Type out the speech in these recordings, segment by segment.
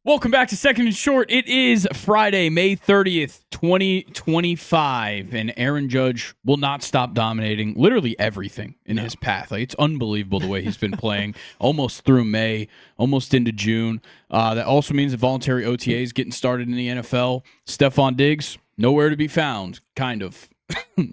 Welcome back to Second and Short. It is Friday, May 30th, 2025, and Aaron Judge will not stop dominating literally everything in his path. Like, it's unbelievable the way he's been playing almost through May, almost into June. That also means the voluntary OTA is getting started in the NFL. Stefon Diggs, nowhere to be found, kind of.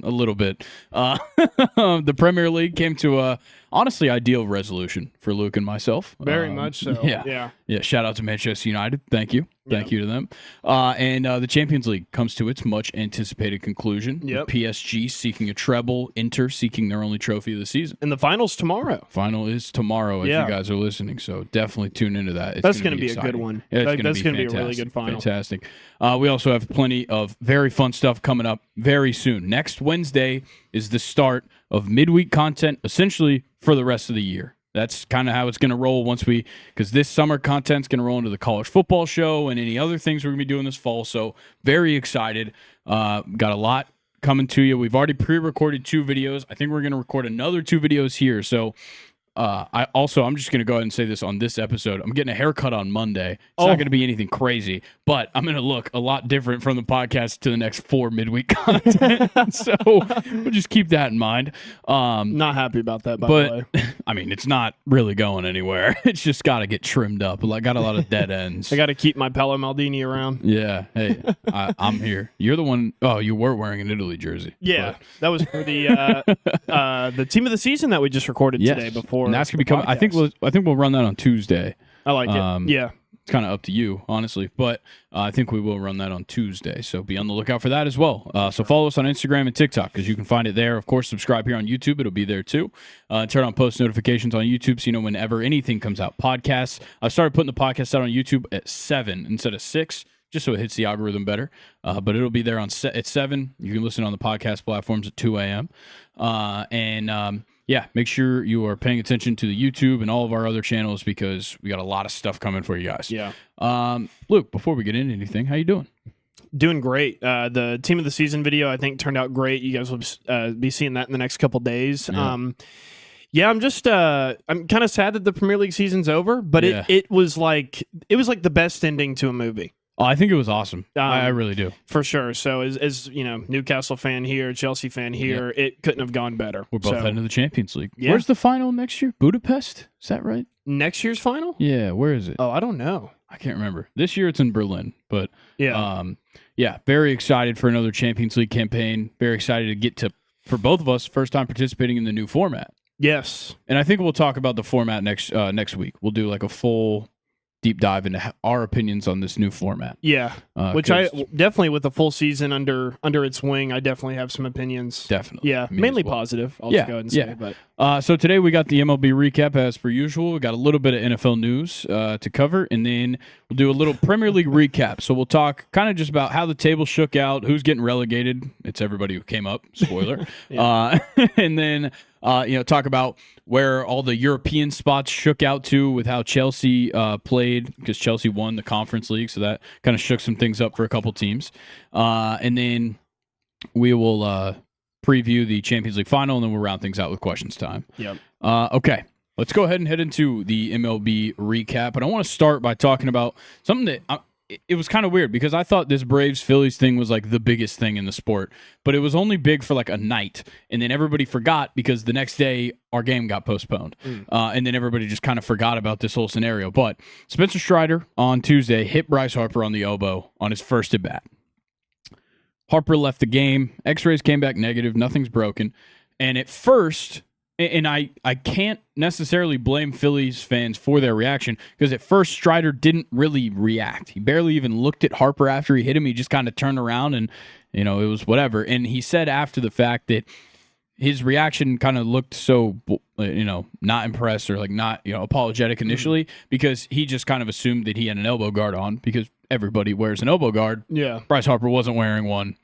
A little bit. The Premier League came to a honestly ideal resolution for Luke and myself. Very much so. Yeah. Shout out to Manchester United. Thank you. Thank you to them. And the Champions League comes to its much anticipated conclusion. Yep. PSG seeking a treble, Inter seeking their only trophy of the season. And the final's tomorrow. Final is tomorrow as you guys are listening, so definitely tune into that. That's going to be a good one. Yeah, that's going to be a really good final. Fantastic. We also have plenty of very fun stuff coming up very soon. Next Wednesday is the start of midweek content, essentially for the rest of the year. That's kind of how it's going to roll because this summer content's going to roll into the college football show and any other things we're going to be doing this fall. So very excited. Got a lot coming to you. We've already pre-recorded 2 videos. I think we're going to record another 2 videos here. So I'm just going to go ahead and say this on this episode. I'm getting a haircut on Monday. It's not going to be anything crazy, but I'm going to look a lot different from the podcast to the next 4 midweek content. So we'll just keep that in mind. Not happy about that, by the way. I mean, it's not really going anywhere. It's just got to get trimmed up. I got a lot of dead ends. I got to keep my Paolo Maldini around. Yeah. Hey, I'm here. You're the one. Oh, you were wearing an Italy jersey. Yeah. That was for the team of the season that we just recorded today before. And that's gonna be coming. I think we'll run that on Tuesday. I like it. Yeah, it's kind of up to you, honestly, but I think we will run that on Tuesday. So be on the lookout for that as well. So follow us on Instagram and TikTok because you can find it there. Of course, subscribe here on YouTube; it'll be there too. Turn on post notifications on YouTube so you know whenever anything comes out. Podcasts. I started putting the podcast out on YouTube at 7 instead of 6. Just so it hits the algorithm better. But it'll be there at 7. You can listen on the podcast platforms at 2 a.m. Make sure you are paying attention to the YouTube and all of our other channels because we got a lot of stuff coming for you guys. Yeah. Luke, before we get into anything, how you doing? Doing great. The team of the season video, I think, turned out great. You guys will be seeing that in the next couple days. Yeah. I'm just I'm kind of sad that the Premier League season's over, but it was like the best ending to a movie. Oh, I think it was awesome. I really do. For sure. So as you know, Newcastle fan here, Chelsea fan here, it couldn't have gone better. We're both heading to the Champions League. Yeah. Where's the final next year? Budapest? Is that right? Next year's final? Yeah, where is it? Oh, I don't know. I can't remember. This year it's in Berlin, but yeah. Very excited for another Champions League campaign. Very excited to get to, for both of us, first time participating in the new format. Yes. And I think we'll talk about the format next week. We'll do like a full deep dive into our opinions on this new format. Yeah, which I definitely, with the full season under its wing, I definitely have some opinions. Definitely. Yeah, mainly positive, I'll just go ahead and say. But so today we got the MLB recap as per usual. We got a little bit of NFL news to cover, and then we'll do a little Premier League recap. So we'll talk kind of just about how the table shook out, who's getting relegated. It's everybody who came up. Spoiler. And then talk about where all the European spots shook out to with how Chelsea played, because Chelsea won the Conference League, so that kind of shook some things up for a couple teams. And then we will preview the Champions League final, and then we'll round things out with questions time. Yep. Okay, let's go ahead and head into the MLB recap. And I want to start by talking about something that it was kind of weird because I thought this Braves-Phillies thing was like the biggest thing in the sport, but it was only big for like a night, and then everybody forgot because the next day our game got postponed, and then everybody just kind of forgot about this whole scenario. But Spencer Strider on Tuesday hit Bryce Harper on the elbow on his first at bat. Harper left the game. X-rays came back negative. Nothing's broken. And at first, and I can't necessarily blame Phillies fans for their reaction because at first Strider didn't really react. He barely even looked at Harper after he hit him. He just kind of turned around and, it was whatever. And he said after the fact that his reaction kind of looked so, not impressed or like not, apologetic initially because he just kind of assumed that he had an elbow guard on because everybody wears an elbow guard. Yeah. Bryce Harper wasn't wearing one.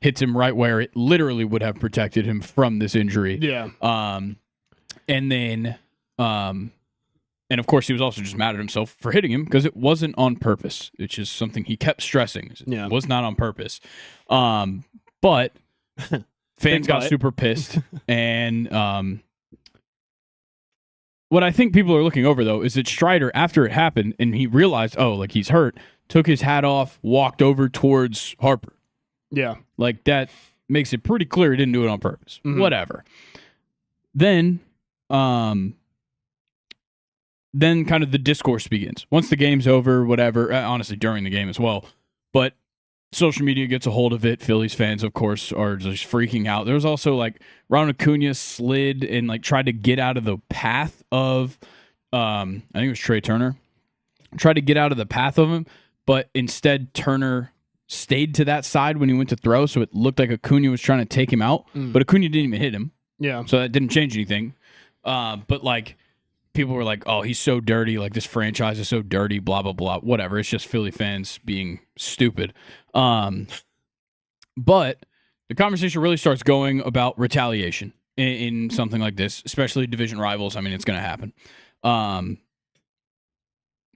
Hits him right where it literally would have protected him from this injury. Yeah. And then, and of course, he was also just mad at himself for hitting him because it wasn't on purpose, which is something he kept stressing. It was not on purpose. But fans got super pissed, and what I think people are looking over, though, is that Strider, after it happened and he realized, oh, like he's hurt, took his hat off, walked over towards Harper. Yeah. Like that makes it pretty clear he didn't do it on purpose. Mm-hmm. Whatever. Then kind of the discourse begins. Once the game's over, whatever, honestly, during the game as well. But social media gets a hold of it. Phillies fans, of course, are just freaking out. There was also like Ronald Acuna slid and like tried to get out of the path of, I think it was Trey Turner, tried to get out of the path of him, but instead Turner stayed to that side when he went to throw, so it looked like Acuna was trying to take him out, but Acuna didn't even hit him. Yeah. So that didn't change anything. But like, people were like, oh, he's so dirty. Like, this franchise is so dirty, blah, blah, blah. Whatever. It's just Philly fans being stupid. But the conversation really starts going about retaliation in something like this, especially division rivals. I mean, it's going to happen.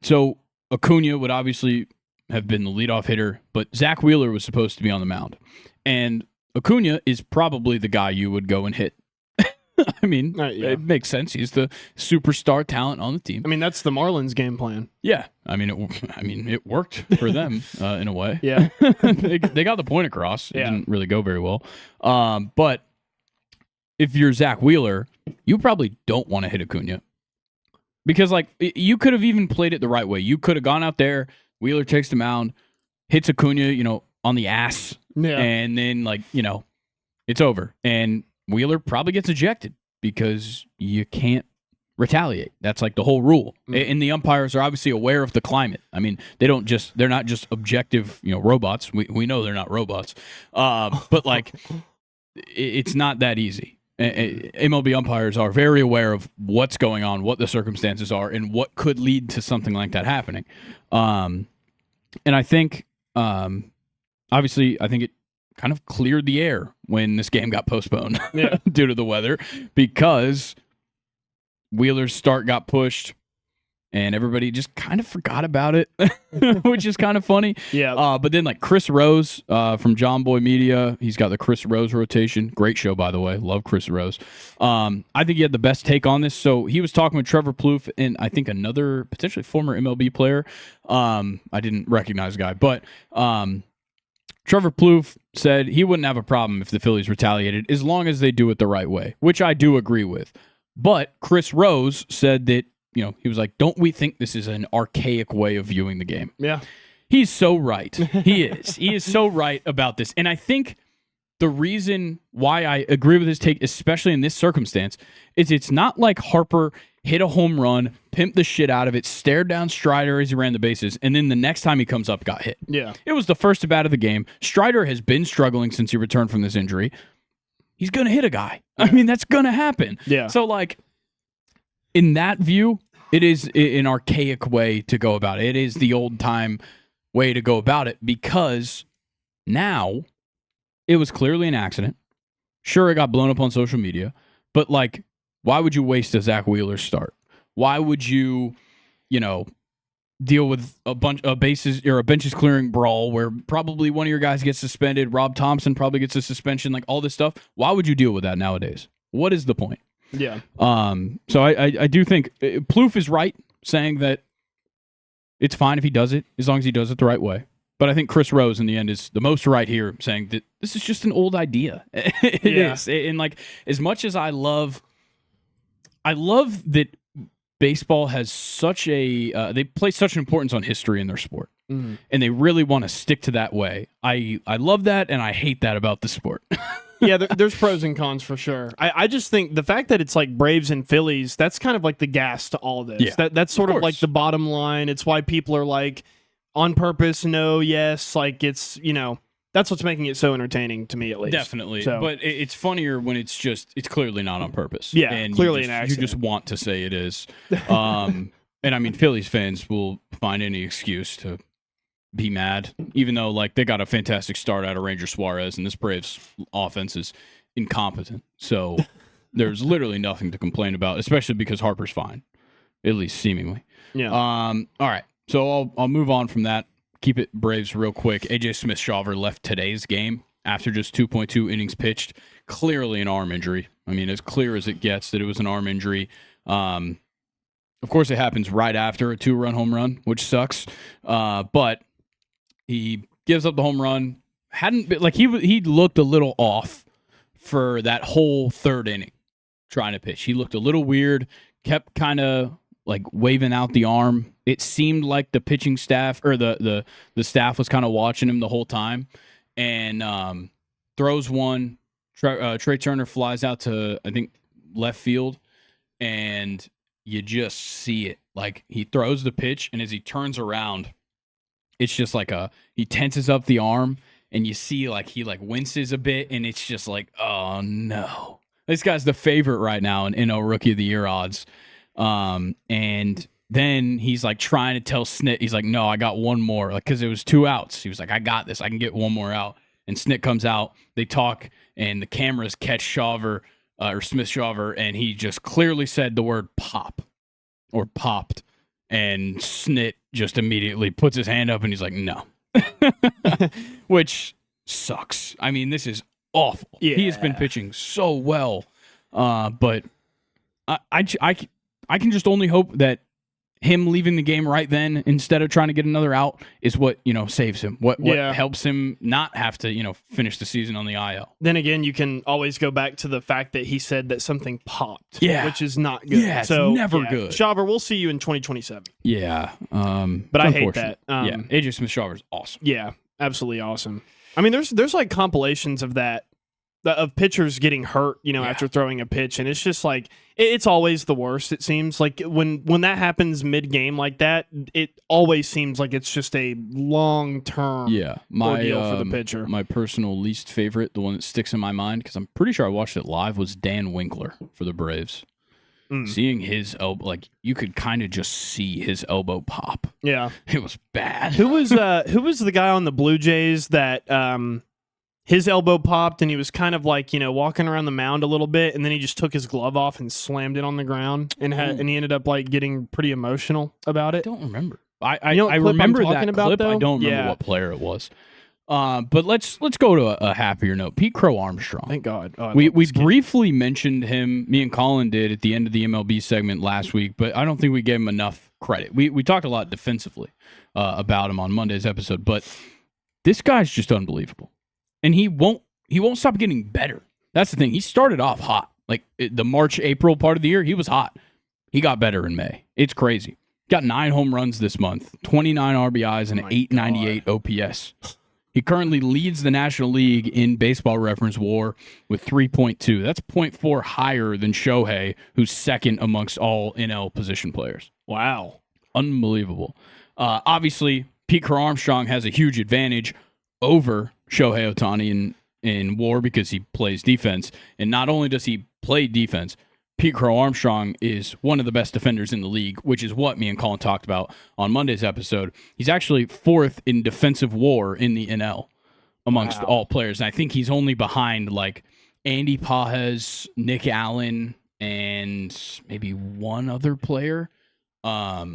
So Acuna would obviously have been the leadoff hitter, but Zach Wheeler was supposed to be on the mound. And Acuna is probably the guy you would go and hit. I mean, It makes sense. He's the superstar talent on the team. I mean, that's the Marlins game plan. Yeah, I mean, it worked for them in a way. Yeah, they got the point across. It didn't really go very well. But if you're Zach Wheeler, you probably don't want to hit Acuna because, like, you could have even played it the right way. You could have gone out there. Wheeler takes the mound, hits Acuna, on the ass, and then it's over. And Wheeler probably gets ejected because you can't retaliate. That's like the whole rule. And the umpires are obviously aware of the climate. I mean, they're not just objective, robots. We know they're not robots. But like, it's not that easy. MLB umpires are very aware of what's going on, what the circumstances are, and what could lead to something like that happening. And I think, obviously, it kind of cleared the air when this game got postponed due to the weather because Wheeler's start got pushed and everybody just kind of forgot about it, which is kind of funny. Yeah. But then like Chris Rose from John Boy Media, he's got the Chris Rose rotation. Great show, by the way. Love Chris Rose. I think he had the best take on this. So he was talking with Trevor Plouffe and I think another potentially former MLB player. I didn't recognize the guy, but Trevor Plouffe said he wouldn't have a problem if the Phillies retaliated as long as they do it the right way, which I do agree with. But Chris Rose said that, he was like, don't we think this is an archaic way of viewing the game? Yeah. He's so right. He is. He is so right about this. And I think the reason why I agree with his take, especially in this circumstance, is it's not like Harper hit a home run, pimped the shit out of it, stared down Strider as he ran the bases, and then the next time he comes up, got hit. Yeah. It was the first at bat of the game. Strider has been struggling since he returned from this injury. He's going to hit a guy. I mean, that's going to happen. Yeah. So, like, in that view, it is an archaic way to go about it. It is the old-time way to go about it because now it was clearly an accident. Sure, it got blown up on social media, but, like, why would you waste a Zach Wheeler start? Why would you, deal with a bunch of bases or a benches clearing brawl where probably one of your guys gets suspended? Rob Thompson probably gets a suspension, like all this stuff. Why would you deal with that nowadays? What is the point? Yeah. So I do think Plouffe is right saying that it's fine if he does it as long as he does it the right way. But I think Chris Rose in the end is the most right here, saying that this is just an old idea. It is. And like, as much as I love that baseball has such a they place such an importance on history in their sport, and they really want to stick to that way. I love that, and I hate that about the sport. Yeah, there's pros and cons for sure. I just think the fact that it's like Braves and Phillies, that's kind of like the gas to all this. Yeah, that's sort of like the bottom line. It's why people are like, on purpose, no, yes, like it's, that's what's making it so entertaining to me, at least. Definitely. So, but it's funnier when it's clearly not on purpose. Yeah, and clearly an accident. You just want to say it is. And I mean, Phillies fans will find any excuse to be mad, even though like they got a fantastic start out of Ranger Suarez, and this Braves offense is incompetent. So there's literally nothing to complain about, especially because Harper's fine, at least seemingly. Yeah. All right. So I'll move on from that. Keep it Braves real quick. AJ Smith-Shawver left today's game after just 2.2 innings pitched. Clearly an arm injury. I mean, as clear as it gets that it was an arm injury. Of course, it happens right after a 2-run home run, which sucks. But he gives up the home run. Hadn't been like he looked a little off for that whole third inning trying to pitch. He looked a little weird, kept kind of like waving out the arm. It seemed like the pitching staff or the staff was kind of watching him the whole time, and throws one. Trey Turner flies out to, I think, left field, and you just see it. Like, he throws the pitch, and as he turns around, it's just like he tenses up the arm, and you see like he like winces a bit, and it's just like, oh no, this guy's the favorite right now in NL Rookie of the Year odds. And then he's like trying to tell Snit, he's like, no, I got one more, like, because it was 2 outs. He was like, I got this, I can get one more out. And Snit comes out, they talk, and the cameras catch Shawver or Smith Shawver, and he just clearly said the word pop or popped, and Snit just immediately puts his hand up and he's like, no. Which sucks. I mean, this is awful. Yeah. He has been pitching so well, but I can just only hope that him leaving the game right then instead of trying to get another out is what, saves him. What helps him not have to, finish the season on the IL. Then again, you can always go back to the fact that he said that something popped, which is not good. Yeah, it's never good. Shawver, we'll see you in 2027. Yeah. But I hate that. AJ Smith Shawver is awesome. Yeah, absolutely awesome. I mean, there's like compilations of that, of pitchers getting hurt, after throwing a pitch, and it's just like it's always the worst. It seems like when that happens mid game like that, it always seems like it's just a long term ordeal for the pitcher. My personal least favorite, the one that sticks in my mind because I'm pretty sure I watched it live, was Dan Winkler for the Braves. Seeing his elbow, like you could kind of just see his elbow pop. Yeah, it was bad. Who was the guy on the Blue Jays that his elbow popped and he was kind of like, walking around the mound a little bit, and then he just took his glove off and slammed it on the ground, and he ended up like getting pretty emotional about it. I don't remember. I remember that clip. I don't remember what player it was. But let's go to a happier note. Pete Crow Armstrong. Thank God. We briefly mentioned him. Me and Colin did at the end of the MLB segment last week, but I don't think we gave him enough credit. We talked a lot defensively about him on Monday's episode, but this guy's just unbelievable. And he won't stop getting better. That's the thing. He started off hot. Like the March, April part of the year, he was hot. He got better in May. It's crazy. Got 9 home runs this month, 29 RBIs, and 898 OPS. He currently leads the National League in Baseball Reference WAR with 3.2. That's 0.4 higher than Shohei, who's second amongst all NL position players. Wow. Unbelievable. Obviously, Pete Crow Armstrong has a huge advantage over Shohei Ohtani in WAR because he plays defense. And not only does he play defense, Pete Crow Armstrong is one of the best defenders in the league, which is what me and Colin talked about on Monday's episode. He's actually 4th in defensive WAR in the NL amongst all players. And I think he's only behind like Andy Pages, Nick Allen, and maybe one other player. But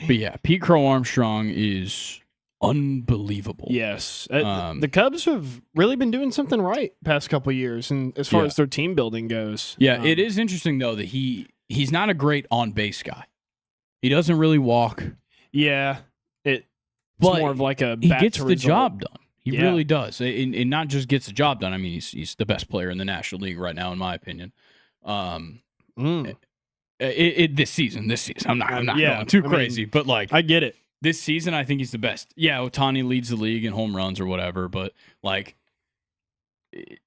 yeah, Pete Crow Armstrong is unbelievable. Yes. The Cubs have really been doing something right past couple of years, and as far as their team building goes. Yeah, it is interesting though that he's not a great on-base guy. He doesn't really walk. Yeah. It's more of like a he gets the job done. He really does. And not just gets the job done. I mean, he's the best player in the National League right now in my opinion. This season. I'm not going too crazy, but like I get it. This season, I think he's the best. Yeah, Ohtani leads the league in home runs or whatever, but like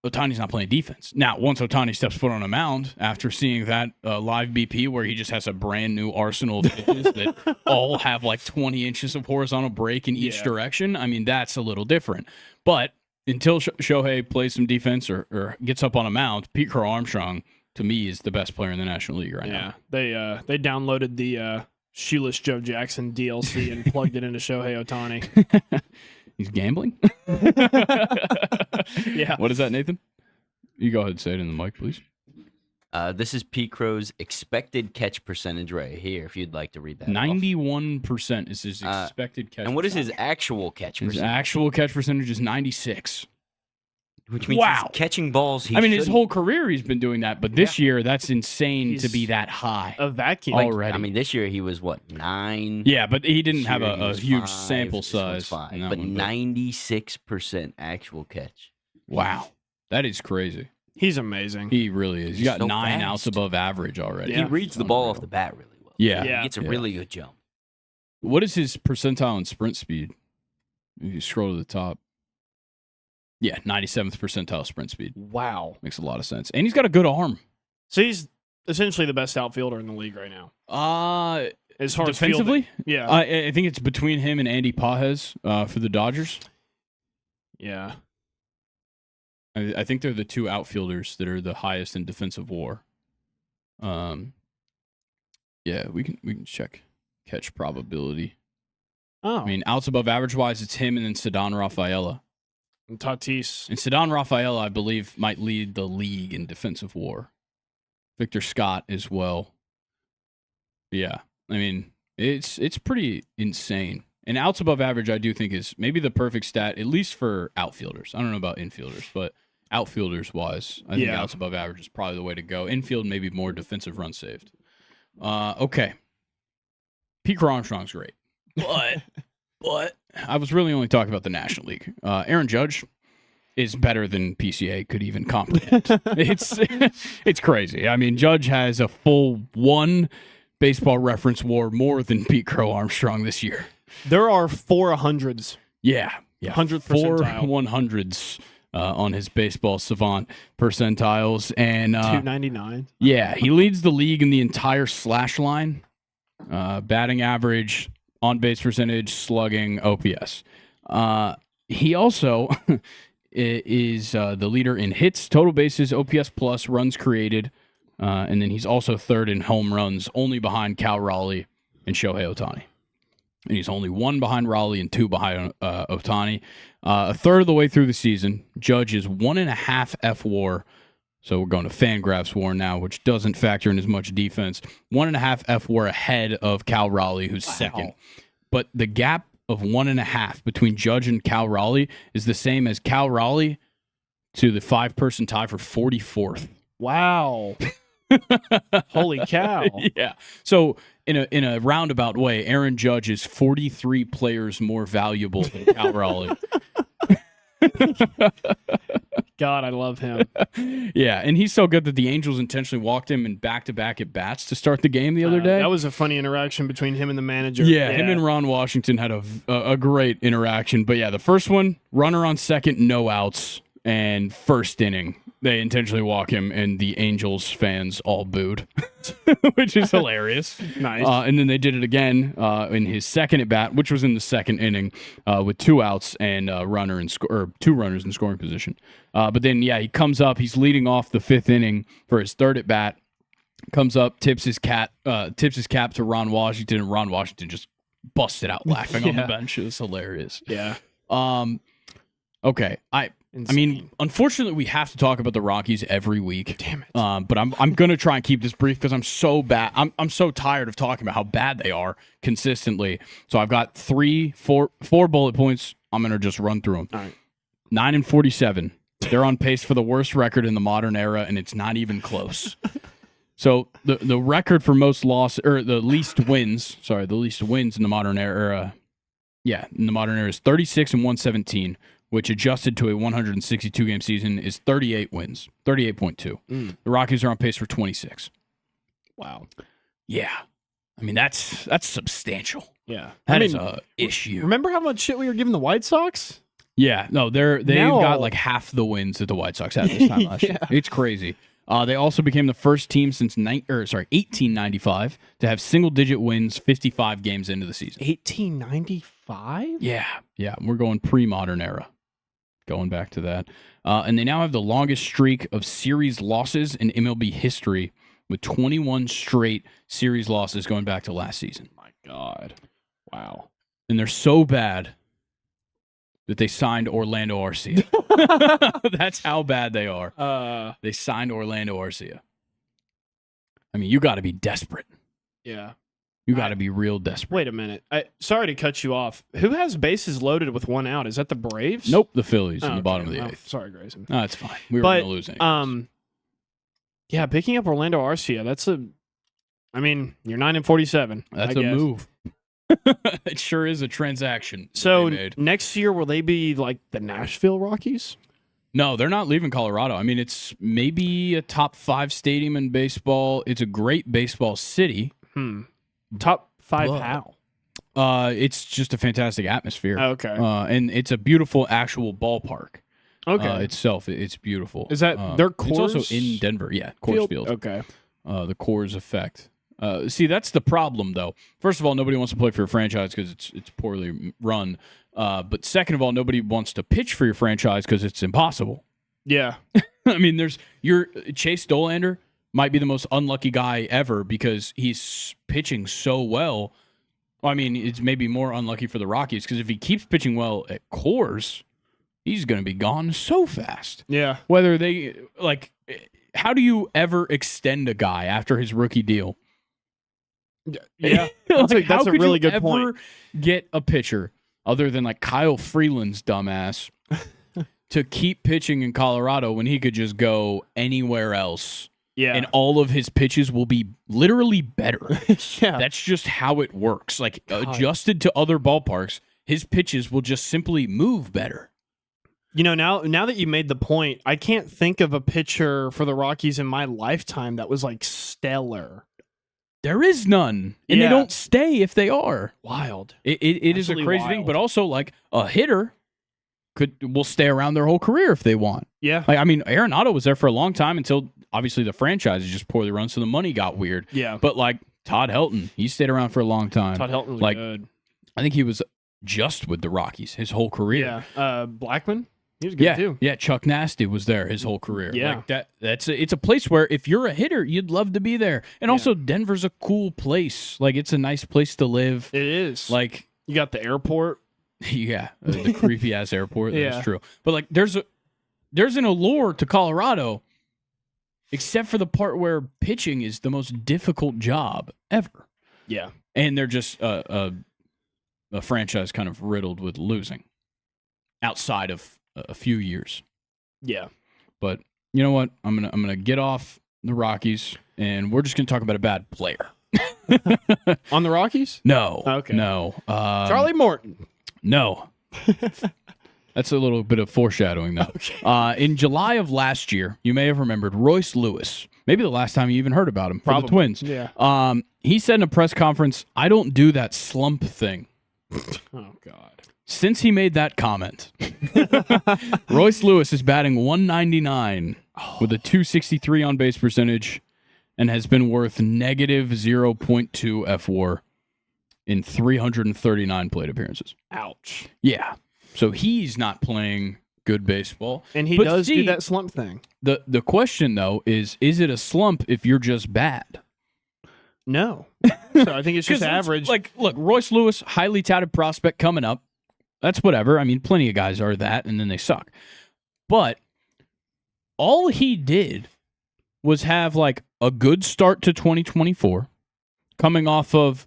Ohtani's not playing defense. Now, once Ohtani steps foot on a mound, after seeing that live BP where he just has a brand new arsenal of pitches that all have like 20 inches of horizontal break in each direction, I mean, that's a little different. But until Shohei plays some defense or gets up on a mound, Pete Crow Armstrong, to me, is the best player in the National League right now. Yeah, they downloaded the Shoeless Joe Jackson DLC and plugged it into Shohei Ohtani. He's gambling? Yeah. What is that, Nathan? You go ahead and say it in the mic, please. This is Pete Crow's expected catch percentage right here, if you'd like to read that. 91% is his expected catch And what is his actual catch percentage? His actual catch percentage is 96. which means Wow. he's catching balls. I mean, his whole career he's been doing that, but this year that's insane to He's be that high a vacuum. already. I mean, this year he was what 9. Yeah, but he didn't This have year he a was huge 5, sample this one's size. 5, in that but one, 96% actual catch. wow, that is crazy. He's amazing. He really is. He's got so 9 fast. outs above average already. Yeah. He reads the ball off the bat really well. Yeah. Yeah. He gets a really good jump. What is his percentile in sprint speed? If you scroll to the top. Yeah, 97th percentile sprint speed. Wow. Makes a lot of sense. And he's got a good arm. So he's essentially the best outfielder in the league right now. As far Defensively? as fielding. Yeah. I think it's between him and Andy Pages for the Dodgers. Yeah. I think they're the 2 outfielders that are the highest in defensive WAR. Yeah, we can check catch probability. Oh. I mean, outs above average wise, it's him and then Ceddanne Rafaela. And Tatis. And Ceddanne Rafaela, I believe, might lead the league in defensive WAR. Victor Scott as well. Yeah, I mean, it's pretty insane. And outs above average, I do think is maybe the perfect stat, at least for outfielders. I don't know about infielders, but outfielders wise, I think outs above average is probably the way to go. Infield, maybe more defensive runs saved. Okay. Pete Armstrong's great. But I was really only talking about the National League. Aaron Judge is better than PCA could even comprehend. It's crazy. I mean, Judge has a full 1 Baseball Reference WAR more than Pete Crow Armstrong this year. There are 4 hundreds. Yeah. 100th 4 percentile. 100s on his Baseball Savant percentiles. And 299. yeah, he leads the league in the entire slash line, batting average, on-base percentage, slugging, OPS. He also is the leader in hits, total bases, OPS plus, runs created, and then he's also 3rd in home runs, only behind Cal Raleigh and Shohei Ohtani. And he's only 1 behind Raleigh and 2 behind Ohtani. A third of the way through the season, Judge is 1.5 F-WAR. So we're going to Fangraphs WAR now, which doesn't factor in as much defense. 1.5 F-WAR ahead of Cal Raleigh, who's second. But the gap of 1.5 between Judge and Cal Raleigh is the same as Cal Raleigh to the 5-person tie for 44th. Wow. Holy cow. Yeah. So in a roundabout way, Aaron Judge is 43 players more valuable than Cal Raleigh. God, I love him. Yeah, and he's so good that the Angels intentionally walked him in back-to-back at bats to start the game the other day. That was a funny interaction between him and the manager. Yeah, him and Ron Washington had a great interaction. But yeah, the first one, runner on second, no outs, and first inning, they intentionally walk him, and the Angels fans all booed, which is hilarious. Nice. And then they did it again in his second at bat, which was in the second inning, with 2 outs and runner and 2 runners in scoring position. But then he comes up, he's leading off the 5th inning for his 3rd at bat. Comes up, tips his cap to Ron Washington, and Ron Washington just busted out laughing on the bench. It was hilarious. Yeah. Okay. I mean, unfortunately, we have to talk about the Rockies every week. Damn it. But I'm gonna try and keep this brief because I'm so bad. I'm so tired of talking about how bad they are consistently. So I've got 4 bullet points. I'm gonna just run through them. All right. 9-47. They're on pace for the worst record in the modern era, and it's not even close. So the record for most loss or the least wins. Sorry, the least wins in the modern era. Yeah, in the modern era is 36-117. Which adjusted to a 162-game season is 38 wins, 38.2. The Rockies are on pace for 26. Wow. Yeah. I mean, that's substantial. Yeah. That is a issue. Remember how much shit we were giving the White Sox? Yeah. No, they've got like half the wins that the White Sox had this time last year. It's crazy. They also became the first team since 1895 to have single-digit wins 55 games into the season. 1895? Yeah. Yeah. We're going pre-modern era. Going back to that. And they now have the longest streak of series losses in MLB history with 21 straight series losses going back to last season. My God. Wow. And they're so bad that they signed Orlando Arcia. That's how bad they are. They signed Orlando Arcia. I mean, you got to be desperate. Yeah. You got to be real desperate. Wait a minute. Sorry to cut you off. Who has bases loaded with 1 out? Is that the Braves? Nope, the Phillies in Oh, the bottom okay. of the Well, 8th. sorry, Grayson. No, it's fine. We were going to lose anyways. Yeah, picking up Orlando Arcia, you're 9-47. That's I a guess. move. It sure is a transaction. So they made. next year, will they be like the Nashville Rockies? No, they're not leaving Colorado. I mean, it's maybe a top 5 stadium in baseball. It's a great baseball city. Top 5 But- how? It's just a fantastic atmosphere. Okay. And it's a beautiful actual ballpark. Okay. Itself, it's beautiful. Is that their It's also Coors in Denver. Yeah, Coors Field. Okay. The Coors effect. See, that's the problem, though. First of all, nobody wants to play for your franchise because it's poorly run. But second of all, nobody wants to pitch for your franchise because it's impossible. Yeah. I mean, your Chase Dolander might be the most unlucky guy ever because he's pitching so well. Well, I mean, it's maybe more unlucky for the Rockies because if he keeps pitching well at Coors, he's going to be gone so fast. Yeah. Whether they how do you ever extend a guy after his rookie deal? Yeah. Like, That's how a could really you good point. ever get a pitcher other than like Kyle Freeland's dumbass to keep pitching in Colorado when he could just go anywhere else Yeah. and all of his pitches will be literally better? Yeah. That's just how it works. Like God. adjusted to other ballparks, his pitches will just simply move better. Now that you made the point, I can't think of a pitcher for the Rockies in my lifetime that was like stellar. There is none, and Yeah. they don't stay if they are. Wild. It is a Absolutely crazy thing, wild. but also like a hitter will stay around their whole career if they want. Yeah. Like I mean, Arenado was there for a long time until obviously the franchise is just poorly run, so the money got weird. Yeah. But like Todd Helton, he stayed around for a long time. Todd Helton was like, good. I think he was just with the Rockies his whole career. Yeah. Blackman, he was good Yeah, too. yeah. Chuck Nasty was there his whole career. Yeah. Like it's a place where if you're a hitter, you'd love to be there. And also, Denver's a cool place. Like it's a nice place to live. It is. Like you got the airport. yeah, the creepy ass airport. That's Yeah. true. But like, there's an allure to Colorado, except for the part where pitching is the most difficult job ever, Yeah. and they're just a franchise kind of riddled with losing outside of a few years. Yeah. But you know what? I'm gonna get off the Rockies, and we're just gonna talk about a bad player. On the Rockies? No. Okay. No. Charlie Morton. No. That's a little bit of foreshadowing, though. Okay. In July of last year, you may have remembered Royce Lewis. Maybe the last time you even heard about him for the Probably. Twins. Yeah. He said in a press conference, "I don't do that slump thing." Oh God. Since he made that comment, Royce Lewis is batting 199 with a 263 on base percentage and has been worth negative 0.2 FWAR in 339 plate appearances. Ouch. Yeah. So he's not playing good baseball. And he But does see, do that slump thing. The question, though, is it a slump if you're just bad? No. So I think it's just 'Cause average. Like, look, Royce Lewis, highly touted prospect coming up. That's whatever. I mean, plenty of guys are that, and then they suck. But all he did was have, like, a good start to 2024, coming off of,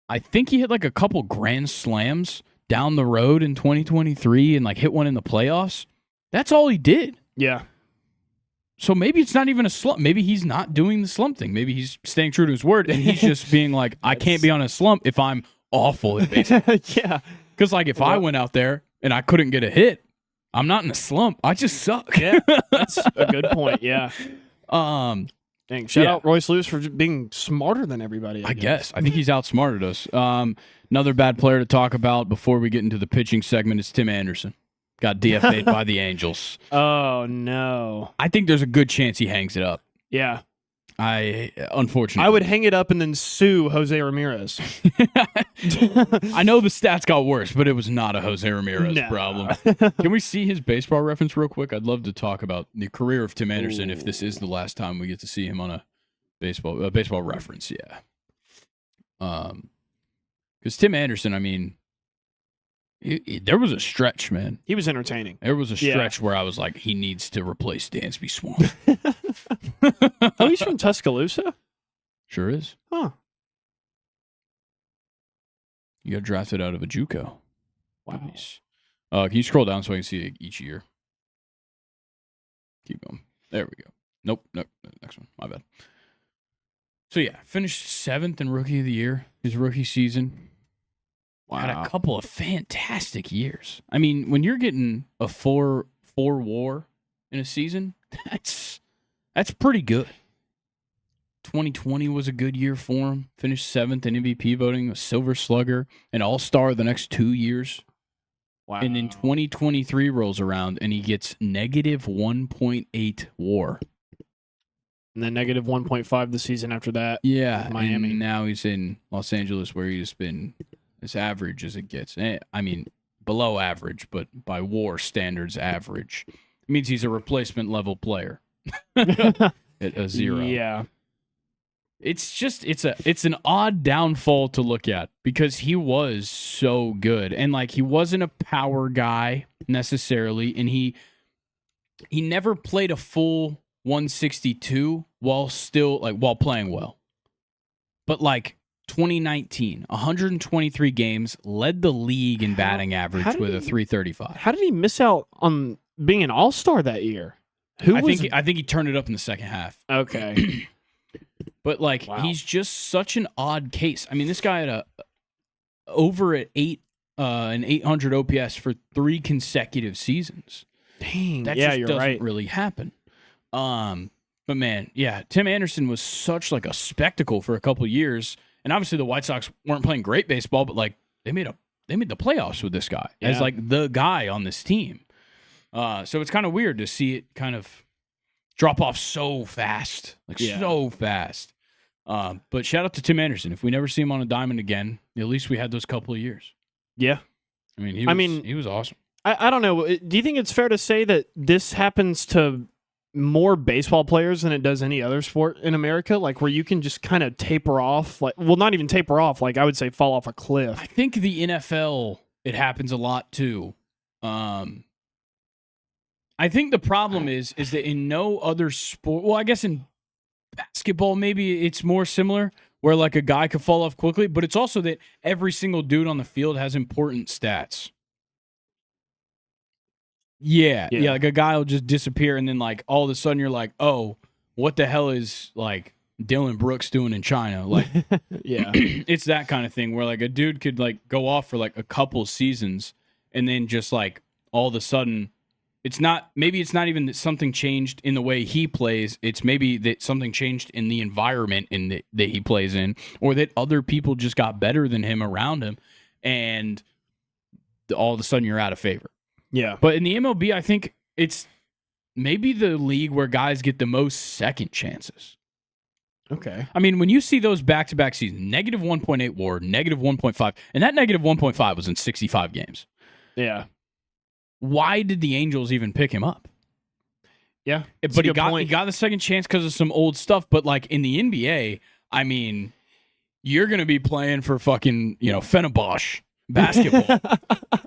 I think he hit, like, a couple grand slams down the road in 2023 and, like, hit one in the playoffs. That's all he did. yeah. So maybe it's not even a slump. Maybe he's not doing the slump thing. Maybe he's staying true to his word, and he's just being like, I can't be on a slump if I'm awful at baseball. Yeah. Because, like, if I went out there and I couldn't get a hit, I'm not in a slump. I just suck. Yeah. That's a good point. Yeah. Um, Dang. Shout Yeah. out Royce Lewis for just being smarter than everybody. I guess. I think he's outsmarted us. Another bad player to talk about before we get into the pitching segment is Tim Anderson. Got DFA'd by the Angels. Oh no. I think there's a good chance he hangs it up. Yeah. Unfortunately. I would hang it up and then sue Jose Ramirez. I know the stats got worse, but it was not a Jose Ramirez Nah. problem. Can we see his baseball reference real quick? I'd love to talk about the career of Tim Anderson if this is the last time we get to see him on a baseball reference. Yeah. Because Tim Anderson, I mean, there was a stretch, man. He was entertaining. There was a Yeah. stretch where I was like, he needs to replace Dansby Swan. Oh, he's from Tuscaloosa? Sure is. Huh. You got drafted out of a JUCO. Wow. Nice. Can you scroll down so I can see each year? Keep going. There we go. Nope. Next one. My bad. So yeah, finished 7th in Rookie of the Year, his rookie season. Wow. Had a couple of fantastic years. I mean, when you're getting a 4 WAR in a season, that's pretty good. 2020 was a good year for him. Finished 7th in MVP voting, a Silver Slugger, an All-Star the next 2 years. Wow. And then 2023 rolls around and he gets negative 1.8 WAR. And then negative 1.5 the season after that. Yeah, Miami. And now he's in Los Angeles where he's been as average as it gets. I mean, below average, but by WAR standards, average. It means he's a replacement level player at a 0. Yeah. It's an odd downfall to look at because he was so good and like he wasn't a power guy necessarily, and he never played a full 162 while playing well. But like 2019, 123 games, led the league in batting average with a 335. How did he miss out on being an all-star that year? I think he turned it up in the second half. Okay. But like he's just such an odd case. I mean, this guy had over an 800 OPS for 3 consecutive seasons. Dang. That yeah, just you're doesn't right. really happen. But man, yeah, Tim Anderson was such like a spectacle for a couple of years, and obviously the White Sox weren't playing great baseball, but like they made the playoffs with this guy as like the guy on this team. So it's kind of weird to see it kind of drop off so fast, so fast. But shout out to Tim Anderson. If we never see him on a diamond again, at least we had those couple of years. Yeah. I mean, he was awesome. I don't know. Do you think it's fair to say that this happens to more baseball players than it does any other sport in America? Like where you can just kind of taper off, not even taper off, like I would say fall off a cliff. I think the NFL, it happens a lot too. I think the problem is that in no other sport, well, I guess in basketball, maybe it's more similar where like a guy could fall off quickly, but it's also that every single dude on the field has important stats. Yeah, like a guy will just disappear and then like all of a sudden you're like, oh, what the hell is like Dylan Brooks doing in China? Like, yeah, it's that kind of thing where like a dude could like go off for like a couple seasons and then just like all of a sudden maybe it's not even that something changed in the way he plays. It's maybe that something changed in the environment that he plays in, or that other people just got better than him around him, and all of a sudden you're out of favor. Yeah. But in the MLB, I think it's maybe the league where guys get the most second chances. Okay. I mean, when you see those back-to-back seasons, negative 1.8 WAR, negative 1.5, and that negative 1.5 was in 65 games. Yeah. Why did the Angels even pick him up? Yeah, but he got the second chance because of some old stuff. But like in the NBA, I mean, you're gonna be playing for fucking Fenerbahce basketball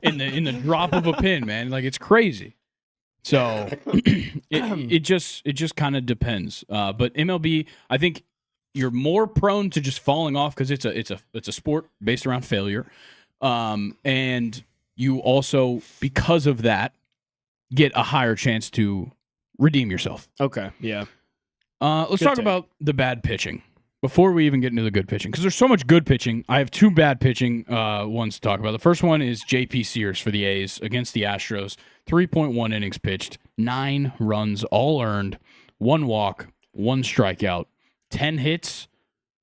in the drop of a pin, man. Like it's crazy. So it just kind of depends. But MLB, I think you're more prone to just falling off because it's a sport based around failure, and you also, because of that, get a higher chance to redeem yourself. Okay, yeah. Let's talk about the bad pitching before we even get into the good pitching, because there's so much good pitching. I have 2 bad pitching ones to talk about. The first one is J.P. Sears for the A's against the Astros. 3.1 innings pitched, 9 runs, all earned, 1 walk, 1 strikeout, 10 hits,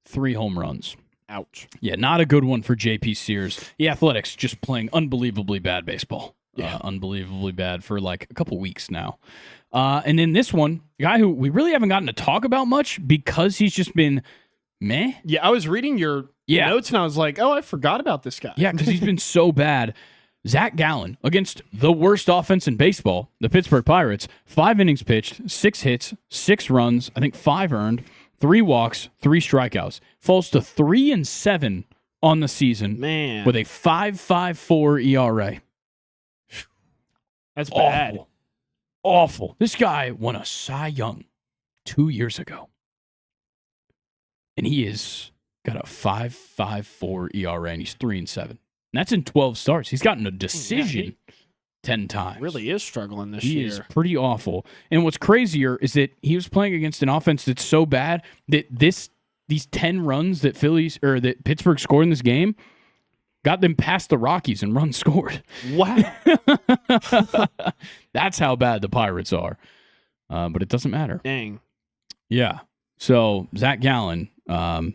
3 home runs. Ouch. Yeah, not a good one for J.P. Sears. The Athletics just playing unbelievably bad baseball. Yeah, unbelievably bad for like a couple weeks now. And then this one, a guy who we really haven't gotten to talk about much because he's just been meh. Yeah, I was reading your notes and I was like, oh, I forgot about this guy. Yeah, because he's been so bad. Zach Gallen against the worst offense in baseball, the Pittsburgh Pirates. 5 innings pitched, 6 hits, 6 runs, I think 5 earned, 3 walks, 3 strikeouts. Falls to 3-7 on the season, man, with a 5.54 ERA. That's bad. Awful. This guy won a Cy Young 2 years ago. And he is got a 5.54 ERA, and he's 3-7. And that's in 12 starts. He's gotten a decision 10 times. Really is struggling this year. He is pretty awful. And what's crazier is that he was playing against an offense that's so bad that these 10 runs that that Pittsburgh scored in this game got them past the Rockies and runs scored. Wow. That's how bad the Pirates are. But it doesn't matter. Dang. Yeah. So Zach Gallen, I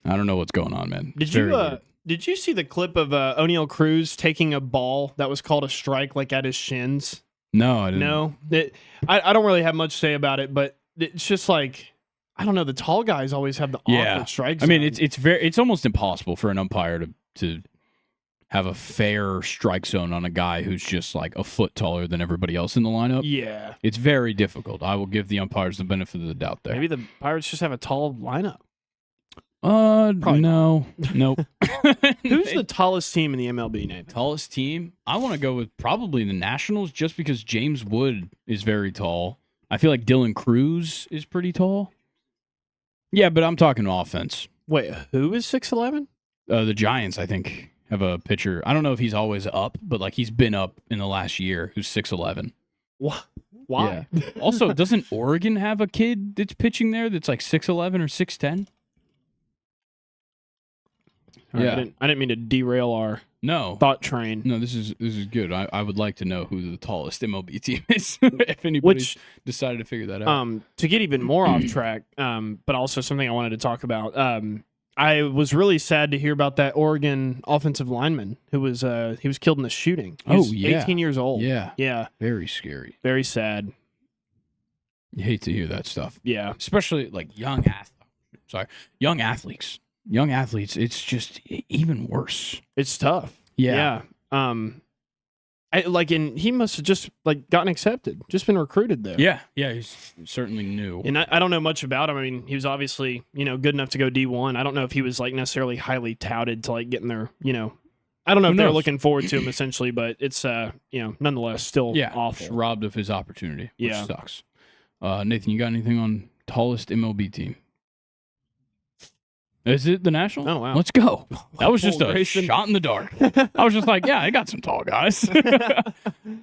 don't know what's going on, man. Did you see the clip of O'Neal Cruz taking a ball that was called a strike, like at his shins? No, I didn't. No, I don't really have much to say about it, but it's just like, I don't know. The tall guys always have the awkward strike zone. I mean, it's almost impossible for an umpire to have a fair strike zone on a guy who's just like a foot taller than everybody else in the lineup. Yeah, it's very difficult. I will give the umpires the benefit of the doubt there. Maybe the Pirates just have a tall lineup. Probably no. Nope. Who's the tallest team in the MLB, Nate? Tallest team? I want to go with probably the Nationals just because James Wood is very tall. I feel like Dylan Cruz is pretty tall. Yeah, but I'm talking offense. Wait, who is 6'11"? The Giants, I think, have a pitcher. I don't know if he's always up, but like he's been up in the last year who's 6'11". What? Why? Yeah. Also, doesn't Oregon have a kid that's pitching there that's like 6'11" or 6'10"? Yeah, I didn't mean to derail our thought train. No, this is good. I would like to know who the tallest MLB team is if anybody's decided to figure that out. To get even more off track, but also something I wanted to talk about. I was really sad to hear about that Oregon offensive lineman who was he was killed in the shooting. He was 18 years old. Yeah. Very scary. Very sad. You hate to hear that stuff. Yeah, especially like young athletes. Young athletes, it's just even worse. It's tough. Yeah. He must have just like gotten accepted, just been recruited there. Yeah, he's certainly new. And I don't know much about him. I mean, he was obviously, good enough to go D1. I don't know if he was like necessarily highly touted to like get in there, I don't know if they're looking forward to him essentially, but it's nonetheless still awful. Robbed of his opportunity, which sucks. Nathan, you got anything on tallest MLB team? Is it the Nationals? Oh, wow. Let's go. That was just a shot in the dark. I was just like, yeah, I got some tall guys.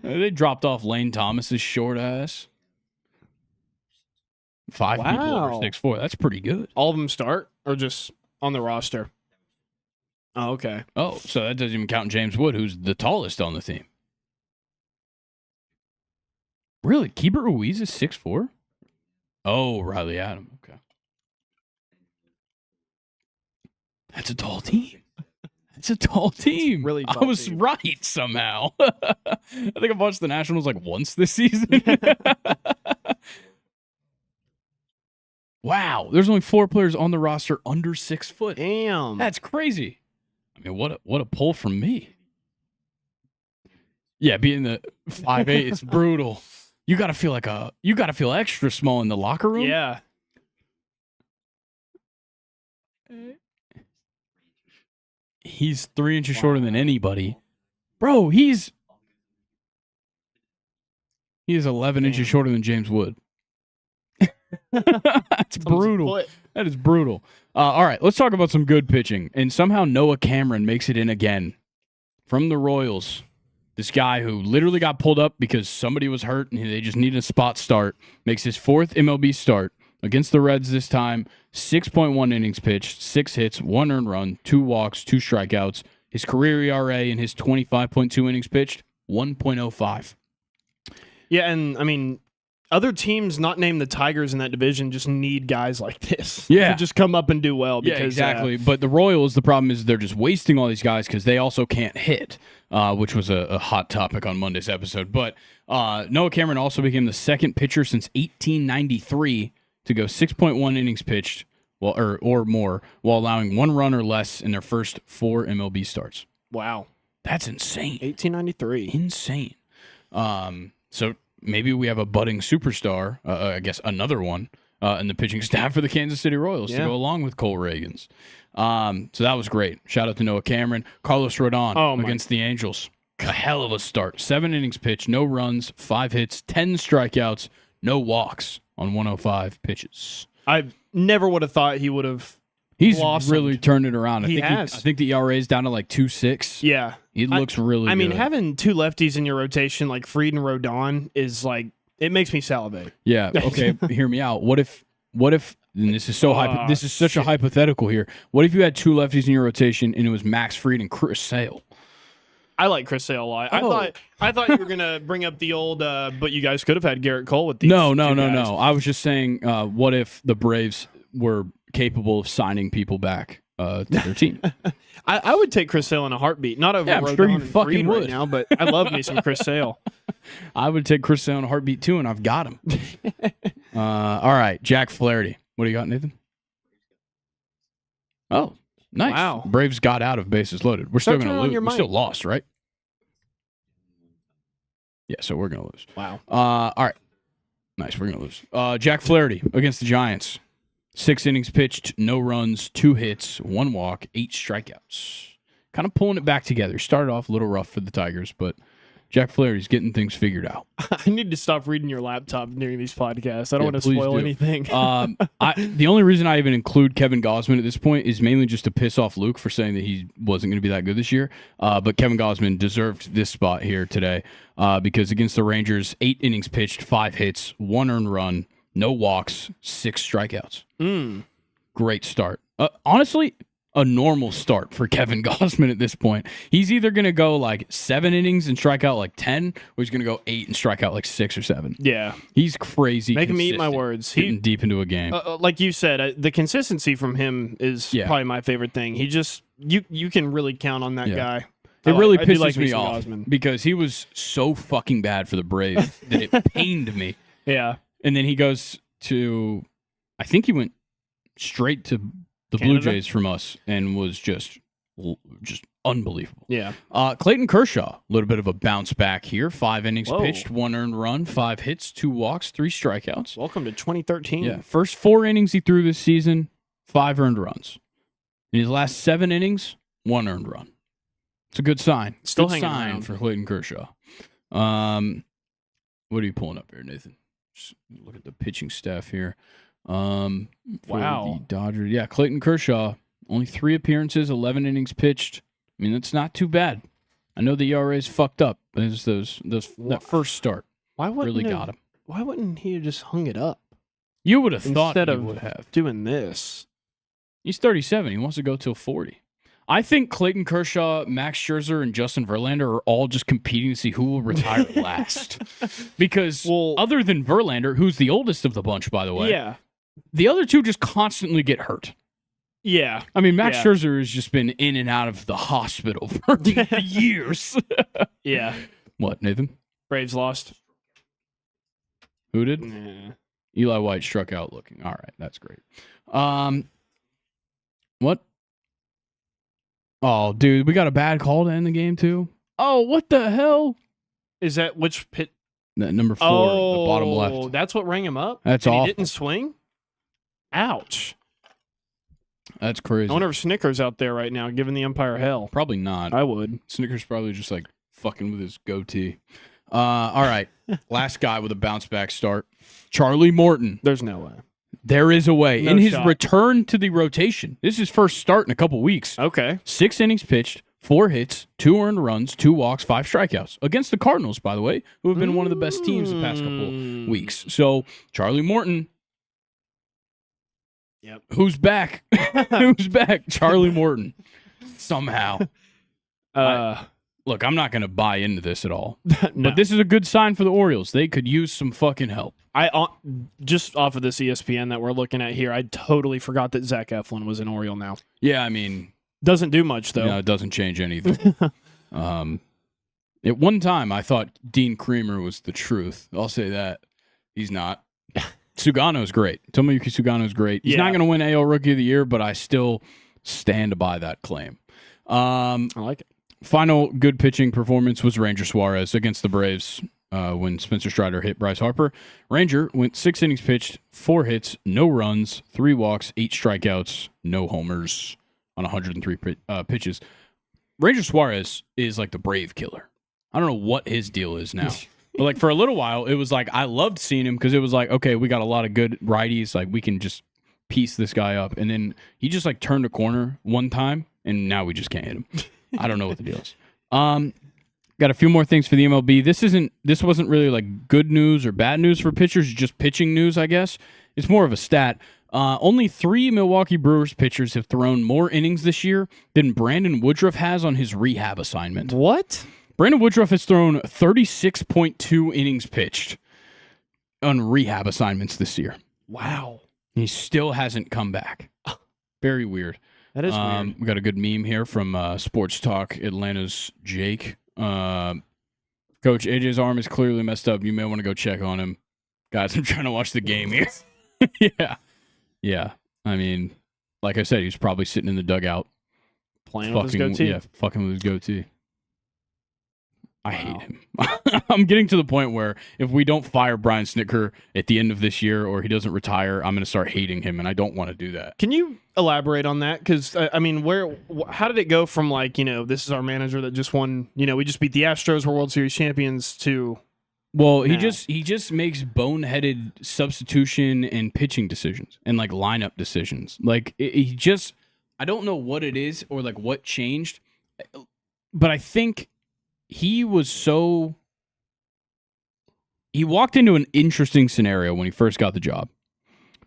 They dropped off Lane Thomas's short ass. 5 people over 6'4". That's pretty good. All of them start or just on the roster? Oh, okay. Oh, so that doesn't even count James Wood, who's the tallest on the team. Really? Keibert Ruiz is 6'4"? Oh, Riley Adam. Okay. That's a tall team. That's a tall team. Really tall I was team. right somehow. I think I've watched the Nationals like once this season. Wow. There's only 4 players on the roster under 6 foot. Damn. That's crazy. I mean, what a pull from me. Yeah, being the 5'8", it's brutal. You gotta feel extra small in the locker room. Yeah. He's 3 inches shorter than anybody. Bro, he's 11 inches shorter than James Wood. That's brutal. That is brutal. All right, let's talk about some good pitching. And somehow Noah Cameron makes it in again from the Royals. This guy who literally got pulled up because somebody was hurt and they just needed a spot start makes his 4th MLB start against the Reds this time. 6.1 innings pitched, 6 hits, 1 earned run, 2 walks, 2 strikeouts. His career ERA in his 25.2 innings pitched, 1.05. Yeah, and I mean, other teams not named the Tigers in that division just need guys like this to just come up and do well. Because, yeah, exactly. But the Royals, the problem is they're just wasting all these guys because they also can't hit, which was a hot topic on Monday's episode. But Noah Cameron also became the 2nd pitcher since 1893 to go 6.1 innings pitched or more while allowing 1 run or less in their first 4 MLB starts. Wow. That's insane. 1893. Insane. So maybe we have a budding superstar, I guess another one, in the pitching staff for the Kansas City Royals to go along with Cole Reagans. So that was great. Shout out to Noah Cameron. Carlos Rodon against the Angels. A hell of a start. 7 innings pitched, no runs, 5 hits, 10 strikeouts, no walks on 105 pitches. I never would have thought he would have He's blossomed. really turned it around. He has. I think the ERA is down to like 2.6. Yeah. It looks really good. I mean, having two lefties in your rotation like Fried and Rodon is like, it makes me salivate. Yeah. Okay. Hear me out. What if? And this is this is such a hypothetical here. What if you had two lefties in your rotation and it was Max Fried and Chris Sale? I like Chris Sale a lot. Oh. I thought you were gonna bring up the old, but you guys could have had Garrett Cole with these. No. two guys. I was just saying, what if the Braves were capable of signing people back to their team? I would take Chris Sale in a heartbeat. Not over Yeah, I'm Rodon sure you and fucking Fried right would. now, but I love me some Chris Sale. I would take Chris Sale in a heartbeat too, and I've got him. All right, Jack Flaherty. What do you got, Nathan? Oh, nice. Wow. Braves got out of bases loaded. We're still Start going to turning on lose. your We're mic. still lost, right? Yeah, so we're going to lose. Wow. All right. Nice, we're going to lose. Jack Flaherty against the Giants. 6 innings pitched, no runs, 2 hits, 1 walk, 8 strikeouts. Kind of pulling it back together. Started off a little rough for the Tigers, but Jack Flaherty's getting things figured out. I need to stop reading your laptop during these podcasts. I don't Yeah, want to please spoil do. anything. The only reason I even include Kevin Gausman at this point is mainly just to piss off Luke for saying that he wasn't going to be that good this year. But Kevin Gausman deserved this spot here today because against the Rangers, 8 innings pitched, 5 hits, 1 earned run, no walks, 6 strikeouts. Great start. Honestly, a normal start for Kevin Gausman at this point. He's either going to go like 7 innings and strike out like 10, or he's going to go 8 and strike out like 6 or 7. Yeah. He's crazy. Making me eat my consistent, words. Getting deep into a game. Like you said, the consistency from him is probably my favorite thing. He just, you can really count on that guy. It really I do pisses like me some off Gausman. because he was so fucking bad for the Braves that it pained me. Yeah. And then he goes to, I think he went straight to the Canada? Blue Jays from us and was just unbelievable. Yeah. Clayton Kershaw, a little bit of a bounce back here. 5 innings Whoa. pitched, 1 earned run, 5 hits, 2 walks, 3 strikeouts. Welcome to 2013. Yeah, first 4 innings he threw this season, 5 earned runs. In his last 7 innings, 1 earned run. It's a good sign. Still good hanging sign around. for Clayton Kershaw. What are you pulling up here, Nathan? Just look at the pitching staff here. For Wow. the Dodgers. Yeah, Clayton Kershaw, only 3 appearances, 11 innings pitched. I mean, that's not too bad. I know the ERA is fucked up, but it's that first start Why wouldn't really have- got him. Why wouldn't he have just hung it up You would have thought instead he of would have. doing this? He's 37. He wants to go till 40. I think Clayton Kershaw, Max Scherzer, and Justin Verlander are all just competing to see who will retire last. Because other than Verlander, who's the oldest of the bunch, by the way, Yeah. the other 2 just constantly get hurt. Yeah. I mean, Max Yeah. Scherzer has just been in and out of the hospital for years. Yeah. What, Nathan? Braves lost. Who did? Yeah. Eli White struck out looking. All right, that's great. What? Oh, dude, we got a bad call to end the game, too. Oh, what the hell? Is that which pit? That number 4, the bottom left. That's what rang him up? That's and awful. He didn't swing? Ouch. That's crazy. I wonder if Snicker's out there right now giving the umpire hell. Probably not. I would. Snicker's probably just like fucking with his goatee. All right. Last guy with a bounce back start. Charlie Morton. There's no way. There is a way. No In his shot. return to the rotation, this is his first start in a couple weeks. Okay. 6 innings pitched, 4 hits, 2 earned runs, 2 walks, 5 strikeouts. Against the Cardinals, by the way, who have been one of the best teams the past couple weeks. So, Charlie Morton. Yep. Who's back? Who's back? Charlie Morton. Somehow. Look, I'm not going to buy into this at all. No. But this is a good sign for the Orioles. They could use some fucking help. Just off of this ESPN that we're looking at here, I totally forgot that Zach Eflin was an Oriole now. Yeah, I mean, Doesn't do much though. it doesn't change anything. At one time, I thought Dean Creamer was the truth. I'll say that. He's not. Sugano's great. Tomoyuki Sugano's great. He's not going to win AL Rookie of the Year, but I still stand by that claim. I like it. Final good pitching performance was Ranger Suarez against the Braves when Spencer Strider hit Bryce Harper. Ranger went 6 innings pitched, 4 hits, no runs, 3 walks, 8 strikeouts, no homers on 103 pitches. Ranger Suarez is like the Brave killer. I don't know what his deal is now. But like for a little while, it was like I loved seeing him because it was like, okay, we got a lot of good righties. Like we can just piece this guy up. And then he just like turned a corner one time, and now we just can't hit him. I don't know what the deal is. Got a few more things for the MLB. This wasn't really like good news or bad news for pitchers, just pitching news, I guess. It's more of a stat. Only 3 Milwaukee Brewers pitchers have thrown more innings this year than Brandon Woodruff has on his rehab assignment. What? Brandon Woodruff has thrown 36.2 innings pitched on rehab assignments this year. Wow. He still hasn't come back. Very weird. That is weird. We got a good meme here from Sports Talk Atlanta's Jake. Coach, AJ's arm is clearly messed up. You may want to go check on him. Guys, I'm trying to watch the game here. Yeah. I mean, like I said, he's probably sitting in the dugout. Playing with his goatee. Yeah, fucking with his goatee. I hate him. I'm getting to the point where if we don't fire Brian Snitker at the end of this year or he doesn't retire, I'm going to start hating him, and I don't want to do that. Can you elaborate on that? Because, I mean, how did it go from, like, this is our manager that just won, we just beat the Astros, we're World Series champions, to... Well, he just makes boneheaded substitution and pitching decisions and, like, lineup decisions. Like, I don't know what it is or, like, what changed, but I think... He walked into an interesting scenario when he first got the job.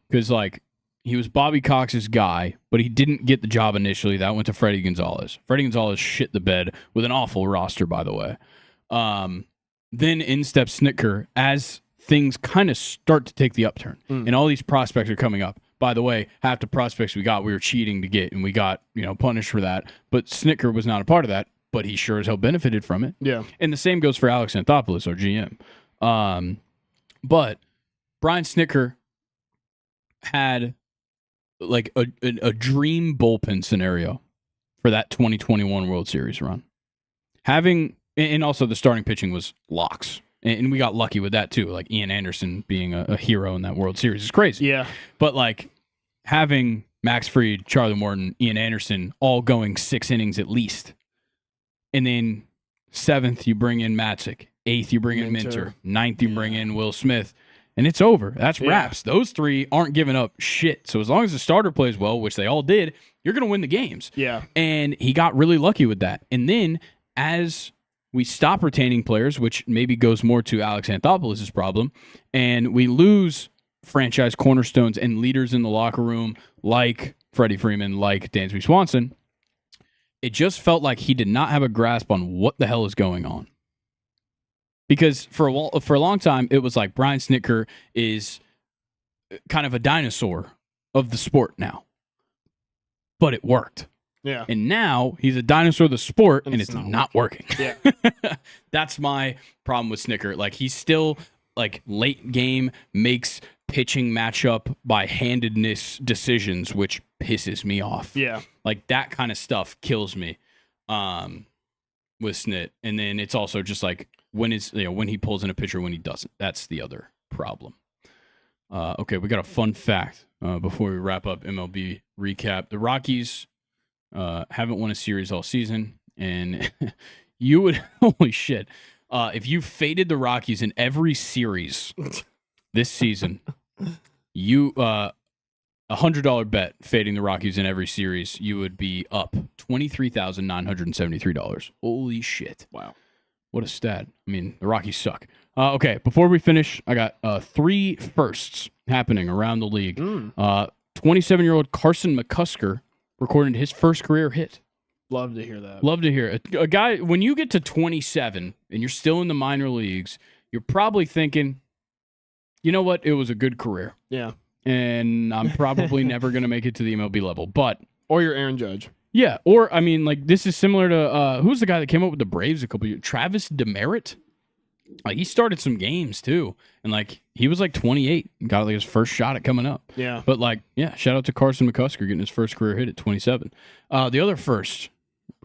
Because, like, he was Bobby Cox's guy, but he didn't get the job initially. That went to Freddie Gonzalez. Freddie Gonzalez shit the bed with an awful roster, by the way. Then in steps Snitker as things kind of start to take the upturn. And all these prospects are coming up. By the way, half the prospects we were cheating to get, and we got, punished for that. But Snitker was not a part of that. But he sure as hell benefited from it. Yeah. And the same goes for Alex Anthopoulos, our GM. But Brian Snitker had like a dream bullpen scenario for that 2021 World Series run. And also the starting pitching was locks. And we got lucky with that too. Like Ian Anderson being a hero in that World Series is crazy. Yeah. But like having Max Fried, Charlie Morton, Ian Anderson all going 6 innings at least. And then 7th, you bring in Matzik. 8th, you bring in Minter. 9th, you bring in Will Smith. And it's over. That's wraps. Those 3 aren't giving up shit. So as long as the starter plays well, which they all did, you're going to win the games. Yeah. And he got really lucky with that. And then as we stop retaining players, which maybe goes more to Alex Anthopoulos' problem, and we lose franchise cornerstones and leaders in the locker room like Freddie Freeman, like Dansby Swanson, it just felt like he did not have a grasp on what the hell is going on. Because for a long time, it was like Brian Snitker is kind of a dinosaur of the sport now. But it worked. Yeah. And now he's a dinosaur of the sport, and it's not working. Yeah. That's my problem with Snitker. Like, he's still, like, late game makes pitching matchup by handedness decisions, which pisses me off. Yeah. Like, that kind of stuff kills me with Snit. And then it's also just like when he pulls in a pitcher, when he doesn't. That's the other problem. Okay, we got a fun fact before we wrap up MLB recap. The Rockies haven't won a series all season, and you would holy shit. If you faded the Rockies in every series this season, you $100 bet fading the Rockies in every series, you would be up $23,973. Holy shit! Wow, what a stat! I mean, the Rockies suck. Okay, before we finish, I got 3 firsts happening around the league. 27-year-old Carson McCusker recorded his first career hit. Love to hear that. Love to hear it. A guy, when you get to 27 and you're still in the minor leagues, you're probably thinking, you know what? It was a good career. Yeah. And I'm probably never going to make it to the MLB level. But or you're Aaron Judge. Yeah. Or, I mean, like, this is similar to, who's the guy that came up with the Braves a couple years? Travis Demerit? Like, he started some games, too. And, like, he was, like, 28 and got, like, his first shot at coming up. Yeah. But, like, yeah, shout out to Carson McCusker getting his first career hit at 27. The other first,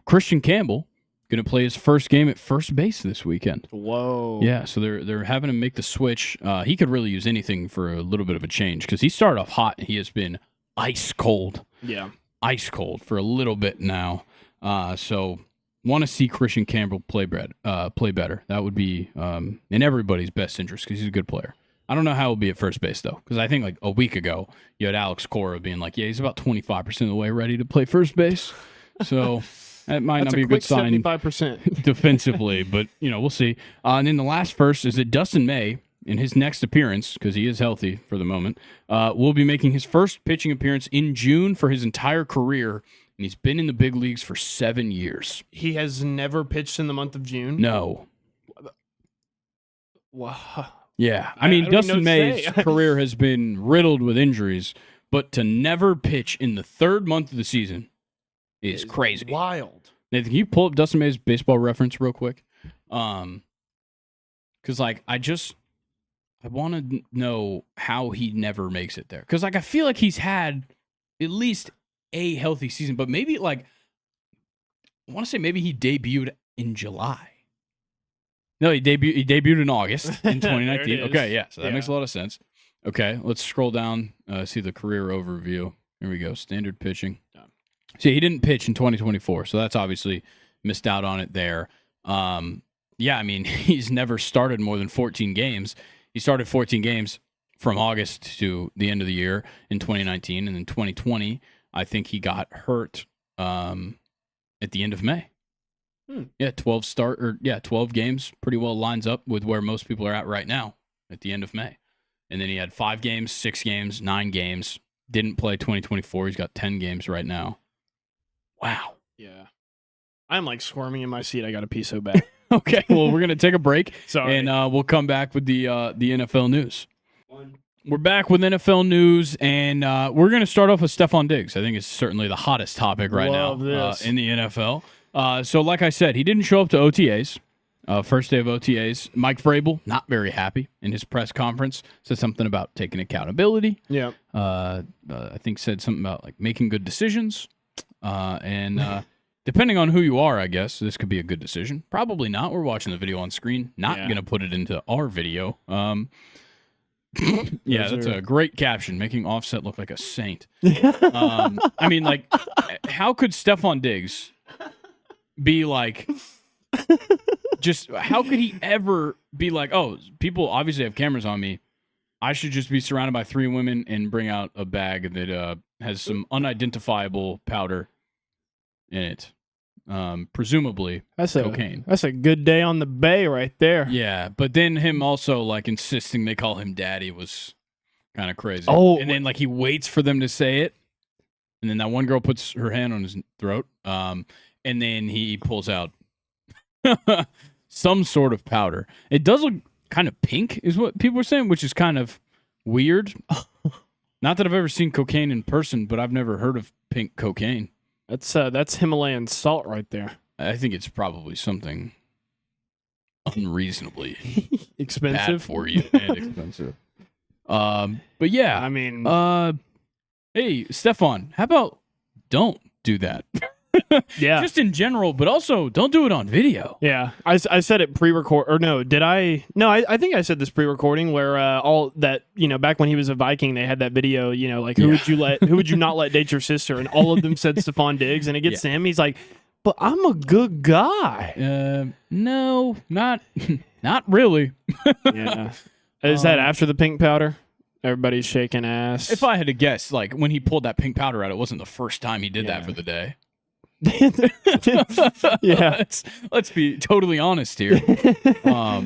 Christian Campbell, going to play his first game at first base this weekend. Whoa. Yeah, so they're having him make the switch. He could really use anything for a little bit of a change because he started off hot and he has been ice cold. Yeah. Ice cold for a little bit now. So want to see Christian Campbell play better. That would be in everybody's best interest because he's a good player. I don't know how he'll be at first base, though, because I think like a week ago, you had Alex Cora being like, yeah, he's about 25% of the way ready to play first base. So that might not be a good sign 75%. defensively, but, we'll see. And then the last first is that Dustin May, in his next appearance, because he is healthy for the moment, will be making his first pitching appearance in June for his entire career, and he's been in the big leagues for 7 years. He has never pitched in the month of June? No. Wow. Yeah, I mean, Dustin May's career has been riddled with injuries, but to never pitch in the third month of the season is crazy. Wild. Nathan, can you pull up Dustin May's baseball reference real quick? Because, like, I want to know how he never makes it there. Because, like, I feel like he's had at least a healthy season, but maybe, like, I want to say maybe he debuted in July. No, he debuted in August in 2019. Okay, yeah, so that makes a lot of sense. Okay, let's scroll down, see the career overview. Here we go, standard pitching. See, he didn't pitch in 2024, so that's obviously missed out on it there. Yeah, I mean, he's never started more than 14 games. He started 14 games from August to the end of the year in 2019, and in 2020, I think he got hurt at the end of May. Yeah, 12 games pretty well lines up with where most people are at right now at the end of May. And then he had 5 games, 6 games, 9 games. Didn't play 2024. He's got 10 games right now. Wow. Yeah. I'm like squirming in my seat. I got to pee so bad. Okay, well, we're going to take a break. Sorry. And we'll come back with the NFL news. We're back with NFL news, and we're going to start off with Stefon Diggs. I think it's certainly the hottest topic right now in the NFL. So like I said, he didn't show up to OTAs, first day of OTAs. Mike Vrabel, not very happy in his press conference, said something about taking accountability. Yeah. I think said something about like making good decisions. And depending on who you are, I guess, this could be a good decision. Probably not. We're watching the video on screen. Not going to put it into our video. Yeah, that's a great caption, making Offset look like a saint. I mean, like, how could Stefon Diggs be like, just how could he ever be like, oh, people obviously have cameras on me. I should just be surrounded by 3 women and bring out a bag that has some unidentifiable powder in it. Presumably cocaine. That's a good day on the bay right there. Yeah, but then him also like insisting they call him daddy was kind of crazy. Oh, and then like he waits for them to say it, and then that one girl puts her hand on his throat. And then he pulls out some sort of powder. It does look kind of pink, is what people are saying, which is kind of weird. Not that I've ever seen cocaine in person, but I've never heard of pink cocaine. That's Himalayan salt right there. I think it's probably something unreasonably expensive bad for you and expensive. But yeah, I mean, hey, Stefon, how about don't do that? Yeah, just in general, but also don't do it on video. Yeah, I said it pre-record, or no, did I? No, I think I said this pre-recording where all that, back when he was a Viking, they had that video, like who would you not let date your sister, and all of them said Stefon Diggs, and it gets to him, he's like, but I'm a good guy. No, not really. Yeah, is that after the pink powder? Everybody's shaking ass. If I had to guess, like when he pulled that pink powder out, it wasn't the first time he did that for the day. Yeah, let's be totally honest here. Wow.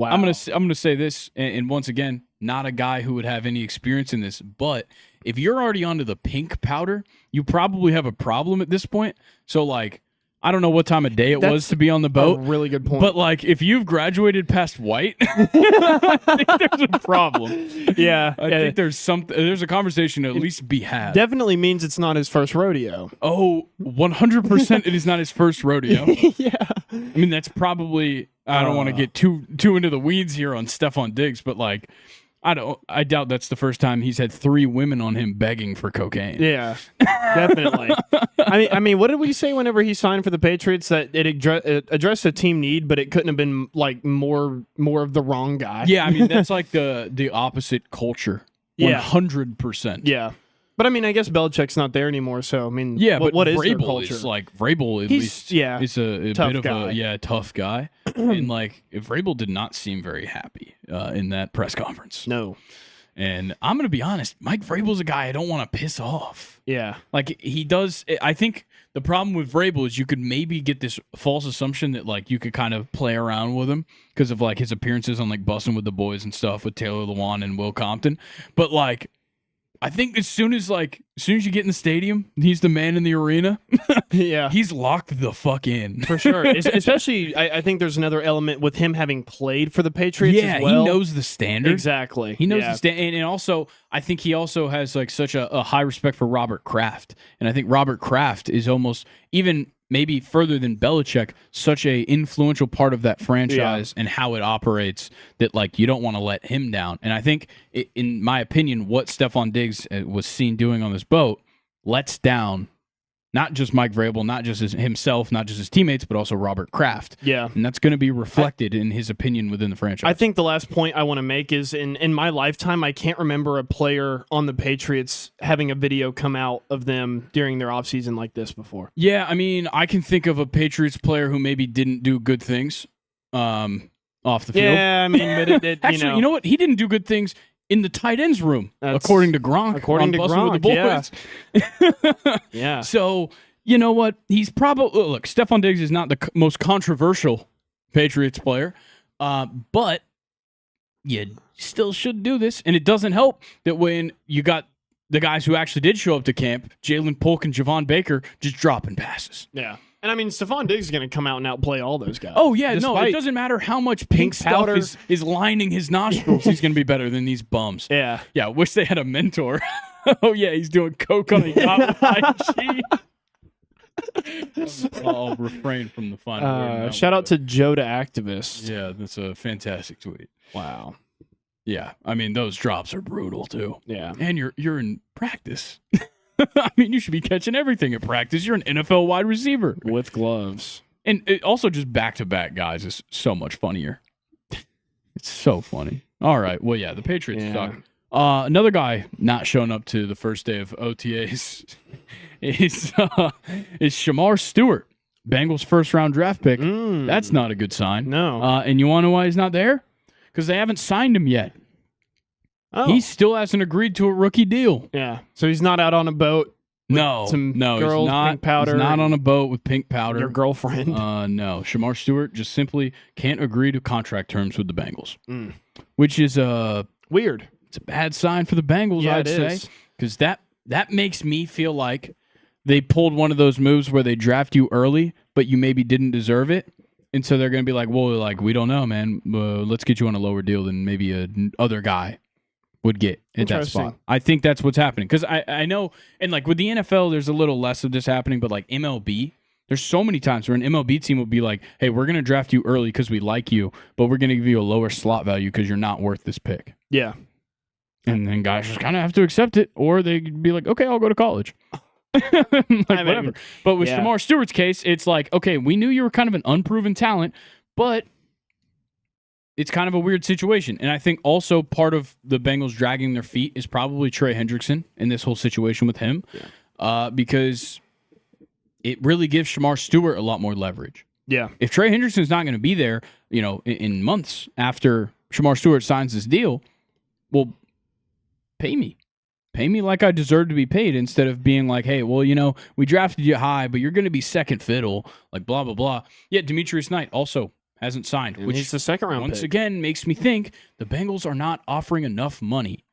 I'm gonna say this, and once again, not a guy who would have any experience in this, but if you're already onto the pink powder, you probably have a problem at this point. So like, I don't know what time of day it was to be on the boat. Really good point. But like, if you've graduated past white, I think there's a problem. Yeah, I think there's a conversation to at least be had. Definitely means it's not his first rodeo. Oh, 100% it is not his first rodeo. Yeah. I mean, that's probably, I don't want to get too into the weeds here on Stefon Diggs, but like, I doubt that's the first time he's had 3 women on him begging for cocaine. Yeah, definitely. I mean, what did we say whenever he signed for the Patriots, that it addressed a team need, but it couldn't have been like more of the wrong guy? Yeah, I mean, that's like the opposite culture. 100%. Yeah. But I mean, I guess Belichick's not there anymore, so I mean, but what is Vrabel their culture? is like Vrabel at least is a tough bit of guy. a tough guy. And like, if Vrabel did not seem very happy in that press conference. No. And I'm going to be honest, Mike Vrabel's a guy I don't want to piss off. Yeah. Like, he does. I think the problem with Vrabel is you could maybe get this false assumption that, like, you could kind of play around with him because of, like, his appearances on, like, Bussin' with the Boys and stuff with Taylor Lewan and Will Compton. But, like, I think as soon as you get in the stadium, he's the man in the arena. Yeah. He's locked the fuck in. For sure. Especially, I think there's another element with him having played for the Patriots as well. He knows the standard. Exactly. He knows the standard. And also, I think he also has like such a high respect for Robert Kraft. And I think Robert Kraft is almost even maybe further than Belichick, such a influential part of that franchise and how it operates that like you don't want to let him down. And I think, in my opinion, what Stefon Diggs was seen doing on this boat lets down not just Mike Vrabel, not just himself, not just his teammates, but also Robert Kraft. Yeah. And that's going to be reflected in his opinion within the franchise. I think the last point I want to make is in my lifetime, I can't remember a player on the Patriots having a video come out of them during their offseason like this before. Yeah, I mean, I can think of a Patriots player who maybe didn't do good things off the field. Yeah, I mean, but it Actually, you know what? He didn't do good things in the tight ends room, That's- according to Gronk. according to Bussin' with the Gronk, Boys. Yeah. So, you know what? He's probably... Look, Stefon Diggs is not the most controversial Patriots player, but you still should do this. And it doesn't help that when you got the guys who actually did show up to camp, Jalen Polk and Javon Baker, just dropping passes. Yeah. And I mean, Stefon Diggs is going to come out and outplay all those guys. Oh, yeah, no, it Despite- doesn't matter how much pink stuff powder. is lining his nostrils. He's going to be better than these bums. Yeah. Yeah, I wish they had a mentor. Oh, yeah, he's doing coke on a yacht with IG. I'll refrain from the final word now. Shout out to Joda Activist. Yeah, that's a fantastic tweet. Wow. Yeah, I mean, those drops are brutal, too. Yeah. And you're in practice. I mean, you should be catching everything at practice. You're an NFL wide receiver. With gloves. And it also just back-to-back guys is so much funnier. It's so funny. All right. Well, yeah, the Patriots suck. Another guy not showing up to the first day of OTAs is Shamar Stewart, Bengals first-round draft pick. That's not a good sign. No. And you want to know why he's not there? Because they haven't signed him yet. Oh. He still hasn't agreed to a rookie deal. Yeah. So he's not out on a boat. No, some no, girls, he's not. pink powder, He's not on a boat with pink powder. Your girlfriend. No, Shamar Stewart just simply can't agree to contract terms with the Bengals, which is Weird. it's a bad sign for the Bengals, Yeah, I'd it say, is. because that makes me feel like they pulled one of those moves where they draft you early, but you maybe didn't deserve it, and so they're going to be like, well, like we don't know, man. Let's get you on a lower deal than maybe a other guy would get at that spot. I think that's what's happening because I know, and like with the NFL, there's a little less of this happening, but like MLB, there's so many times where an MLB team will be like, hey, we're going to draft you early because we like you, but we're going to give you a lower slot value because you're not worth this pick. Yeah. And then guys just kind of have to accept it, or they'd be like, okay, I'll go to college. Whatever. But with Shamar Stewart's case, it's like, okay, we knew you were kind of an unproven talent, but it's kind of a weird situation. And I think also part of the Bengals dragging their feet is probably Trey Hendrickson in this whole situation with him, because it really gives Shamar Stewart a lot more leverage. Yeah. If Trey Hendrickson's not going to be there, you know, in months after Shamar Stewart signs this deal, well, pay me. Pay me like I deserve to be paid instead of being like, hey, well, you know, we drafted you high, but you're going to be second fiddle, like blah, blah, blah. Yeah, Demetrius Knight also hasn't signed, And which he's the second round once pick. again makes me think the Bengals are not offering enough money.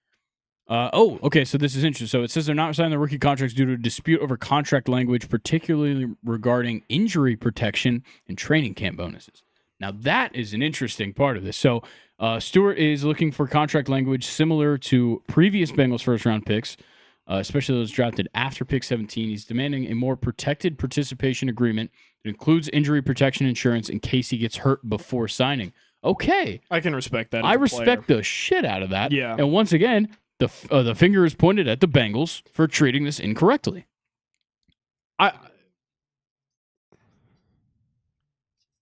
Okay, so this is interesting. So it says they're not signing the rookie contracts due to a dispute over contract language, particularly regarding injury protection and training camp bonuses. Now, that is an interesting part of this. So Stewart is looking for contract language similar to previous Bengals first-round picks, especially those drafted after pick 17. He's demanding a more protected participation agreement that includes injury protection insurance in case he gets hurt before signing. Okay. I can respect that. I respect the shit out of that. Yeah. And once again, the finger is pointed at the Bengals for treating this incorrectly.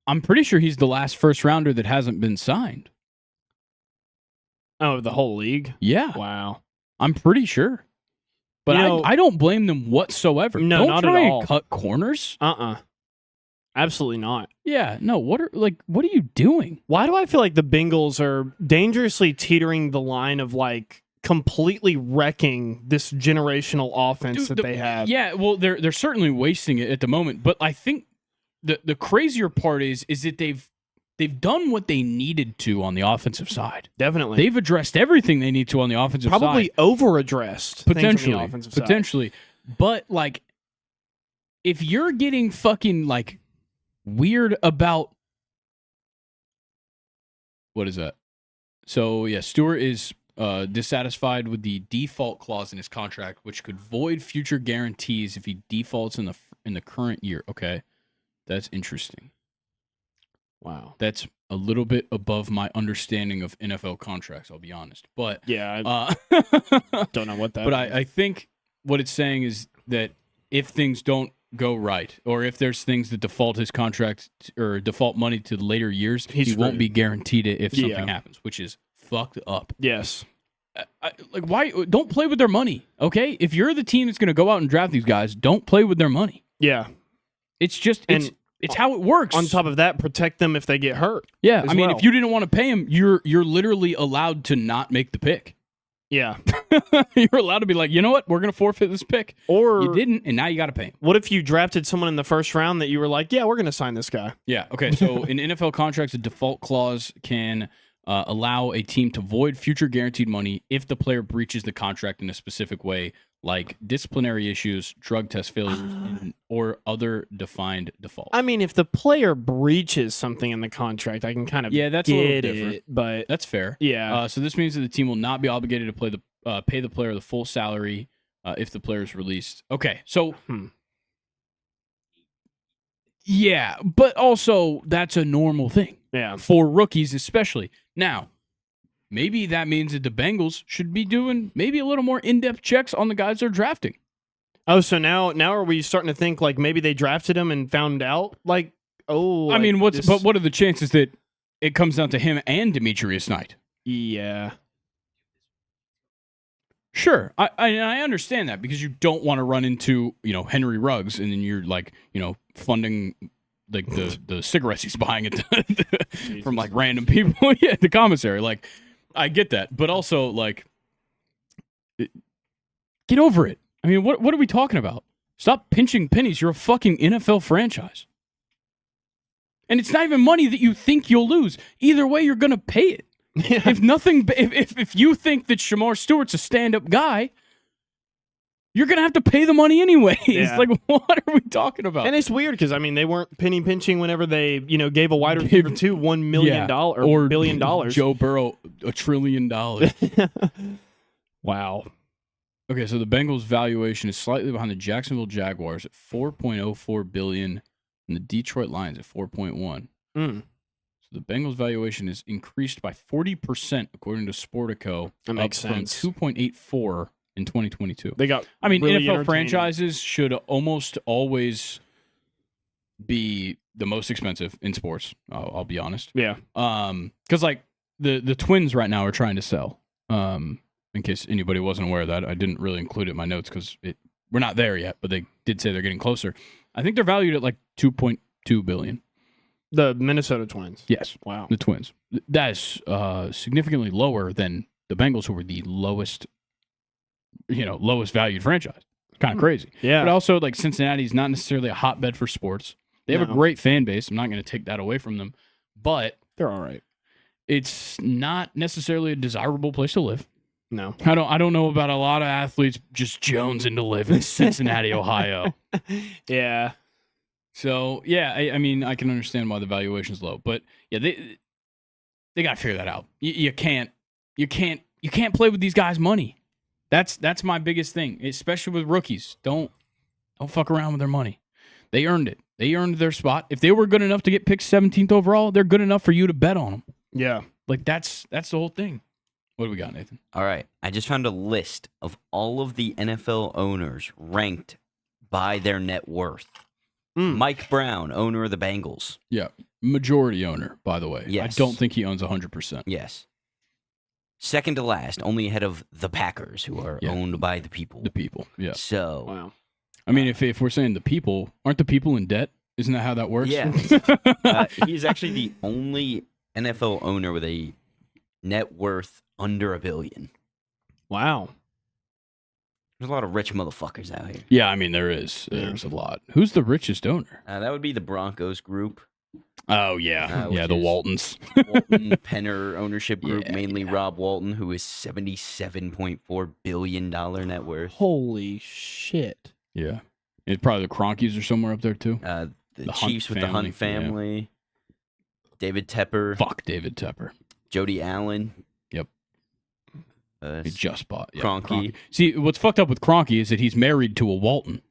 I'm pretty sure he's the last first-rounder that hasn't been signed. Oh, the whole league? Yeah. Wow. I'm pretty sure. But You know, I don't blame them whatsoever. No, Don't not try at and all. cut corners. Absolutely not. Yeah, no. What are you doing? Why do I feel like the Bengals are dangerously teetering the line of like completely wrecking this generational offense that they have? Yeah, well, they're certainly wasting it at the moment. But I think the crazier part is that they've done what they needed to on the offensive side. Definitely, they've addressed everything they need to on the offensive side. Probably over-addressed Potentially, things on the offensive side. But like, if you're getting fucking like weird about what is that? So yeah, Stewart is dissatisfied with the default clause in his contract, which could void future guarantees if he defaults in the current year. Okay, that's interesting. Wow, that's a little bit above my understanding of NFL contracts. I'll be honest, but yeah, I don't know what that. But is. I think what it's saying is that if things don't go right, or if there's things that default his contract or default money to later years, he won't be guaranteed it if something happens, which is fucked up. Yes. Like, why don't play with their money? Okay, if you're the team that's going to go out and draft these guys, don't play with their money. Yeah, it's just it's how it works. On top of that, protect them if they get hurt. Yeah, I mean, if you didn't want to pay him, you're literally allowed to not make the pick. Yeah. You're allowed to be like, you know what? We're going to forfeit this pick. Or you didn't, and now you got to pay him. What if you drafted someone in the first round that you were like, yeah, we're going to sign this guy? Yeah. Okay. So in NFL contracts, a default clause can allow a team to void future guaranteed money if the player breaches the contract in a specific way, like disciplinary issues, drug test failures, or other defined defaults. I mean, if the player breaches something in the contract, I can kind of that's a little different, but that's fair. Yeah. So this means that the team will not be obligated to pay the player the full salary if the player is released. Okay, so yeah, but also that's a normal thing. Yeah, for rookies especially. Now, maybe that means that the Bengals should be doing maybe a little more in-depth checks on the guys they're drafting. Oh, so now are we starting to think like maybe they drafted him and found out like, oh, I mean, what are the chances that it comes down to him and Demetrius Knight? Yeah. Sure, I understand that because you don't want to run into Henry Ruggs and then you're like funding like the cigarettes he's buying from like random people. Yeah, the commissary. Like, I get that, but also like, get over it. I mean, what are we talking about? Stop pinching pennies. You're a fucking NFL franchise, and it's not even money that you think you'll lose. Either way, you're gonna pay it. Yeah. If you think that Shamar Stewart's a stand-up guy, you're going to have to pay the money anyway. Yeah. It's like, what are we talking about? And it's weird because, I mean, they weren't penny pinching whenever they, gave a wide receiver to $1 million or $1 billion. Joe Burrow, $1 trillion. Wow. Okay, so the Bengals' valuation is slightly behind the Jacksonville Jaguars at $4.04 billion and the Detroit Lions at $4.1. The Bengals' valuation is increased by 40% according to Sportico. That makes sense. From 2.84 in 2022. They got. I mean, really NFL franchises should almost always be the most expensive in sports. I'll be honest. Yeah. Because like the Twins right now are trying to sell. In case anybody wasn't aware of that, I didn't really include it in my notes because we're not there yet, but they did say they're getting closer. I think they're valued at like $2.2 billion. The Minnesota Twins. Yes. Wow. The Twins. That is significantly lower than the Bengals, who were the lowest valued franchise. Kind of crazy. Yeah. But also, like, Cincinnati's not necessarily a hotbed for sports. They have a great fan base. I'm not going to take that away from them. But they're all right. It's not necessarily a desirable place to live. No. I don't know about a lot of athletes just jonesing to live in Cincinnati, Ohio. Yeah. So, yeah, I mean, I can understand why the valuation's low, but yeah, they got to figure that out. You can't play with these guys' money. That's my biggest thing, especially with rookies. Don't fuck around with their money. They earned it. They earned their spot. If they were good enough to get picked 17th overall, they're good enough for you to bet on them. Yeah. Like that's the whole thing. What do we got, Nathan? All right. I just found a list of all of the NFL owners ranked by their net worth. Mike Brown, owner of the Bengals. Yeah. Majority owner, by the way. Yes. I don't think he owns 100%. Yes. Second to last, only ahead of the Packers, who are owned by the people. The people, yeah. So, wow. I mean, if we're saying the people, aren't the people in debt? Isn't that how that works? Yeah. He's actually the only NFL owner with a net worth under $1 billion. Wow. There's a lot of rich motherfuckers out here. Yeah, I mean, there is. There's a lot. Who's the richest owner? That would be the Broncos group. Oh, yeah. which The is Waltons. Walton Penner ownership group, Yeah, mainly Rob Walton, who is $77.4 billion net worth. Holy shit. Yeah. It's probably the Cronkies are somewhere up there, too. The The Chiefs Hunt with the Hunt family, family. David Tepper. Fuck David Tepper. Jody Allen. Yep. He just bought. Yeah, Kroenke. See, what's fucked up with Kroenke is that he's married to a Walton.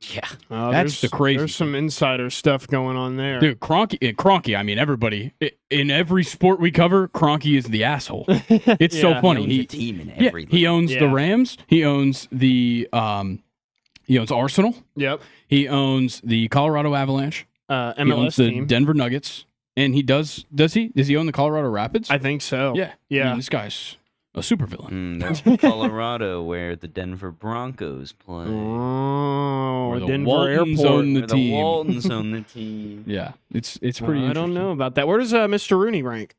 Yeah. That's the crazy There's some insider stuff going on there. Dude, Kroenke, I mean, everybody, in every sport we cover, Kroenke is the asshole. It's so funny. He owns a team in every he league. owns the Rams. He owns the he owns Arsenal. Yep. He owns the Colorado Avalanche. MLS he owns the team. Denver Nuggets. And he does he? Does he own the Colorado Rapids? I think so. Yeah. Yeah. I mean, this guy's a supervillain. That's Colorado, where the Denver Broncos play. Oh, Where the Denver Waltons Airport. own the Where team. the Waltons own the team. Yeah, it's pretty. I don't know about that. Where does Mr. Rooney rank?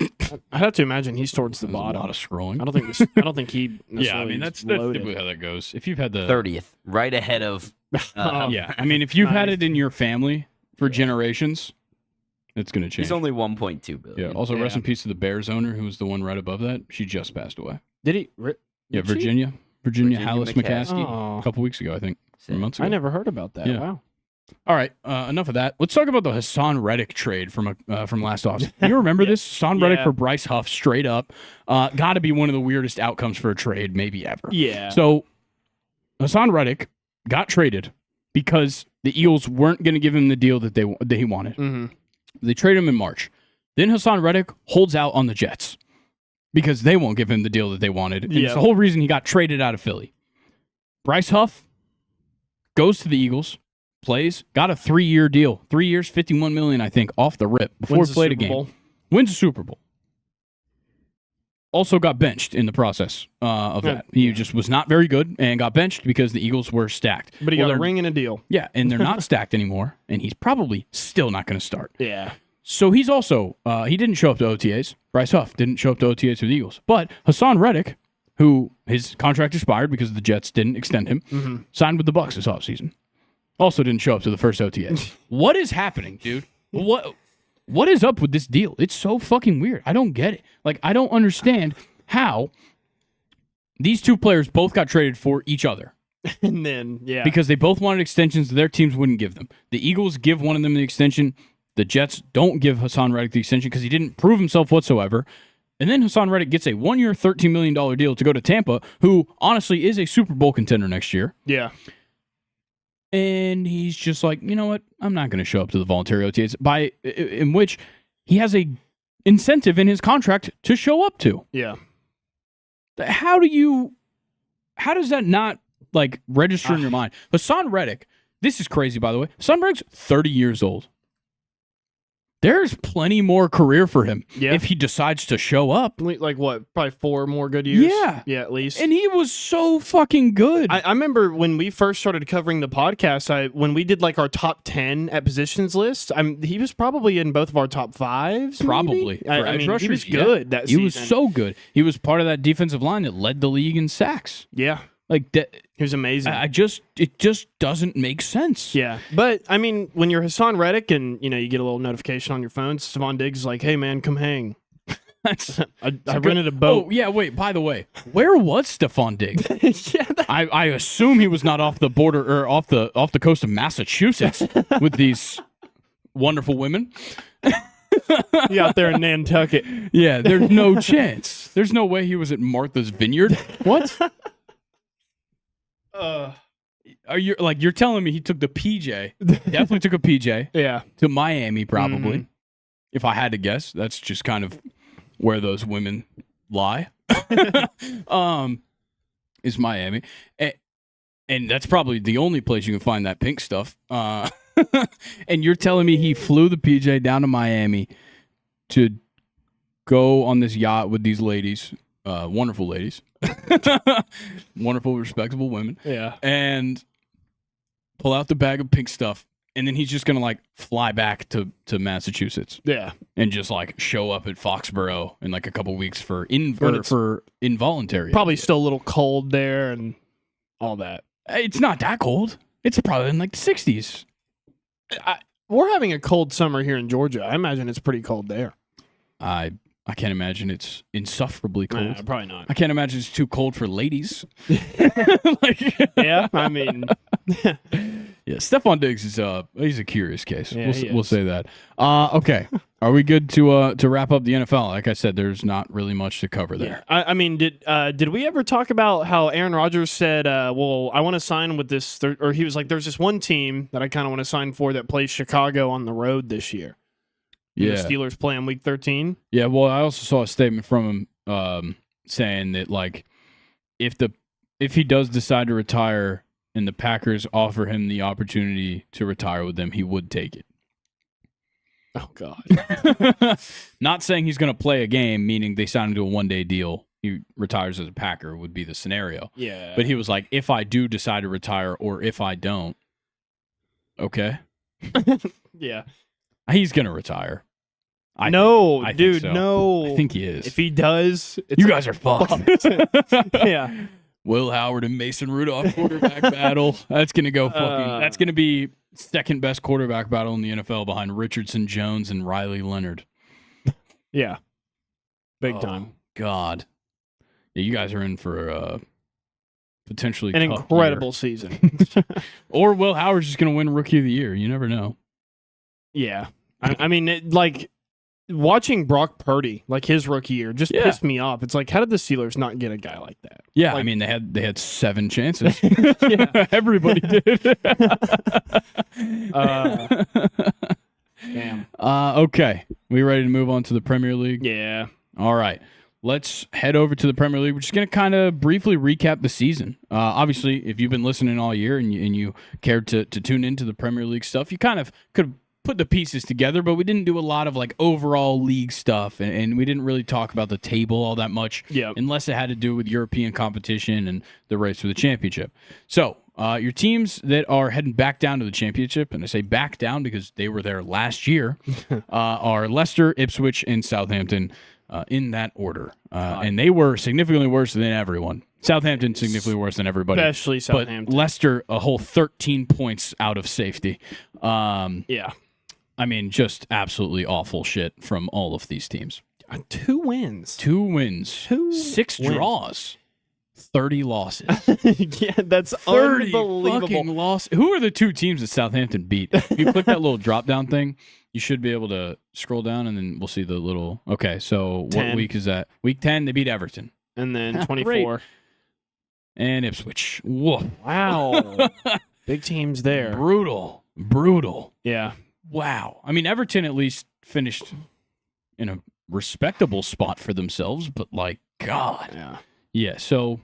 I'd have to imagine he's towards the There's bottom. a lot of scrolling. I don't think he. Yeah, I mean that's loaded. typically how that goes. If you've had the 30th, right ahead of. yeah, I mean if you've had Nice. it in your family for generations, it's gonna change. He's only 1.2 billion. Yeah. Also, rest Yeah. in peace to the Bears owner, who was the one right above that. She just passed away. Did he? Yeah, Did she? Virginia Virginia Hallis McCaskey. McCaskey. A couple weeks ago, I think. 3 months ago. I never heard about that. Yeah. Wow. All right, enough of that. Let's talk about the Hassan Reddick trade from last offseason. You remember this? Hassan Reddick Yeah. for Bryce Huff, straight up. Got to be one of the weirdest outcomes for a trade, maybe ever. Yeah. So Hassan Reddick got traded because the Eagles weren't going to give him the deal that he wanted. Mm-hmm. They traded him in March. Then Hassan Reddick holds out on the Jets because they won't give him the deal that they wanted. And it's the whole reason he got traded out of Philly. Bryce Huff goes to the Eagles, plays, got a 3-year deal. 3 years, $51 million, I think, off the rip before he played a game. Wins a Super Bowl. Also got benched in the process of that. He just was not very good and got benched because the Eagles were stacked. But he got a ring and a deal. Yeah, and they're not stacked anymore, and he's probably still not going to start. Yeah. So he's also, he didn't show up to OTAs. Bryce Huff didn't show up to OTAs for the Eagles. But Hassan Reddick, who his contract expired because the Jets didn't extend him, signed with the Bucs this offseason. Also didn't show up to the first OTAs. What is happening, dude? What is up with this deal? It's so fucking weird. I don't get it. Like, I don't understand how these two players both got traded for each other. And then, Because they both wanted extensions that their teams wouldn't give them. The Eagles give one of them the extension. The Jets don't give Hassan Reddick the extension because he didn't prove himself whatsoever. And then Hassan Reddick gets a 1-year, $13 million deal to go to Tampa, who honestly is a Super Bowl contender next year. Yeah. And he's just like, you know what? I'm not going to show up to the voluntary OTAs, in which he has a incentive in his contract to show up to. Yeah. How does that not like register in your mind? Hassan Reddick, this is crazy, by the way. Hassan Reddick's 30 years old. There's plenty more career for him if he decides to show up. Like what? Probably 4 more good years? Yeah. Yeah, at least. And he was so fucking good. I remember when we first started covering the podcast, when we did like our top 10 at positions list, he was probably in both of our top 5s. Probably. I mean, he was yeah. good that season. He was so good. He was part of that defensive line that led the league in sacks. Yeah. Like that. He was amazing. It just doesn't make sense. Yeah. But, I mean, when you're Hassan Reddick and, you get a little notification on your phone, Stefon Diggs is like, hey, man, come hang. I rented a boat. Oh, yeah, wait, by the way, where was Stefon Diggs? Yeah, I assume he was not off the border or off the coast of Massachusetts with these wonderful women. he out there in Nantucket. Yeah, there's no chance. There's no way he was at Martha's Vineyard. What? You're telling me he took the PJ? Definitely took a PJ. Yeah. To Miami, probably. If I had to guess, that's just kind of where those women lie. Is Miami, and that's probably the only place you can find that pink stuff. And you're telling me he flew the PJ down to Miami to go on this yacht with these ladies wonderful ladies, wonderful, respectable women, Yeah. and pull out the bag of pink stuff, and then he's just gonna like fly back to Massachusetts, Yeah. and just like show up at Foxborough in like a couple weeks for it's involuntary. Probably still a little cold there and all that. It's not that cold. It's probably in like the 60s. We're having a cold summer here in Georgia. I imagine it's pretty cold there. I can't imagine it's insufferably cold. Probably not. I can't imagine it's too cold for ladies. Yeah, I mean, yeah, Stefon Diggs is he's a curious case. Yeah, We'll say that. Okay, are we good to wrap up the NFL? Like I said, there's not really much to cover there. yeah. I mean, did we ever talk about how Aaron Rodgers said, "Well, I want to sign with this," or he was like, "There's this one team that I kind of want to sign for that plays Chicago on the road this year." Yeah, The Steelers play on Week 13. yeah. Well, I also saw a statement from him saying that like if he does decide to retire and the Packers offer him the opportunity to retire with them, he would take it. Oh God. Not saying he's going to play a game, meaning they sign him to a one-day deal. He retires as a Packer would be the scenario. Yeah. But he was like, if I do decide to retire or if I don't, okay, Yeah. he's going to retire. I think dude, so. no. I think he is. If he does, it's You guys are fucked. yeah. Will Howard and Mason Rudolph quarterback battle. That's going to go fucking. That's going to be second best quarterback battle in the NFL behind Richardson, Jones, and Riley Leonard. Yeah. Big time. God. Yeah, you guys are in for potentially An tough incredible year. season. Or Will Howard's just going to win Rookie of the Year. You never know. Yeah. I mean, like, watching Brock Purdy, like his rookie year, just pissed me off. It's like, how did the Steelers not get a guy like that? Yeah, Like- I mean they had 7 chances. Yeah. Everybody did. Damn. Okay, we ready to move on to the Premier League? Yeah. All right. Let's head over to the Premier League. We're just going to kind of briefly recap the season. Obviously, if you've been listening all year and you cared to tune into the Premier League stuff, you kind of could put the pieces together, but we didn't do a lot of like overall league stuff, and we didn't really talk about the table all that much, unless it had to do with European competition and the race for the championship. So your teams that are heading back down to the championship, and I say back down because they were there last year, are Leicester, Ipswich, and Southampton. In that order. And they were significantly worse than everyone. Southampton significantly worse than everybody. Especially Southampton. But Leicester, a whole 13 points out of safety. Yeah. I mean, just absolutely awful shit from all of these teams. 2 wins. 2 wins. 6 wins. draws. 30 losses. Yeah, that's 30 unbelievable. fucking losses. Who are the 2 teams that Southampton beat? If you click that little drop-down thing, you should be able to scroll down, and then we'll see the little... Okay, so 10. what week is that? Week 10, they beat Everton. And then 24. And Ipswich. Whoa. Wow. Big teams there. Brutal. Yeah. Wow. I mean, Everton at least finished in a respectable spot for themselves, but like, God. Yeah. Yeah, so...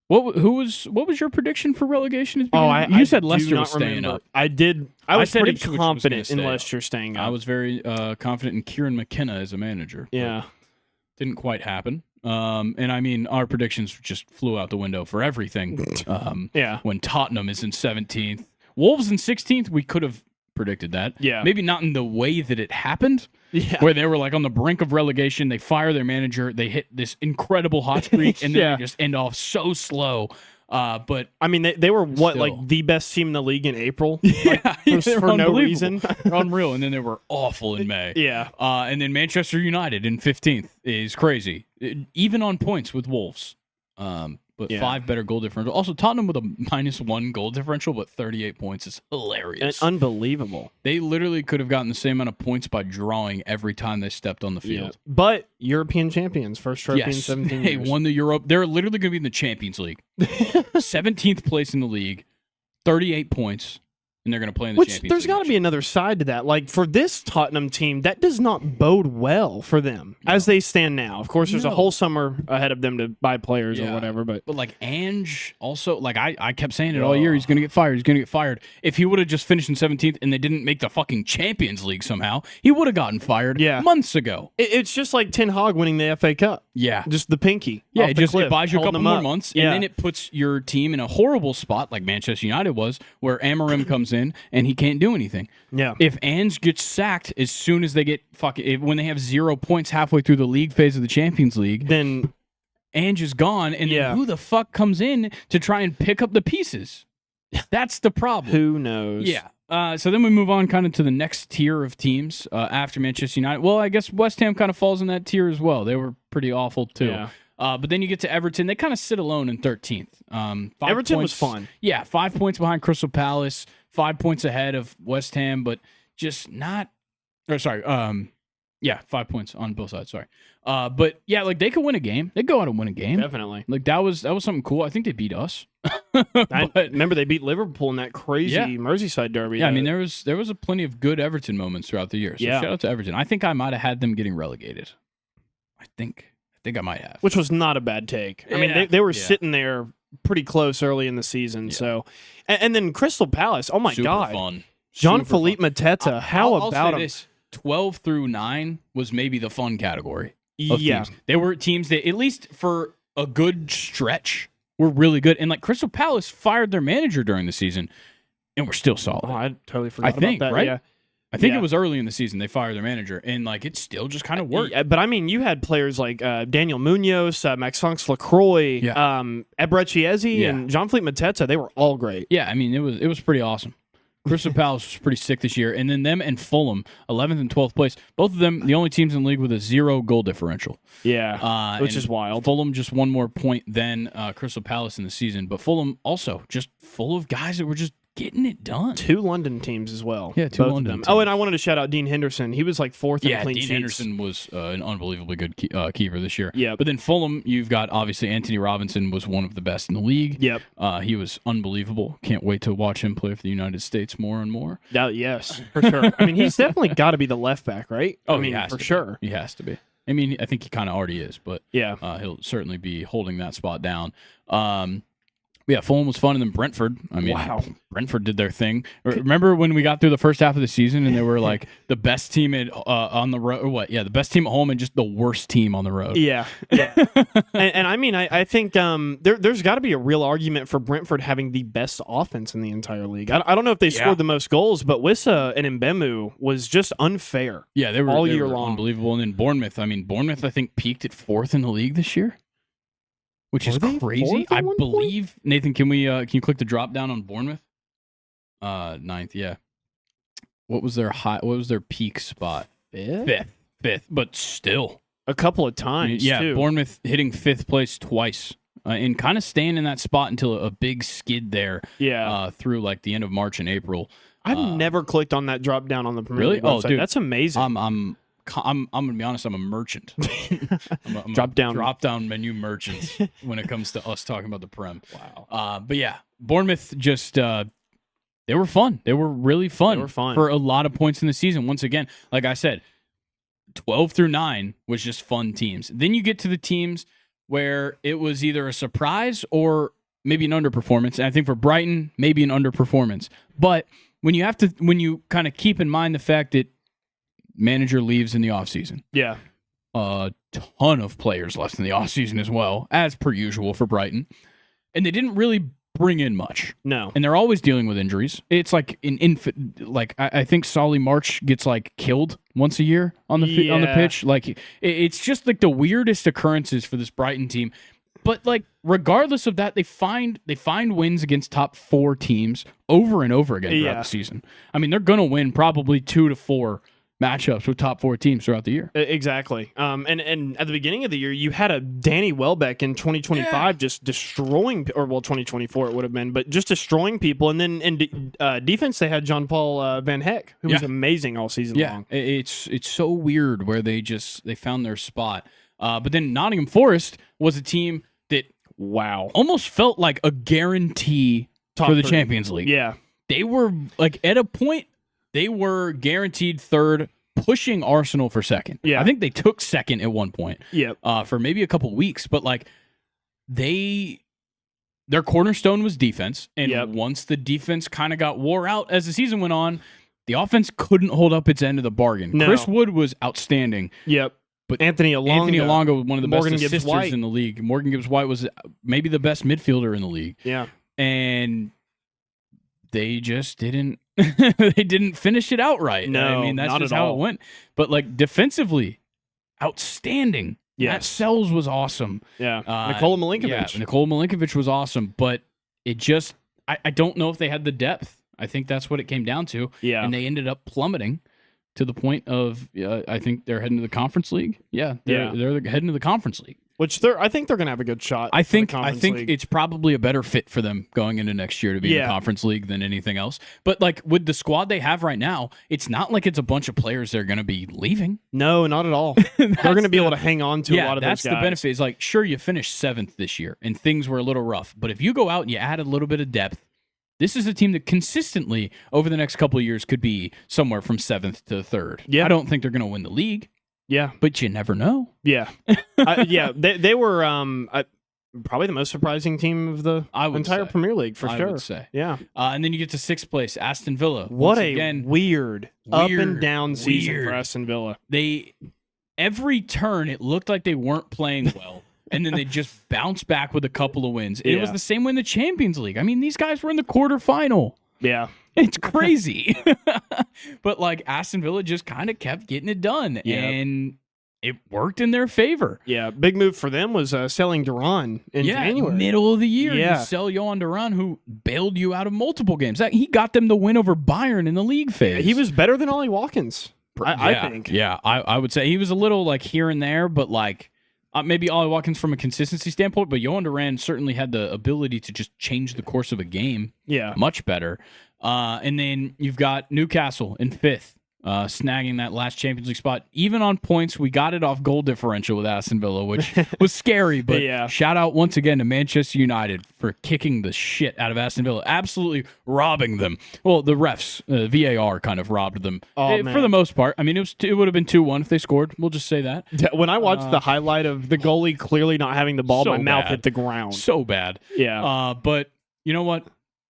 What was your prediction for relegation? At the Oh, beginning? You said do Leicester not was staying remember. up. I did. I was said pretty Ipswich was confident gonna in stay Leicester staying up. I was very confident in Kieran McKenna as a manager. Yeah. Didn't quite happen. And I mean, our predictions just flew out the window for everything. Yeah. When Tottenham is in 17th, Wolves in 16th, we could have predicted that. Yeah. Maybe not in the way that it happened. Yeah. Where they were like on the brink of relegation, they fire their manager, they hit this incredible hot streak, and then Yeah. they just end off so slow. But I mean, they were what, Still. like the best team in the league in April? yeah, For they were no unbelievable. reason. They're unreal. And then they were awful in May. Yeah. And then Manchester United in 15th is crazy, even on points with Wolves. But Yeah. 5 better goal differential. Also, Tottenham with a -1 goal differential, but 38 points is hilarious. Unbelievable. They literally could have gotten the same amount of points by drawing every time they stepped on the Yeah. field. But European champions, first trophy in Yes, 17 they years. won the Europe. They're literally going to be in the Champions League. 17th place in the league, 38 points. and they're going to play in the Which Champions there's League got to be another side to that. Like for this Tottenham team, that does not bode well for them as they stand now. Of course, there's a whole summer ahead of them to buy players or whatever. But like Ange also, like I kept saying it all year, he's going to get fired. He's going to get fired. If he would have just finished in 17th and they didn't make the fucking Champions League somehow, he would have gotten fired months ago. It's just like Ten Hag winning the FA Cup. Yeah, just the pinky. Yeah, it just it buys you a couple more months, and then it puts your team in a horrible spot, like Manchester United was, where Amorim comes in and he can't do anything. Yeah. If Ange gets sacked as soon as they get when they have 0 points halfway through the league phase of the Champions League, then Ange is gone, and then who the fuck comes in to try and pick up the pieces? That's the problem. Who knows? Yeah. So then we move on kind of to the next tier of teams after Manchester United. Well, I guess West Ham kind of falls in that tier as well. They were pretty awful too. Yeah. But then you get to Everton. They kind of sit alone in 13th. Everton was fun. Yeah, 5 points behind Crystal Palace, 5 points ahead of West Ham, but just not. Or sorry, 5 points on both sides. Sorry, but yeah, like they could win a game. They go out and win a game. Definitely. Like that was something cool. I think they beat us. I remember they beat Liverpool in that crazy Merseyside derby. Yeah, I mean there was a plenty of good Everton moments throughout the year. So shout out to Everton. I think I might have had them getting relegated. I think I might have. Which was not a bad take. I mean, they were sitting there pretty close early in the season. Yeah. So, and then Crystal Palace. Oh my God, fun. Jean-Philippe Mateta. How about him? This 12 through 9 was maybe the fun category. Of teams. They were teams that at least for a good stretch were really good. And like Crystal Palace fired their manager during the season, and we're still solid. Oh, I totally forgot about that. Right? Yeah. I think it was early in the season they fired their manager, and like it still just kind of worked. But I mean, you had players like Daniel Munoz, Maxence Lacroix, Ebrechi Eze, and Jean-Philippe Mateta. They were all great. Yeah, I mean it was pretty awesome. Crystal Palace was pretty sick this year, and then them and Fulham, 11th and 12th place. Both of them, the only teams in the league with a 0 goal differential. Yeah, which is wild. Fulham just 1 more point than Crystal Palace in the season, but Fulham also just full of guys that were just getting it done. 2 London teams as well. Yeah, 2 London teams. Oh, and I wanted to shout out Dean Henderson. He was like 4th in clean Dean sheets. Henderson was an unbelievably good keeper this year. Yeah. But then Fulham, you've got obviously Anthony Robinson was one of the best in the league. Yep. He was unbelievable. Can't wait to watch him play for the United States more and more. Yes, for sure. I mean, he's definitely got to be the left back, right? Oh, I mean, for sure. He has to be. I mean, I think he kind of already is, but he'll certainly be holding that spot down. Yeah, Fulham was fun, and then Brentford. I mean, Brentford did their thing. Remember when we got through the first half of the season, and they were like the best team on the road, or what? Yeah, the best team at home and just the worst team on the road. Yeah. and I mean, I think there's got to be a real argument for Brentford having the best offense in the entire league. I don't know if they scored the most goals, but Wissa and Mbemu was just unfair. Yeah, they were all year long, unbelievable. And then Bournemouth. I mean, Bournemouth I think peaked at 4th in the league this year. Which is crazy. I believe Nathan. Can you click the drop down on Bournemouth? 9th. Yeah. What was their high? What was their peak spot? 5th. But still a couple of times. Too. Bournemouth hitting 5th place twice and kind of staying in that spot until a big skid there. Yeah. Through like the end of March and April. I've never clicked on that drop down on the Premier League website. Oh, dude, that's amazing. I'm gonna be honest. I'm a merchant. I'm drop down menu merchant when it comes to us talking about the Prem. Wow. But yeah, Bournemouth just they were fun. They were really fun. They were fun for a lot of points in the season. Once again, like I said, 12 through 9 was just fun teams. Then you get to the teams where it was either a surprise or maybe an underperformance. And I think for Brighton, maybe an underperformance. But when you kind of keep in mind the fact that manager leaves in the offseason. Yeah. A ton of players left in the offseason as well, as per usual for Brighton. And they didn't really bring in much. No. And they're always dealing with injuries. It's like I think Solly March gets like killed once a year on the pitch. Like it's just like the weirdest occurrences for this Brighton team. But like regardless of that, they find wins against top 4 teams over and over again throughout the season. I mean, they're gonna win probably 2 to 4 matchups with top 4 teams throughout the year. Exactly. And at the beginning of the year, you had a Danny Welbeck in 2025 just destroying, or well, 2024 it would have been, but just destroying people. And then in defense, they had John Paul Van Heck, who was amazing all season long. It's so weird where they found their spot. But then Nottingham Forest was a team that almost felt like a guarantee for the Champions League. Yeah. They were like at a point they were guaranteed third, pushing Arsenal for second. Yeah. I think they took second at one point. Yep. For maybe a couple weeks, but like their cornerstone was defense, and once the defense kind of got wore out as the season went on, the offense couldn't hold up its end of the bargain. No. Chris Wood was outstanding. Yep. But Anthony Alonga was one of the best assisters in the league. Morgan Gibbs-White was maybe the best midfielder in the league. Yeah. And they just didn't they didn't finish it out right. No, I mean, that's not just at how all. it went. But like defensively, outstanding. Yes. Matt Sells was awesome. Yeah. Nikola Milinkovic. Yeah, Nikola Milinkovic was awesome, but it just I don't know if they had the depth. I think that's what it came down to. Yeah. And they ended up plummeting to the point of I think they're heading to the conference league. Yeah, they're heading to the conference league. Which I think they're going to have a good shot. I think league. it's probably a better fit for them going into next year to be in the conference league than anything else. But like with the squad they have right now, it's not like it's a bunch of players they're going to be leaving. No, not at all. They're going to be able to hang on to a lot of those guys. That's the benefit. Is like, sure, you finished 7th this year and things were a little rough, but if you go out and you add a little bit of depth, this is a team that consistently over the next couple of years could be somewhere from 7th to 3rd. Yeah. I don't think they're going to win the league. Yeah. But you never know. Yeah. They were probably the most surprising team of the entire Premier League, for sure. I would say. Yeah. And then you get to 6th place, Aston Villa. What weird up and down season for Aston Villa. Every turn, it looked like they weren't playing well. And then they just bounced back with a couple of wins. It was the same way in the Champions League. I mean, these guys were in the quarterfinal. Yeah. It's crazy. But like Aston Villa just kind of kept getting it done. And it worked in their favor. Yeah. Big move for them was selling Duran in January. Middle of the year. Yeah. You sell Johan Duran, who bailed you out of multiple games. He got them the win over Bayern in the league phase. He was better than Ollie Watkins, I think. Yeah, I would say he was a little like here and there, but like maybe Ollie Watkins from a consistency standpoint, but Johan Duran certainly had the ability to just change the course of a game much better. And then you've got Newcastle in 5th, snagging that last Champions League spot. Even on points, we got it off goal differential with Aston Villa, which was scary. But shout out once again to Manchester United for kicking the shit out of Aston Villa, absolutely robbing them. Well, the refs, VAR kind of robbed them for the most part. I mean, it would have been 2-1 if they scored. We'll just say that. When I watched the highlight of the goalie clearly not having the ball, my mouth hit the ground. So bad. Yeah. But you know what?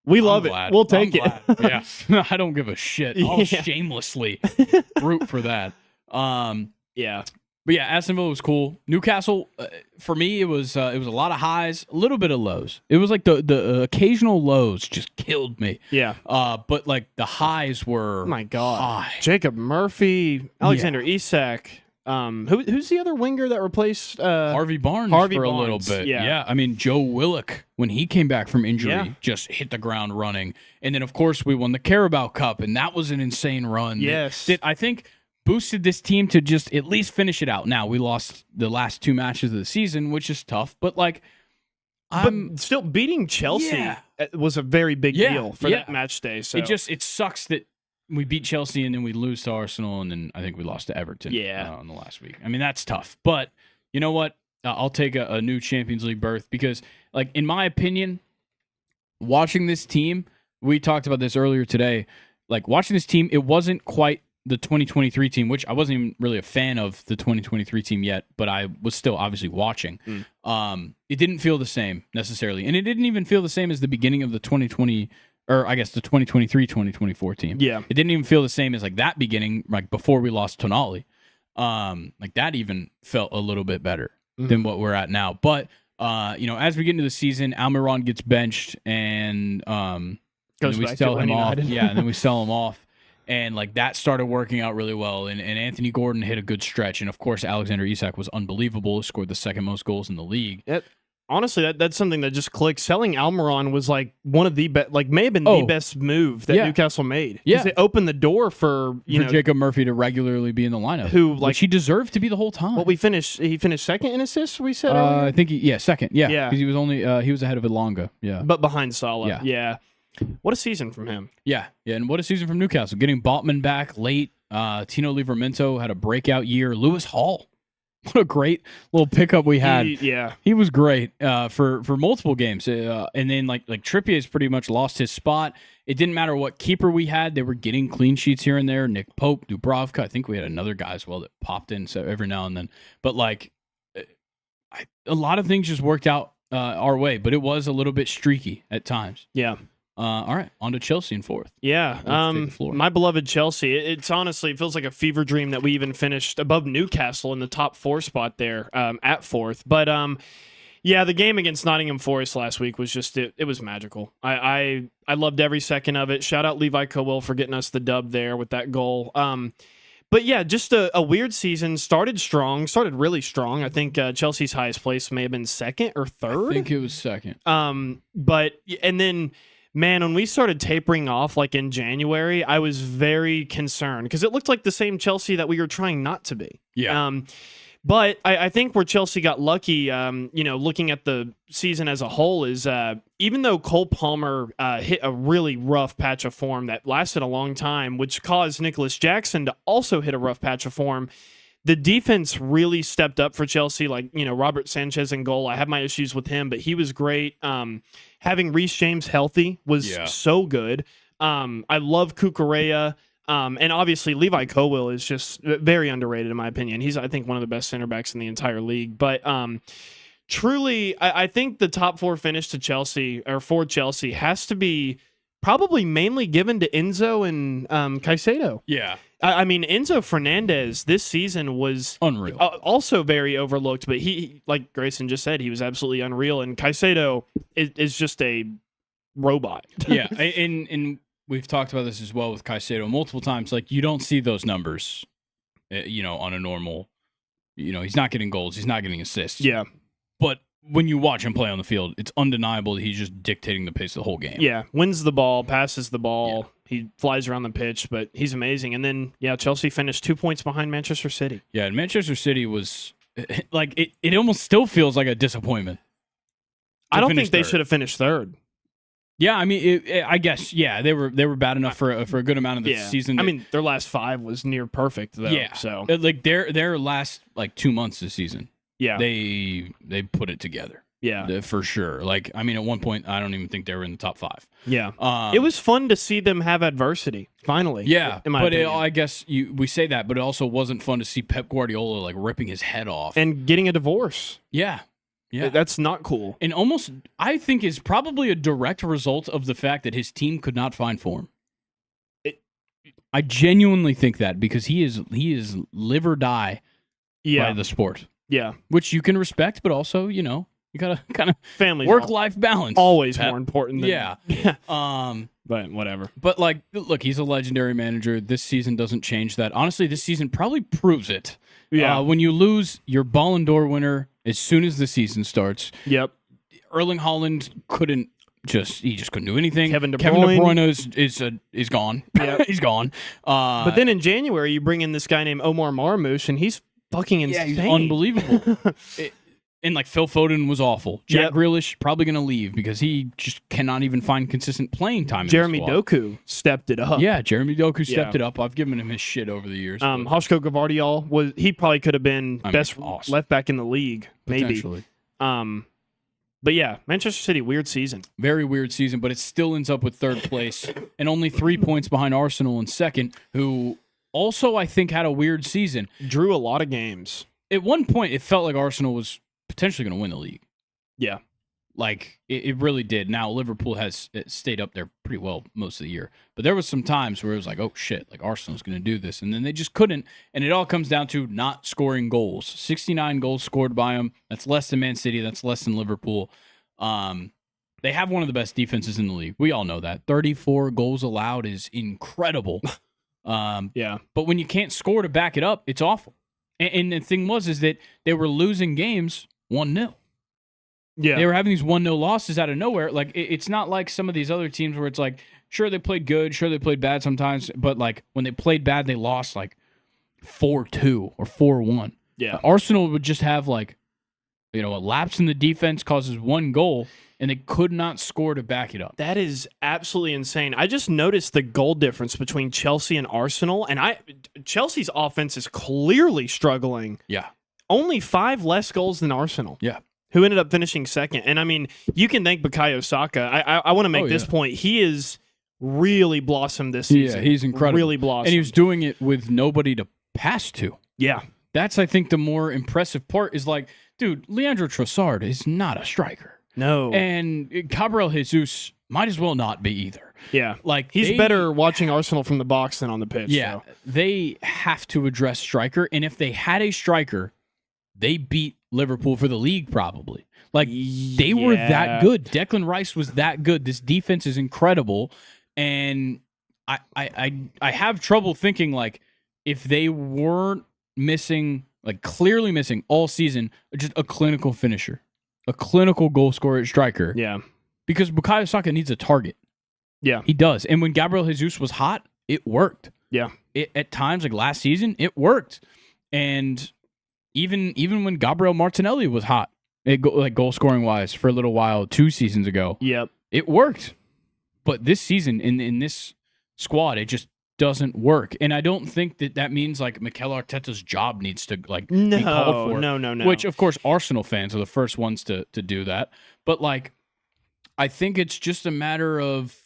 We love it. We'll take it. Yeah. I don't give a shit. I'll shamelessly root for that. Yeah. But yeah, Aston Villa was cool. Newcastle, for me, it was a lot of highs, a little bit of lows. It was like the occasional lows just killed me. Yeah. But like the highs were, oh my God, high. Jacob Murphy, Alexander Isak. Who's the other winger that replaced Harvey Barnes for a little bit? Yeah. I mean, Joe Willock, when he came back from injury, just hit the ground running. And then, of course, we won the Carabao Cup, and that was an insane run. Yes. That I think boosted this team to just at least finish it out. Now, we lost the last 2 matches of the season, which is tough, but like, but still beating Chelsea was a very big deal for that match day. So it sucks that we beat Chelsea and then we lose to Arsenal, and then I think we lost to Everton in the last week. I mean, that's tough. But you know what? I'll take a new Champions League berth because, like, in my opinion, watching this team, we talked about this earlier today, like, watching this team, it wasn't quite the 2023 team, which I wasn't even really a fan of the 2023 team yet, but I was still obviously watching. It didn't feel the same necessarily. And it didn't even feel the same as the beginning of the 2020 or I guess the 2023-2024 team. Yeah. It didn't even feel the same as like that beginning, like before we lost Tonali. Like that even felt a little bit better than what we're at now. But as we get into the season, Almiron gets benched and goes we back sell to him off. United. Yeah, and then we sell him off. And like that started working out really well. And Anthony Gordon hit a good stretch. And of course, Alexander Isak was unbelievable. Scored the second most goals in the league. Honestly, that's something that just clicked. Selling Almiron was like one of the best, like may have been the best move that Newcastle made. Yeah, it opened the door for Jacob Murphy to regularly be in the lineup, which he deserved to be the whole time. Well, he finished second in assists. We said, I think second. Yeah, because he was only he was ahead of Elanga. Yeah, but behind Salah. Yeah. What a season from him. Yeah, and what a season from Newcastle. Getting Botman back late. Tino Livramento had a breakout year. Lewis Hall what a great little pickup we had. Yeah. He was great for multiple games. And then like Trippier's pretty much lost his spot. It didn't matter what keeper we had. They were getting clean sheets here and there. Nick Pope, Dubravka. I think we had another guy as well that popped in so every now and then. But like a lot of things just worked out our way, but it was a little bit streaky at times. Yeah. All right, on to Chelsea in fourth. Yeah, my beloved Chelsea. It's honestly, it feels like a fever dream that we even finished above Newcastle in the top 4 spot there at fourth. But yeah, the game against Nottingham Forest last week was just it was magical. I loved every second of it. Shout out Levi Colwill for getting us the dub there with that goal. But yeah, just a weird season. Started really strong. I think Chelsea's highest place may have been second or third. I think it was second. But and then, man, when we started tapering off, like in January, I was very concerned because it looked like the same Chelsea that we were trying not to be. Yeah. But I think where Chelsea got lucky, looking at the season as a whole, is even though Cole Palmer hit a really rough patch of form that lasted a long time, which caused Nicholas Jackson to also hit a rough patch of form, the defense really stepped up for Chelsea. Like, Robert Sanchez in goal. I have my issues with him, but he was great. Having Reece James healthy was so good. I love Cucurella. And obviously Levi Colwill is just very underrated in my opinion. He's, I think, one of the best center backs in the entire league. But truly, I think the top 4 finish to Chelsea, or for Chelsea, has to be probably mainly given to Enzo and Caicedo. Yeah. I mean, Enzo Fernandez this season was unreal. Also very overlooked, but he, like Grayson just said, he was absolutely unreal. And Caicedo is just a robot. Yeah, and we've talked about this as well with Caicedo multiple times. Like, you don't see those numbers, on a normal, he's not getting goals, he's not getting assists. Yeah. But when you watch him play on the field, it's undeniable that he's just dictating the pace of the whole game. Yeah, wins the ball, passes the ball, he flies around the pitch, but he's amazing. And then, Chelsea finished 2 points behind Manchester City. Yeah, and Manchester City was, like, it almost still feels like a disappointment. I don't think they should have finished third. Yeah, I mean, I guess, they were bad enough for a good amount of the season. I mean, their last 5 was near perfect, though. Yeah, so like their last 2 months this season, they put it together. Yeah, for sure. Like, I mean, at one point, I don't even think they were in the top 5. Yeah, it was fun to see them have adversity. Finally, yeah. In my opinion. I guess we say that, but it also wasn't fun to see Pep Guardiola like ripping his head off and getting a divorce. Yeah. Yeah, that's not cool. And almost, I think, is probably a direct result of the fact that his team could not find form. I genuinely think that, because he is live or die by the sport. Yeah, which you can respect, but also, you gotta kind of family work-life balance. Always more important than but whatever. But like, look, he's a legendary manager. This season doesn't change that. Honestly, this season probably proves it. Yeah, when you lose your Ballon d'Or winner as soon as the season starts. Yep. Erling Haaland he just couldn't do anything. Kevin De Bruyne is gone. Yep. He's gone. But then in January, you bring in this guy named Omar Marmoush, and he's fucking insane. He's unbelievable. And like, Phil Foden was awful. Jack Grealish probably going to leave because he just cannot even find consistent playing time. Jeremy Doku stepped it up. Yeah, Jeremy Doku stepped it up. I've given him his shit over the years. Hoshko Gvardiol he probably could have been best awesome. left back in the league, maybe. But yeah, Manchester City, weird season. Very weird season, but it still ends up with third place and only 3 points behind Arsenal in second, who also, I think, had a weird season. Drew a lot of games. At one point, it felt like Arsenal was potentially going to win the league. Yeah. Like, it really did. Now, Liverpool has stayed up there pretty well most of the year. But there was some times where it was like, oh, shit, like, Arsenal's going to do this. And then they just couldn't. And it all comes down to not scoring goals. 69 goals scored by them. That's less than Man City. That's less than Liverpool. They have one of the best defenses in the league. We all know that. 34 goals allowed is incredible. Yeah. But when you can't score to back it up, it's awful. And the thing is that they were losing games 1-0. Yeah. They were having these 1-0 losses out of nowhere. Like, it's not like some of these other teams where it's like, sure, they played good, sure, they played bad sometimes, but like, when they played bad, they lost like 4-2 or 4-1. Yeah. Arsenal would just have like, a lapse in the defense causes 1 goal, and they could not score to back it up. That is absolutely insane. I just noticed the goal difference between Chelsea and Arsenal, and Chelsea's offense is clearly struggling. Yeah. only 5 less goals than Arsenal. Yeah. Who ended up finishing second. And I mean, you can thank Bukayo Saka. I want to make this point. He is really blossomed this season. Yeah, he's incredible. Really blossomed. And he was doing it with nobody to pass to. Yeah. That's, I think, the more impressive part is like, dude, Leandro Trossard is not a striker. No. And Gabriel Jesus might as well not be either. Yeah. Like he's better watching Arsenal from the box than on the pitch. Yeah. So. They have to address striker. And if they had a striker, they beat Liverpool for the league probably. Like they were that good. Declan Rice was that good. This defense is incredible. And I have trouble thinking like if they weren't missing, like clearly missing all season, just a clinical finisher, a clinical goal scorer striker. Yeah. Because Bukayo Saka needs a target. Yeah. He does. And when Gabriel Jesus was hot, it worked. Yeah. At times, like last season, it worked. And even when Gabriel Martinelli was hot, like goal scoring wise for a little while 2 seasons ago, yep, it worked. But this season in this squad, it just doesn't work. And I don't think that means like Mikel Arteta's job needs to like be called for. No. Which of course Arsenal fans are the first ones to do that. But like I think it's just a matter of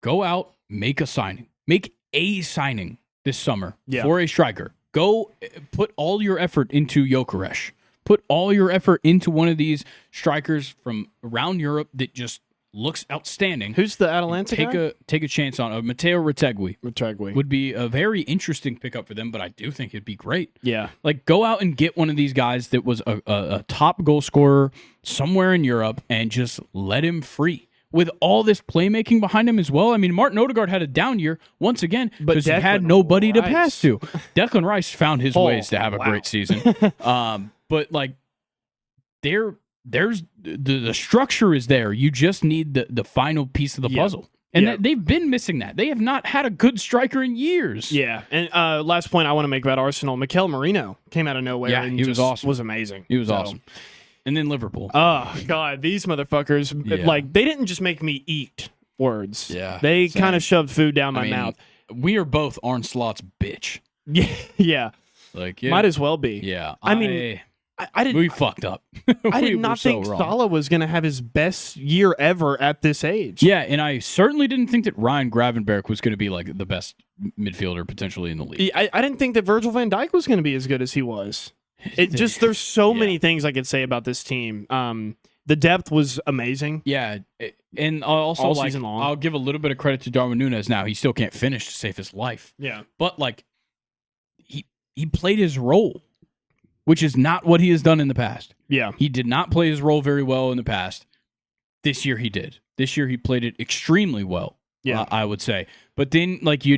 go out, make a signing this summer for a striker. Go put all your effort into Gyökeres. Put all your effort into one of these strikers from around Europe that just looks outstanding. Who's the Atalanta guy? Take a chance on Matteo Retegui. Retegui Would be a very interesting pickup for them, but I do think it'd be great. Yeah. Like go out and get one of these guys that was a top goal scorer somewhere in Europe and just let him free. With all this playmaking behind him as well. I mean, Martin Odegaard had a down year once again because he had nobody to pass to. Declan Rice found his ways to have a great season. But like there's the structure is there. You just need the final piece of the puzzle. And they've been missing that. They have not had a good striker in years. Yeah. And last point I want to make about Arsenal, Mikel Merino came out of nowhere and he was awesome. Was amazing. He was awesome. And then Liverpool. Oh, God. These motherfuckers, like, they didn't just make me eat words. Yeah. They kind of shoved food down my mouth. We are both Arne Slot's bitch. Yeah. Like, might as well be. Yeah. I mean, I didn't. We fucked up. I did not think Salah was going to have his best year ever at this age. Yeah, and I certainly didn't think that Ryan Gravenberch was going to be like the best midfielder potentially in the league. I didn't think that Virgil van Dijk was going to be as good as he was. It just there's so many things I could say about this team. The depth was amazing. Yeah, and also all like season long. I'll give a little bit of credit to Darwin Núñez. Now he still can't finish to save his life. Yeah, but like he played his role, which is not what he has done in the past. Yeah, he did not play his role very well in the past. This year he did. This year he played it extremely well. Yeah, I would say. But then, like, you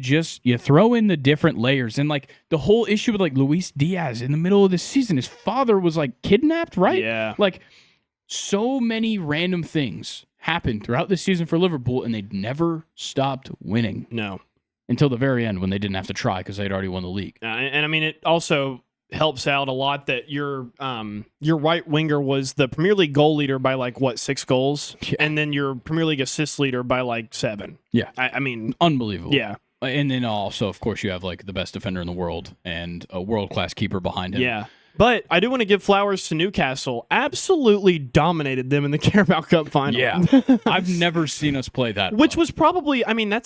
throw in the different layers, and like the whole issue with like Luis Diaz in the middle of this season, his father was like kidnapped, right? Yeah, like so many random things happened throughout this season for Liverpool, and they never stopped winning. No, until the very end when they didn't have to try because they'd already won the league. And I mean, it also helps out a lot that your right winger was the Premier League goal leader by like 6 goals, and then your Premier League assist leader by like 7. Yeah, I mean, unbelievable. Yeah, and then also, of course, you have like the best defender in the world and a world-class keeper behind him. Yeah. But I do want to give flowers to Newcastle. Absolutely dominated them in the Carabao Cup final. Yeah, I've never seen us play that. Which was probably, I mean,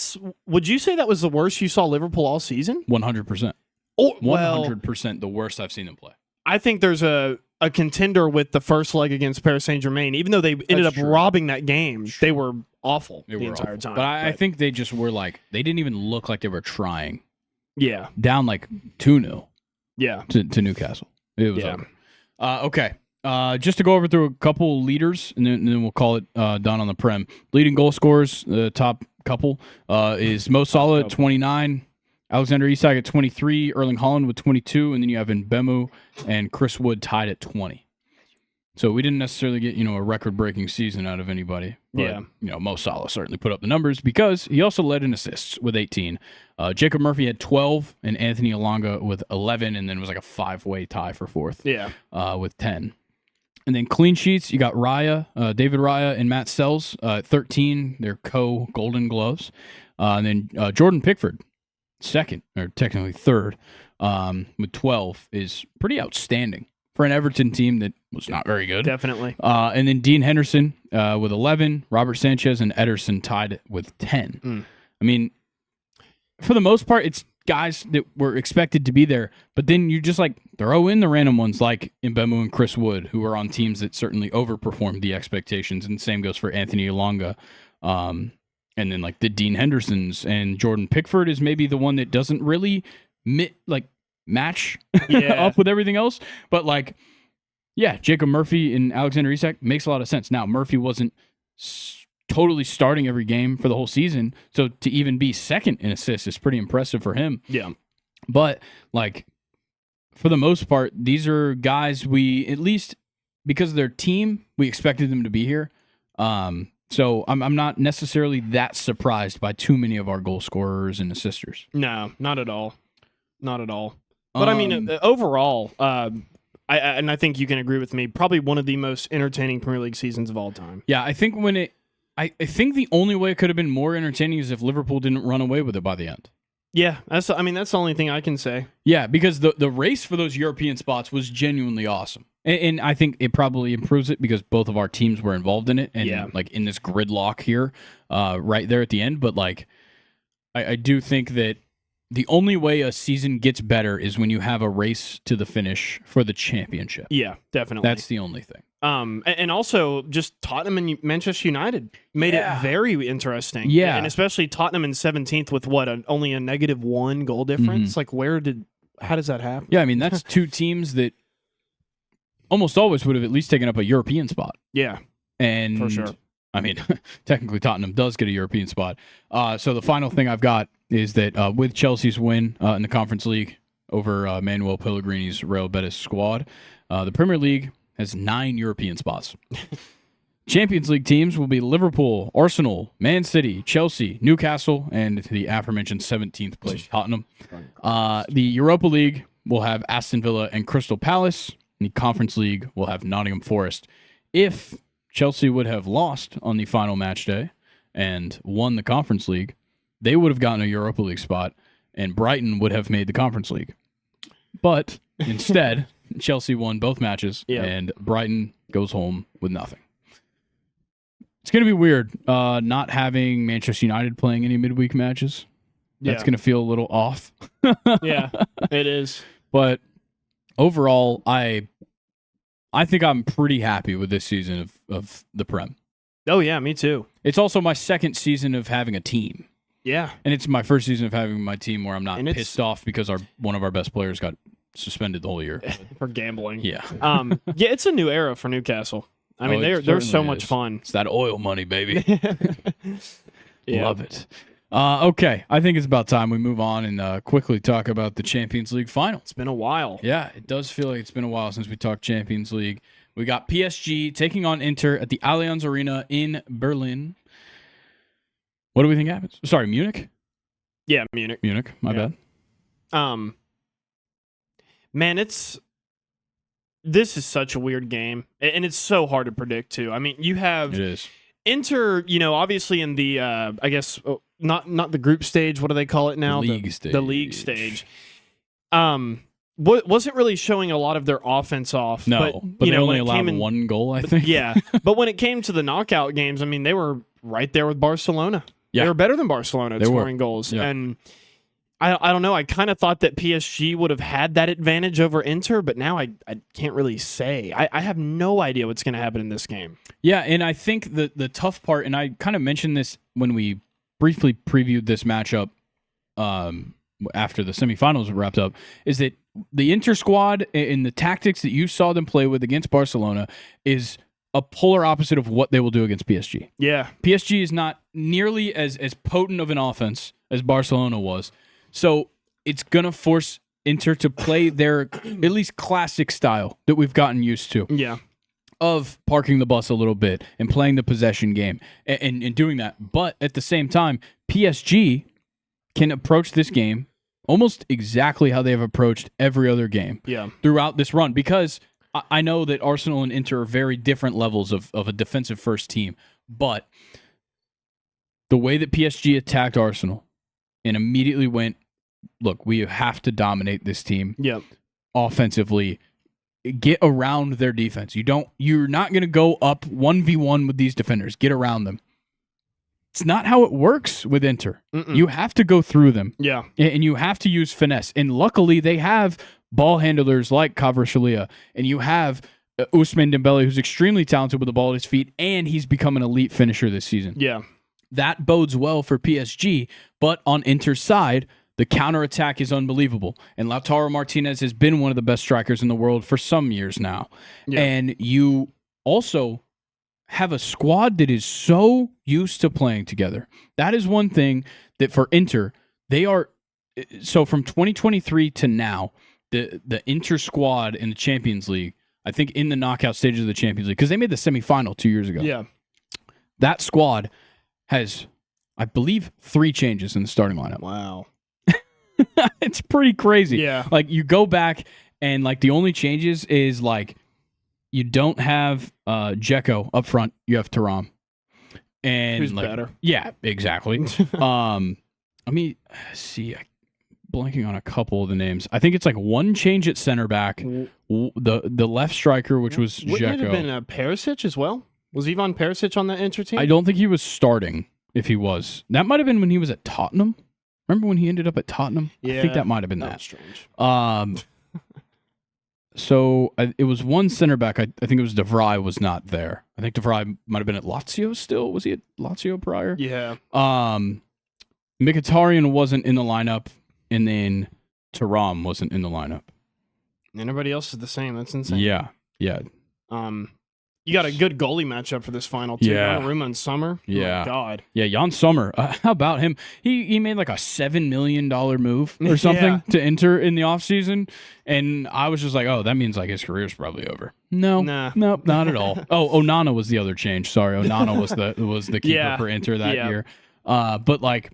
would you say that was the worst you saw Liverpool all season? 100%. Oh, 100% the worst I've seen them play. I think there's a contender with the first leg against Paris Saint-Germain. Even though they ended up robbing that game, they were awful the entire time. But I think they just were like, they didn't even look like they were trying. Yeah. Down like 2-0. Yeah. To Newcastle. It was over. Okay. Just to go over through a couple leaders, and then we'll call it done on the Prem. Leading goal scorers, the top couple, is Mo Salah at 29, Alexander Isak at 23, Erling Haaland with 22, and then you have Mbemu and Chris Wood tied at 20. So we didn't necessarily get, a record-breaking season out of anybody. But, Mo Salah certainly put up the numbers because he also led in assists with 18. Jacob Murphy had 12, and Anthony Elanga with 11, and then it was like a 5-way tie for fourth. Yeah. With 10. And then clean sheets, you got David Raya and Matt Sells, 13. They're co-Golden Gloves. And then Jordan Pickford second, or technically third, with 12 is pretty outstanding for an Everton team that was not very good. Definitely. And then Dean Henderson with 11, Robert Sanchez and Ederson tied with 10. I mean, for the most part, it's guys that were expected to be there, but then you just like throw in the random ones like Mbemu and Chris Wood, who are on teams that certainly overperformed the expectations, and the same goes for Anthony Elanga. And then like the Dean Hendersons, and Jordan Pickford is maybe the one that doesn't really match up with everything else. But like, yeah, Jacob Murphy and Alexander Isak makes a lot of sense. Now, Murphy wasn't totally starting every game for the whole season, so to even be second in assists is pretty impressive for him. Yeah. But like, for the most part, these are guys we, at least because of their team, we expected them to be here. So I'm not necessarily that surprised by too many of our goal scorers and assisters. No, not at all. Not at all. But I mean, overall, I think you can agree with me, probably one of the most entertaining Premier League seasons of all time. Yeah, I think I think the only way it could have been more entertaining is if Liverpool didn't run away with it by the end. Yeah, that's the only thing I can say. Yeah, because the race for those European spots was genuinely awesome. And I think it probably improves it because both of our teams were involved in it and like in this gridlock here right there at the end. But like, I do think that the only way a season gets better is when you have a race to the finish for the championship. Yeah, definitely. That's the only thing. And also just Tottenham and Manchester United made it very interesting. Yeah. And especially Tottenham in 17th with only a -1 goal difference. Like how does that happen? Yeah, I mean, that's two teams that almost always would have at least taken up a European spot. Yeah. And for sure. I mean, technically Tottenham does get a European spot. So the final thing I've got is that with Chelsea's win in the Conference League over Manuel Pellegrini's Real Betis squad, the Premier League has 9 European spots. Champions League teams will be Liverpool, Arsenal, Man City, Chelsea, Newcastle, and the aforementioned 17th place Tottenham. The Europa League will have Aston Villa and Crystal Palace. The Conference League will have Nottingham Forest. If Chelsea would have lost on the final match day and won the Conference League, they would have gotten a Europa League spot, and Brighton would have made the Conference League. But instead, Chelsea won both matches, and Brighton goes home with nothing. It's going to be weird not having Manchester United playing any midweek matches. That's going to feel a little off. Yeah, it is. But overall, I think I'm pretty happy with this season of the Prem. Oh, yeah, me too. It's also my second season of having a team. Yeah. And it's my first season of having my team where I'm not pissed off because one of our best players got suspended the whole year. For gambling. Yeah. Yeah, it's a new era for Newcastle. I mean, they're so much fun. It's that oil money, baby. Yeah. Love it. Okay, I think it's about time we move on and quickly talk about the Champions League final. It's been a while. Yeah, it does feel like it's been a while since we talked Champions League. We got PSG taking on Inter at the Allianz Arena in Berlin. What do we think happens? Sorry, Munich? Yeah, Munich. Munich, my bad. Man, this is such a weird game, and it's so hard to predict too. I mean, you have It is. Inter, obviously in the I guess not the group stage. What do they call it now? The league stage. The league stage. Wasn't really showing a lot of their offense off. No, but they only allowed one goal, I think. Yeah, but when it came to the knockout games, I mean, they were right there with Barcelona. Yeah. They were better than Barcelona at scoring goals. Yeah. And I don't know. I kind of thought that PSG would have had that advantage over Inter, but now I can't really say. I have no idea what's going to happen in this game. Yeah, and I think the tough part, and I kind of mentioned this when we briefly previewed this matchup after the semifinals were wrapped up, is that the Inter squad and the tactics that you saw them play with against Barcelona is a polar opposite of what they will do against PSG. Yeah. PSG is not nearly as potent of an offense as Barcelona was. So it's going to force Inter to play their at least classic style that we've gotten used to. Yeah. Of parking the bus a little bit and playing the possession game and doing that. But at the same time, PSG can approach this game almost exactly how they have approached every other game throughout this run, because I know that Arsenal and Inter are very different levels of a defensive first team, but the way that PSG attacked Arsenal and immediately went look, we have to dominate this team offensively. Get around their defense. You're not going to go up 1v1 with these defenders. Get around them. It's not how it works with Inter. You have to go through them. Yeah. And you have to use finesse. And luckily, they have ball handlers like Kvaratskhelia, and you have Ousmane Dembele, who's extremely talented with the ball at his feet, and he's become an elite finisher this season. Yeah. That bodes well for PSG, but on Inter's side, the counterattack is unbelievable. And Lautaro Martinez has been one of the best strikers in the world for some years now. Yeah. And you also have a squad that is so used to playing together. That is one thing that for Inter, they are... So from 2023 to now, the Inter squad in the Champions League, I think in the knockout stages of the Champions League, because they made the semifinal 2 years ago. Yeah. That squad has, I believe, 3 changes in the starting lineup. Wow. It's pretty crazy. Yeah. Like, you go back and, like, the only changes is, like, you don't have Dzeko up front. You have Thuram. And who's like, better? Yeah, exactly. Let me see. I'm blanking on a couple of the names. I think it's like one change at center back. The left striker, which was Dzeko. Wouldn't it have been Perisic as well? Was Ivan Perisic on that Inter team? I don't think he was starting, if he was. That might have been when he was at Tottenham. Remember when he ended up at Tottenham? Yeah, I think that might have been that. Strange. So it was one center back. I think it was De Vrij was not there. I think De Vrij might have been at Lazio still. Was he at Lazio prior? Yeah. Mkhitaryan wasn't in the lineup, and then Thuram wasn't in the lineup. Everybody else is the same. That's insane. Yeah. You got a good goalie matchup for this final, too. Yeah. Donnarumma and Sommer. Yeah. Oh, my God. Yeah, Jan Sommer. How about him? He made like a $7 million move or something to enter in the offseason, and I was just like, oh, that means like his career's probably over. No, nope, not at all. Oh, Onana was the other change. Sorry, Onana was the keeper for Inter that year. But like,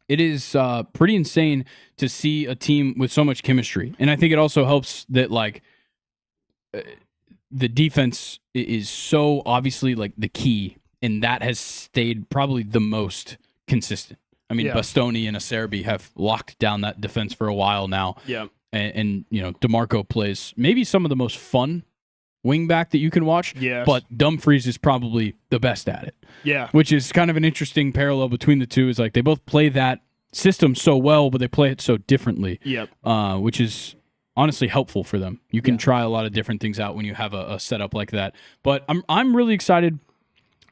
it is pretty insane to see a team with so much chemistry, and I think it also helps that like the defense is so obviously like the key, and that has stayed probably the most consistent. I mean, Bastoni and Acerbi have locked down that defense for a while now. Yeah. And you know, DeMarco plays maybe some of the most fun wing back that you can watch. Yes. But Dumfries is probably the best at it. Yeah. Which is kind of an interesting parallel between the two. Is like they both play that system so well, but they play it so differently. Yep. Which is honestly helpful for them. You can try a lot of different things out when you have a setup like that. But I'm really excited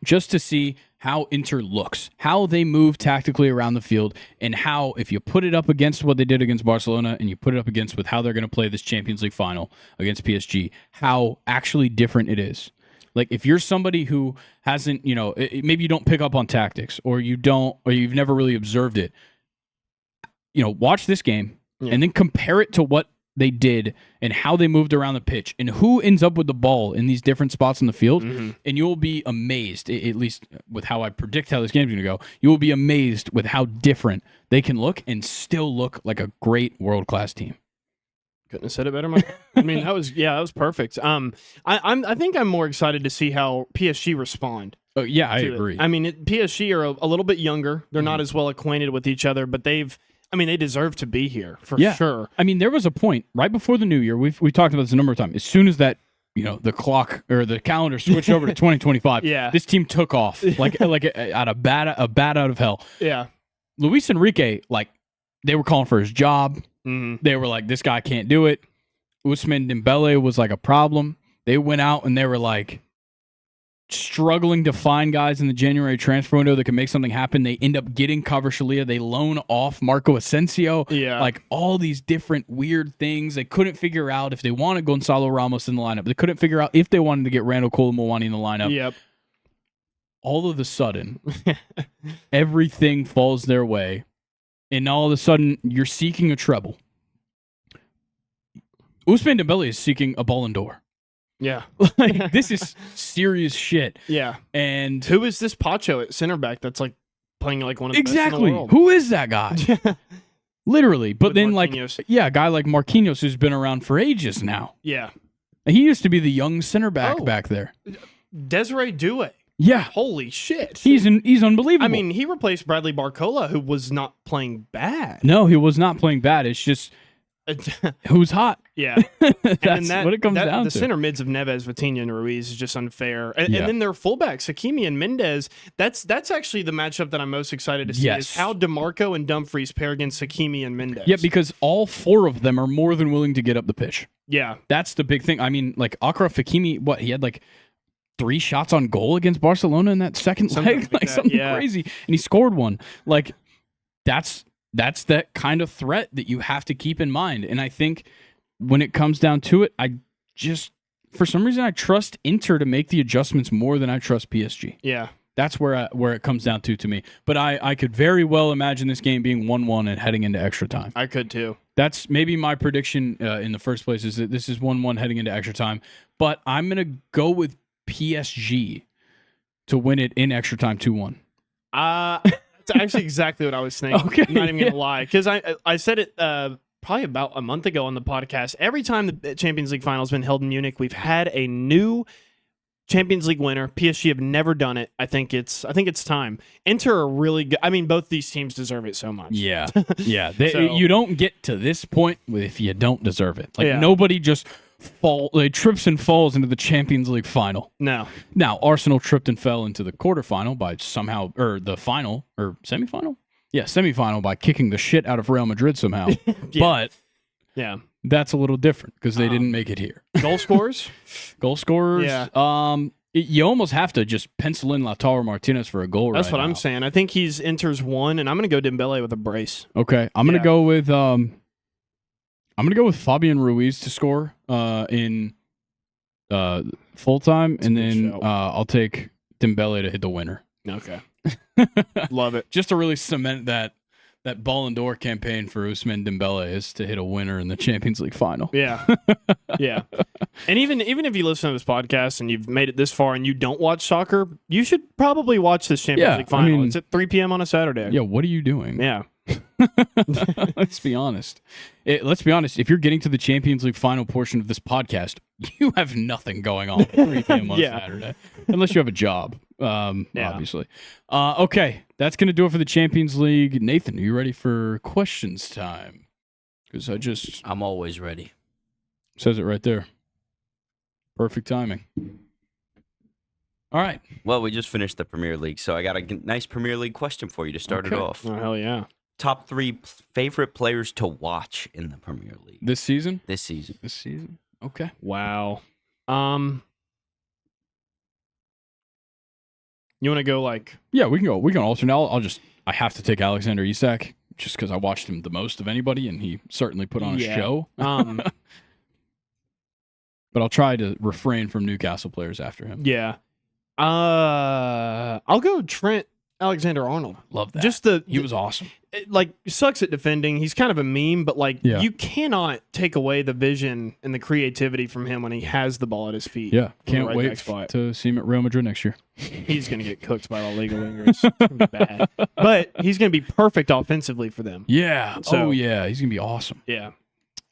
just to see how Inter looks, how they move tactically around the field, and how, if you put it up against what they did against Barcelona and you put it up against with how they're going to play this Champions League final against PSG, how actually different it is. Like, if you're somebody who hasn't, you know, maybe you don't pick up on tactics, or you've never really observed it, you know, watch this game and then compare it to what they did and how they moved around the pitch and who ends up with the ball in these different spots in the field. And you'll be amazed, at least with how I predict how this game's going to go, you will be amazed with how different they can look and still look like a great world-class team. Couldn't have said it better, Mike. I mean, that was perfect. I think I'm more excited to see how PSG respond. Oh, yeah, I agree. I mean, PSG are a little bit younger. They're not as well acquainted with each other, but they deserve to be here for sure. I mean, there was a point right before the new year. We've talked about this a number of times. As soon as that, you know, the clock or the calendar switched over to 2025, this team took off like out of bat out of hell. Yeah, Luis Enrique, like, they were calling for his job. They were like, this guy can't do it. Ousmane Dembele was like a problem. They went out and they were like struggling to find guys in the January transfer window that can make something happen. They end up getting Kvaratskhelia. They loan off Marco Asensio. Yeah. Like, all these different weird things. They couldn't figure out if they wanted Gonzalo Ramos in the lineup. They couldn't figure out if they wanted to get Randall Colomwani in the lineup. Yep. All of a sudden, everything falls their way. And all of a sudden, you're seeking a treble. Ousmane Dembele is seeking a Ballon d'Or. Yeah. Like, this is serious shit. Yeah. And who is this Pacho at center back that's like playing like one of the best in the world? Who is that guy? Literally. But with then Marquinhos. a guy like Marquinhos who's been around for ages now. Yeah. He used to be the young center back back there. Desiree Doué. Yeah. Holy shit. He's unbelievable. I mean, he replaced Bradley Barcola, who was not playing bad. No, he was not playing bad. It's just who's hot. Yeah. That's what it comes down the to. center mids of Neves, Vitinha, and Ruiz is just unfair. And, Yeah. and then their fullbacks, Hakimi and Mendez, that's actually the matchup that I'm most excited to see Yes. is how DeMarco and Dumfries pair against Hakimi and Mendez. Yeah, because all 4 of them are more than willing to get up the pitch. Yeah. That's the big thing. I mean, like Achraf Hakimi, he had like 3 shots on goal against Barcelona in that second Something leg, like that, something yeah. crazy, and he scored one. Like that's that kind of threat that you have to keep in mind. And I think when it comes down to it, I just for some reason I trust Inter to make the adjustments more than I trust PSG. Yeah. That's where it comes down to me. But I could very well imagine this game being 1-1 and heading into extra time. I could too. That's maybe my prediction in the first place is that this is 1-1 heading into extra time. But I'm going to go with PSG to win it in extra time 2-1. That's actually exactly what I was thinking. Okay, I'm not even going to lie. Because I said it probably about a month ago on the podcast. Every time the Champions League final has been held in Munich, we've had a new Champions League winner. PSG have never done it. I think it's time. Inter are really good. I mean, both these teams deserve it so much. Yeah. Yeah. So- You don't get to this point if you don't deserve it. Like Yeah. nobody just trips and falls into the Champions League final. No. Now, Arsenal tripped and fell into the quarterfinal by somehow, or the final, or semifinal? Yeah, semifinal by kicking the shit out of Real Madrid somehow. But Yeah. that's a little different because they didn't make it here. Goal scorers? Goal scorers, Yeah. you almost have to just pencil in Lautaro Martinez for a goal That's right what now. I'm saying. I think he's Inter's 1, and I'm going to go Dembele with a brace. Okay, I'm gonna Yeah. go with Fabian Ruiz to score in full time, and a good then shout. I'll take Dembele to hit the winner. Okay. Love it. Just to really cement that Ballon d'Or campaign for Ousmane Dembele is to hit a winner in the Champions League final. Yeah. Yeah. And even if you listen to this podcast and you've made it this far and you don't watch soccer, you should probably watch this Champions Yeah, League final. I mean- It's at 3 p.m. on a Saturday. Yeah, what are you doing? Yeah. Let's be honest. Let's be honest. If you're getting to the Champions League final portion of this podcast, you have nothing going on at 3 p.m. on Yeah. Saturday, unless you have a job. Yeah. Obviously. Okay, that's gonna do it for the Champions League. Nathan, are you ready for questions time? Because I'm always ready. says it right there. Perfect timing. All right. Well, we just finished the Premier League, so I got a nice Premier League question for you to start it Okay. off. Oh, hell yeah. Top 3 favorite players to watch in the Premier League This season. this season. Okay. Wow. You want to go like Yeah, we can go. We can alternate. I have to take Alexander Isak just because I watched him the most of anybody, and he certainly put on a Yeah. show. But I'll try to refrain from Newcastle players after him. yeah. I'll go Trent Alexander-Arnold. Love that. Just He was awesome. sucks at defending. He's kind of a meme, but Yeah. you cannot take away the vision and the creativity from him when he has the ball at his feet. Yeah, from the can't right wait back spot. to see him at Real Madrid next year. He's going to get cooked by La Liga wingers. It's gonna be bad. But he's going to be perfect offensively for them. Yeah. So- Oh yeah, he's gonna be awesome. Yeah.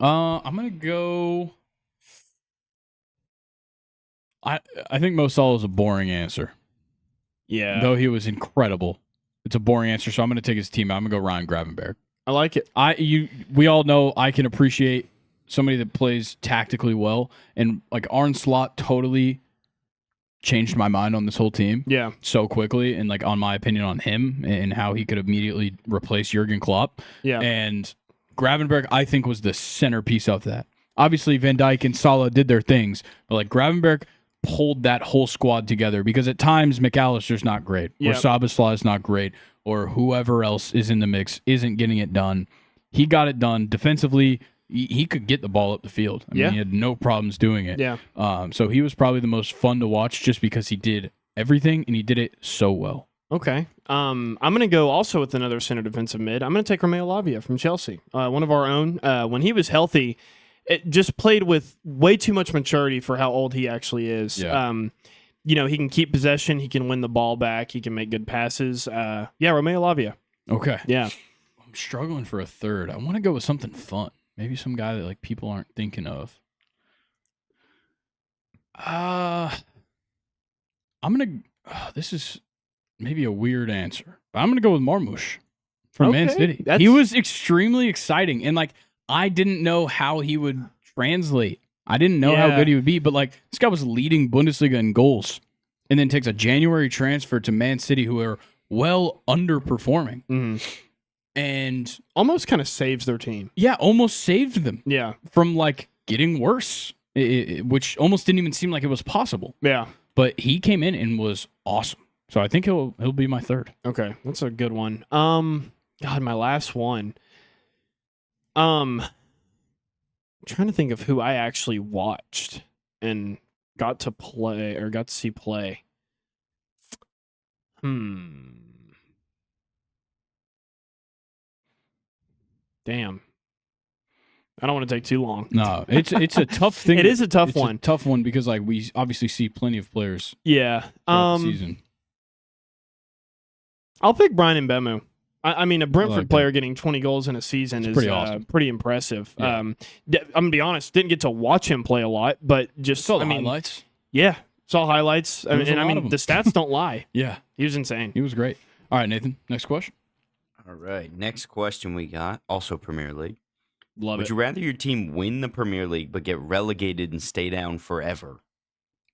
I'm gonna go. I think Mo Salah is a boring answer, Yeah. though he was incredible. It's a boring answer, so I'm gonna take his team out. I'm gonna go Ryan Gravenberg. I like it. We all know I can appreciate somebody that plays tactically well, and like Arne Slot totally changed my mind on this whole team Yeah. so quickly, and like on my opinion on him and how he could immediately replace Jurgen Klopp. Yeah. And Gravenberg, I think, was the centerpiece of that. Obviously, Van Dijk and Salah did their things, but like Gravenberg pulled that whole squad together because at times McAllister's not great, or Yep. Szoboszlai is not great, or whoever else is in the mix isn't getting it done. He got it done defensively. He could get the ball up the field. I mean, Yeah. he had no problems doing it. Yeah. So he was probably the most fun to watch just because he did everything and he did it so well. Okay. I'm going to go also with another center defensive mid. I'm going to take Romeo Lavia from Chelsea, one of our own. When he was healthy, it just played with way too much maturity for how old he actually is. Yeah. He can keep possession. He can win the ball back. He can make good passes. Romeo Lavia. Okay. Yeah. I'm struggling for a third. I want to go with something fun. Maybe some guy that like people aren't thinking of. I'm this is maybe a weird answer, but I'm going to go with Marmoush from Man Okay, City. that's- He was extremely exciting, and like I didn't know how he would translate. I didn't know how Yeah. good he would be, but like this guy was leading Bundesliga in goals, and then takes a January transfer to Man City, who are well underperforming, and Almost kind of saves their team. yeah, almost saved them Yeah. from like getting worse, which almost didn't even seem like it was possible. Yeah. But he came in and was awesome. So I think he'll be my third. Okay, that's a good one. God, my last one. Trying to think of who I actually watched and got to play or got to see play. Damn. I don't want to take too long. No, it's a tough thing. It is a tough It's one. a tough one because like we obviously see plenty of players Yeah. throughout the season. I'll pick Brian Mbemu. I mean, a Brentford like player getting 20 goals in a season is pretty awesome. pretty impressive. Yeah. I'm gonna be honest, didn't get to watch him play a lot, but just Saw the I mean, highlights. yeah, saw highlights. There was a lot of them. The stats don't lie. Yeah, He was insane. he was great. All right, Nathan. Next question. All right. Next question we got, also Premier League. Love Would it. you rather your team win the Premier League but get relegated and stay down forever?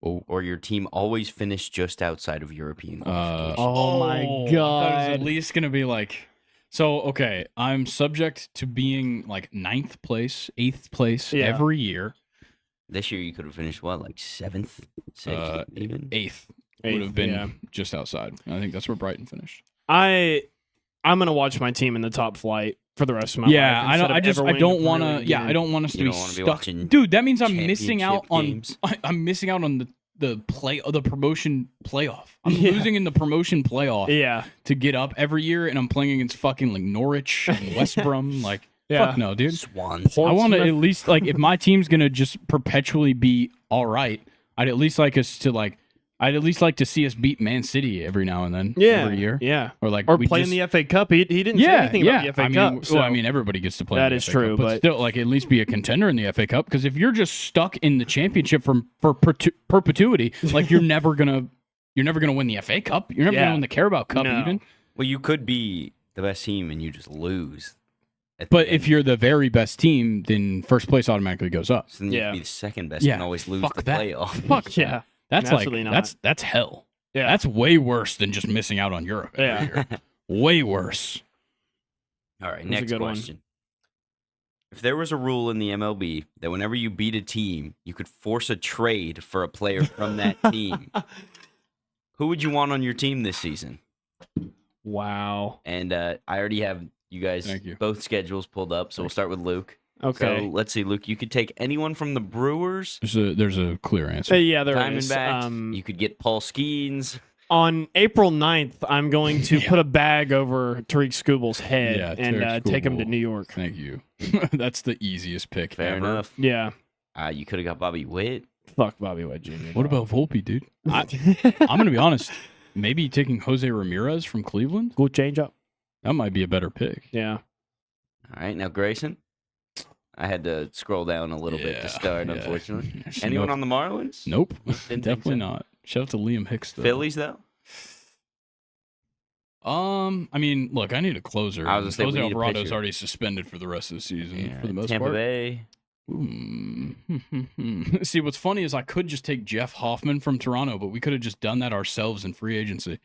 Oh. Or your team always finish just outside of European qualification? Oh my I thought it was God. at least gonna be like. So okay, I'm subject to being like 9th place, 8th place Yeah. every year. This year you could have finished, what, like 7th? 6th even? 8th Eighth, would have been yeah. just outside. I think that's where Brighton finished. I'm gonna watch my team in the top flight for the rest of my Yeah, life. I instead don't. of I just. ever I winning don't the want Premier to. League Yeah, again. I don't want us You to be don't wanna be stuck. watching Dude, that means I'm missing out championship on. games. I'm missing out on the promotion playoff. I'm Yeah. losing in the promotion playoff Yeah, to get up every year, and I'm playing against fucking like Norwich and West Brom. Like, Yeah. fuck no, dude. Swans. I want to Portsmouth. at least like if my team's gonna just perpetually be all right, I'd at least like us to like. I'd at least like to see us beat Man City every now and then, yeah, every year, yeah. or like Or we play just, in the FA Cup. He didn't say anything about the FA I mean, Cup. So well, I mean, everybody gets to play. That in the is FA true, Cup, but- still, like at least be a contender in the FA Cup. Because if you're just stuck in the championship for perpetuity, like you're never gonna win the FA Cup. You're never Yeah. gonna win the Carabao Cup, No. even. Well, you could be the best team and you just lose. at the But end. if you're the very best team, then first place automatically goes up. So then you Yeah. could be the second best Yeah, and always lose fuck the that. playoff. Fuck Yeah. yeah, that's like Absolutely not. that's hell. Yeah. That's way worse than just missing out on Europe. Yeah. Every year. Way worse. All right, That's a next good one. question. If there was a rule in the MLB that whenever you beat a team, you could force a trade for a player from that team, who would you want on your team this season? Wow. And I already have you guys Thank you. both schedules pulled up, so we'll start with Luke. Okay. So let's see, Luke. You could take anyone from the Brewers, There's a clear answer. Yeah, there is. Diamondbacks. You could get Paul Skeens. On April 9th, I'm going to Yeah. put a bag over Tariq Skubal's head Yeah, and Tariq take him to Skubal. New York. Thank you. That's the easiest pick Fair ever. enough. Yeah. You could have got Bobby Witt. Fuck Bobby Witt Jr. What about Volpe, dude? I'm gonna be honest. Maybe taking Jose Ramirez from Cleveland. Good change up? That might be a better pick. Yeah. All right, now Grayson. I had to scroll down a little bit to start, unfortunately. Anyone on the Marlins? Nope. Didn't think Definitely so. not. Shout out to Liam Hicks though. Phillies, though? I mean, look, I need a closer. I was gonna say, we Jose need a Alvarado's pitcher. already suspended for the rest of the season for the most Tampa part. Bay. See, what's funny is I could just take Jeff Hoffman from Toronto, but we could have just done that ourselves in free agency.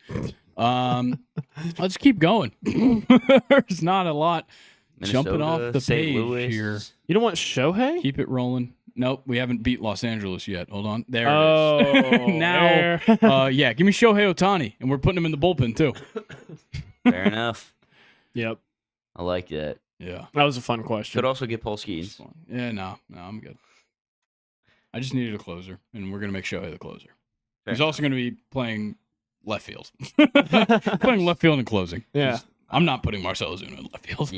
Let's keep going. There's not a lot jumping off Minnesota, the St. page Louis. here. You don't want Shohei? Keep it rolling. Nope, we haven't beat Los Angeles yet. Hold on. There Oh, it is. Now, there. yeah, give me Shohei Ohtani, and we're putting him in the bullpen too. Fair enough. Yep. I like that. Yeah. That was a fun question. Could also get Paul It's Skeens. fine. Yeah, no, I'm good. I just needed a closer, and we're gonna make Shohei the closer. Fair He's also gonna be playing left field, playing left field and closing. Yeah. I'm not putting Marcelo Zuna in left field.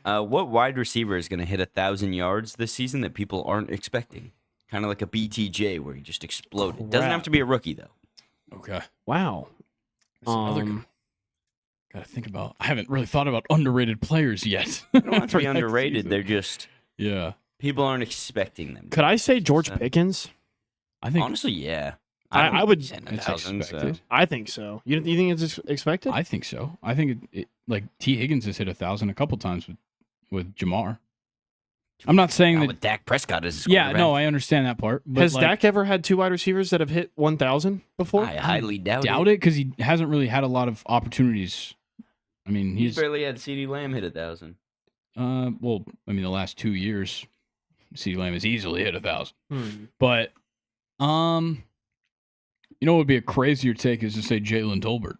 Yeah. What wide receiver is going to hit 1,000 yards this season that people aren't expecting? Kind of like a BTJ where he just exploded. Doesn't have to be a rookie, though. Okay. Wow. That's another. Gotta think about. I haven't really thought about underrated players yet. They don't have to for be next underrated. season. They're just, Yeah. people aren't expecting them. Could I say George So- Pickens? I think. Honestly, yeah. I would. It's It's 1,000, so. expected. I think so. You think it's expected? I think so. I think it like T. Higgins has hit 1,000 a couple times with Jamar. I'm not saying Not that. with Dak Prescott as his Yeah, quarterback. no, I understand that part. But Has like, Dak ever had 2 wide receivers that have hit 1,000 before? I highly doubt doubt it because he hasn't really had a lot of opportunities. I mean, He's he's barely had CeeDee Lamb hit 1,000. well, I mean, the last 2 years, CeeDee Lamb has easily hit 1,000. Hmm. But you know what would be a crazier take is to say Jalen Tolbert.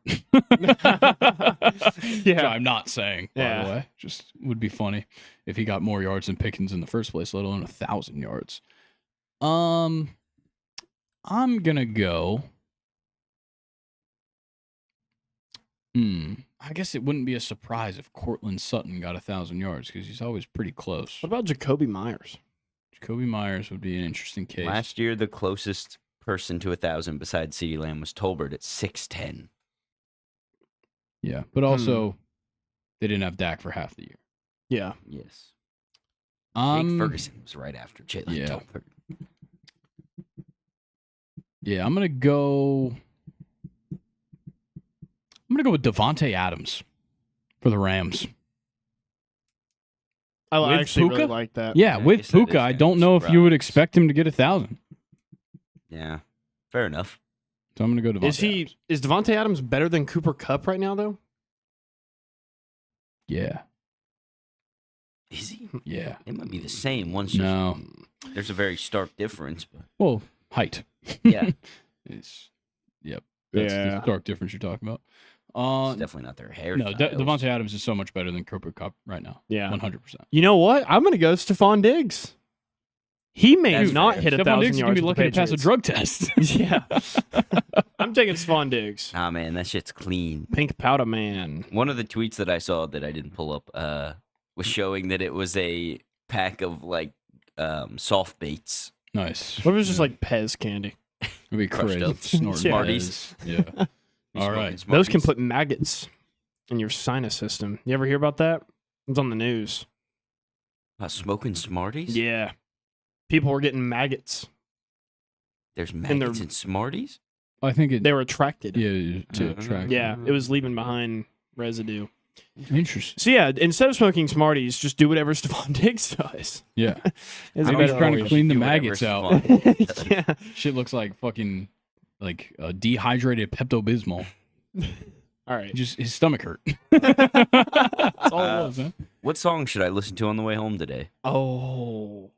Yeah. Which I'm not saying, by Yeah. the way. Just would be funny if he got more yards than Pickens in the first place, let alone 1,000 yards. I'm gonna go. I guess it wouldn't be a surprise if Cortland Sutton got 1,000 yards because he's always pretty close. What about Jacoby Myers? Jacoby Myers would be an interesting case. Last year, the closest person to 1,000 besides CeeDee Lamb was Tolbert at 6'10". Yeah, but also they didn't have Dak for half the year. Yeah. Yes. Jake Ferguson was right after Jalen yeah. Tolbert. Yeah, I'm gonna go with Devontae Adams for the Rams. I With actually Puka? really like that. Yeah, I with guess that is Puka, I kind don't of know if you would surprise. expect him to get 1,000. Yeah, fair enough. So I'm gonna go Devontae. Adams. Is Devontae Adams better than Cooper Kupp right now though? Yeah, Is he? yeah. It might be the same. Once No. there's a very stark difference, but Well, height. yeah, It's that's the Yeah. stark difference you're talking about. it's definitely not their hair. No, Devontae Adams is so much better than Cooper Kupp right now. Yeah. 100%. You know what? I'm gonna go Stephon Diggs. He may That's not fair. hit Stephon 1,000 Diggs is gonna yards. be with looking the to pass a Patriots. drug test. Yeah. I'm taking Stephon Diggs. Nah, man, that shit's clean. Pink powder man. One of the tweets that I saw that I didn't pull up was showing that it was a pack of like soft baits. Nice. What if it was just like Pez candy? It'd be crushed crazy. up Snorting Smarties. Pez. Yeah. All right. Those can put maggots in your sinus system. You ever hear about that? It's on the news. Smoking Smarties. Yeah. People were getting maggots. There's they're- maggots in Smarties. I think it. They were attracted. Yeah, to Mhm. attract. Yeah, it was leaving behind residue. Interesting. So yeah, instead of smoking Smarties, just do whatever Stephon Diggs does. Yeah. It's Maybe he's better trying to always. clean the Do whatever maggots out. Stephon- Yeah. Shit looks like fucking like dehydrated Pepto Bismol. All right. Just his stomach hurt. That's all it was, man. What song should I listen to on the way home today? Oh.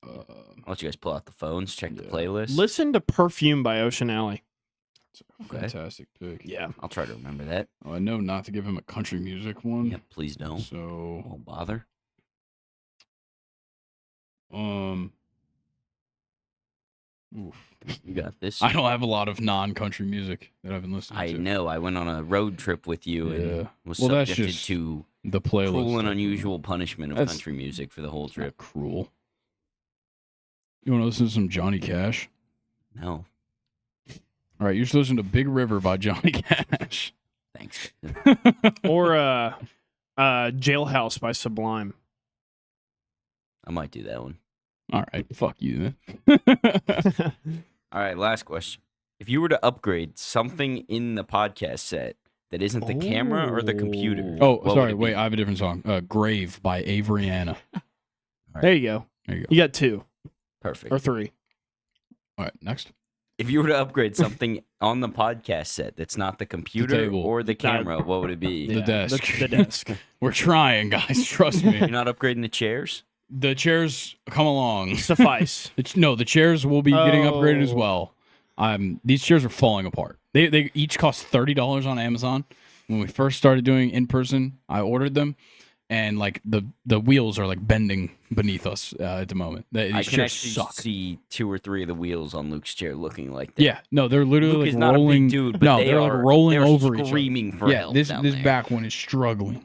I'll let you guys pull out the phones, check the Yeah. playlist. Listen to Perfume by Ocean Alley. Okay. Fantastic pick. Yeah. I'll try to remember that. Oh, I know not to give him a country music one. Yeah, please don't. So, Won't bother. oof. You got this. I don't have a lot of non-country music that I've been listening I to. know. I went on a road trip with you Yeah. and was Well, that's subjected just to The playlist. cruel and unusual punishment of That's- country music for the whole Not trip. cruel. You want to listen to some Johnny Cash? No, All right, you should listen to Big River by Johnny Cash. thanks. Or Jailhouse by Sublime. I might do that one. All right, fuck you then. All right, last question. If you were to upgrade something in the podcast set that isn't the camera or the computer, Oh, what would sorry. it be? Wait, I have a different song. Grave by Avery Anna. There you go. There you go. You got 2 Perfect. or 3. All right, next. If you were to upgrade something on the podcast set that's not the computer table. or the camera, what would it be? The desk. The desk. We're trying, guys. Trust You're me. not upgrading the chairs? The chairs come along. Suffice. No, the chairs will be getting upgraded as Oh. well. These chairs are falling apart. They each cost $30 on Amazon. When we first started doing in person, I ordered them, and like the wheels are like bending beneath us at the moment. These I can chairs actually suck. see 2 or 3 of the wheels on Luke's chair looking like that. Yeah, no, they're literally Luke is like not rolling. a big dude, but no, they they're are like rolling they're over each other. screaming for Yeah, help this down this there. back one is struggling,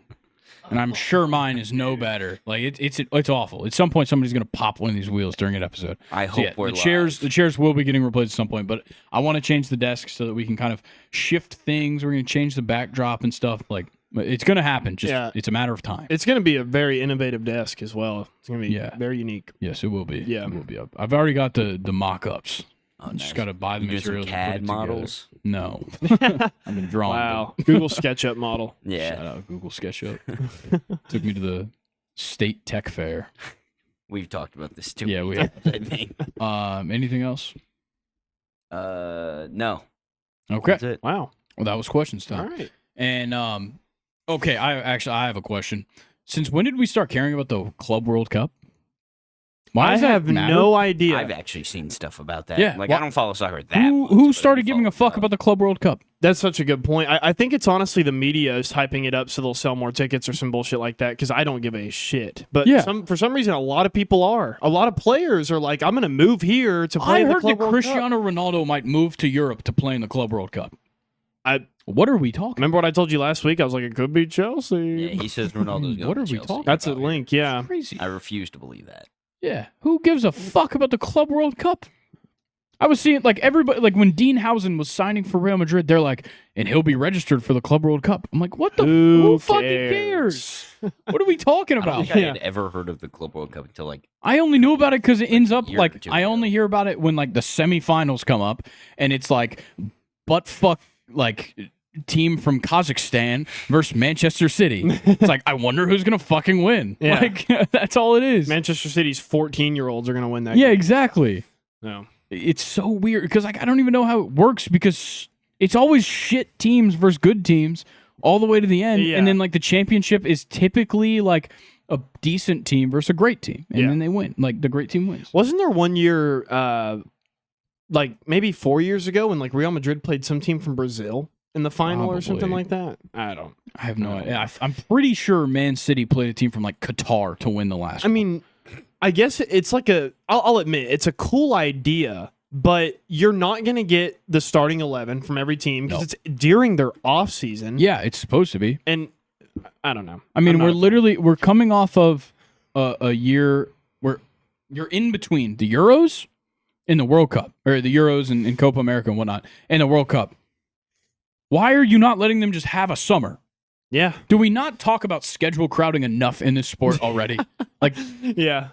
and I'm sure mine is no better. Like it's awful. At some point, somebody's gonna pop one of these wheels during an episode. I So hope yeah, we're the chairs live. will be getting replaced at some point, but I want to change the desk so that we can kind of shift things. We're gonna change the backdrop and stuff. Like it's gonna happen. Just Yeah. it's a matter of time. It's going to be a very innovative desk as well. It's going to be Yeah. very unique. Yes, it will be. Yeah. It will be up. I've already got the mock-ups. Oh, Just got to buy the You doing some materials. and CAD put it together. models? No. I've been drawing. Wow. Google SketchUp model. Shout Yeah, out Google SketchUp. Took me to the state tech fair. we've talked about this too. Yeah, many we times, I think. Anything else? No. Okay. That's it. Wow. Well, that was questions All time. right. And okay, I have a question. Since when did we start caring about the Club World Cup? Why I does that have matter? no idea. I've actually seen stuff about that. Yeah, Like, well, I don't follow soccer that Who much, but I started do giving a follow fuck about the Club World Cup? That's such a good point. I think it's honestly the media is hyping it up so they'll sell more tickets or some bullshit like that because I don't give a shit. But Yeah. for some reason, a lot of people are. A lot of players are like, I'm going to move here to play I in the heard Club that World Cup. Cristiano Ronaldo might move to Europe to play in the Club World Cup. What are we talking? Remember what I told you last week? I was like, it could be Chelsea. Yeah, he says Ronaldo's going What to are we Chelsea. talking That's a about link, yeah. Crazy. I refuse to believe that. Yeah. Who gives a fuck about the Club World Cup? I was seeing like everybody, like when Dean Housen was signing for Real Madrid, they're like, and he'll be registered for the Club World Cup. I'm like, what the? Who fucking cares? What are we talking I don't about? think I had ever heard of the Club World Cup until like I only knew about it because it ends up year or like two I ago. only hear about it when like the semifinals come up, and it's like butt fuck like team from Kazakhstan versus Manchester City. It's like I wonder who's gonna fucking win. Yeah. Like that's all it is. Manchester City's 14-year-olds are going to win that Yeah, game. exactly. No. It's so weird because like I don't even know how it works because it's always shit teams versus good teams all the way to the end, Yeah. and then like the championship is typically like a decent team versus a great team, and Yeah. then they win. Like the great team wins. Wasn't there one year, like maybe 4 years ago, when like Real Madrid played some team from Brazil in the final or something Probably. like that? I don't. I have no idea. I'm pretty sure Man City played a team from like Qatar to win the last. I mean, I guess it's like I'll admit it's a cool idea, but you're not going to get the starting 11 from every team because No. it's during their off season. Yeah, it's supposed to be. And I don't know. I mean, I'm we're coming off of a year where you're in between the Euros and the World Cup, or the Euros and Copa America and whatnot, and the World Cup. Why are you not letting them just have a summer? Yeah. Do we not talk about schedule crowding enough in this sport already? Like, Yeah.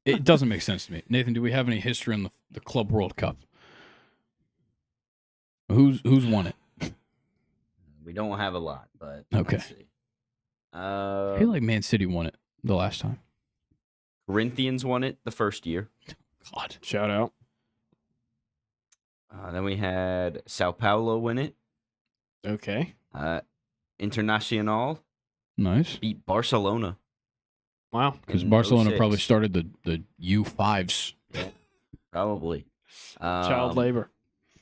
it doesn't make sense to me. Nathan, do we have any history on the Club World Cup? Who's won it? we don't have a lot, but Okay. Let's see. I feel like Man City won it the last time. Corinthians won it the first year. God. Shout out. Then we had Sao Paulo win it. Okay. Internacional Nice. beat Barcelona. Wow. Because in Barcelona 06. probably started the U5s. Probably. Child labor.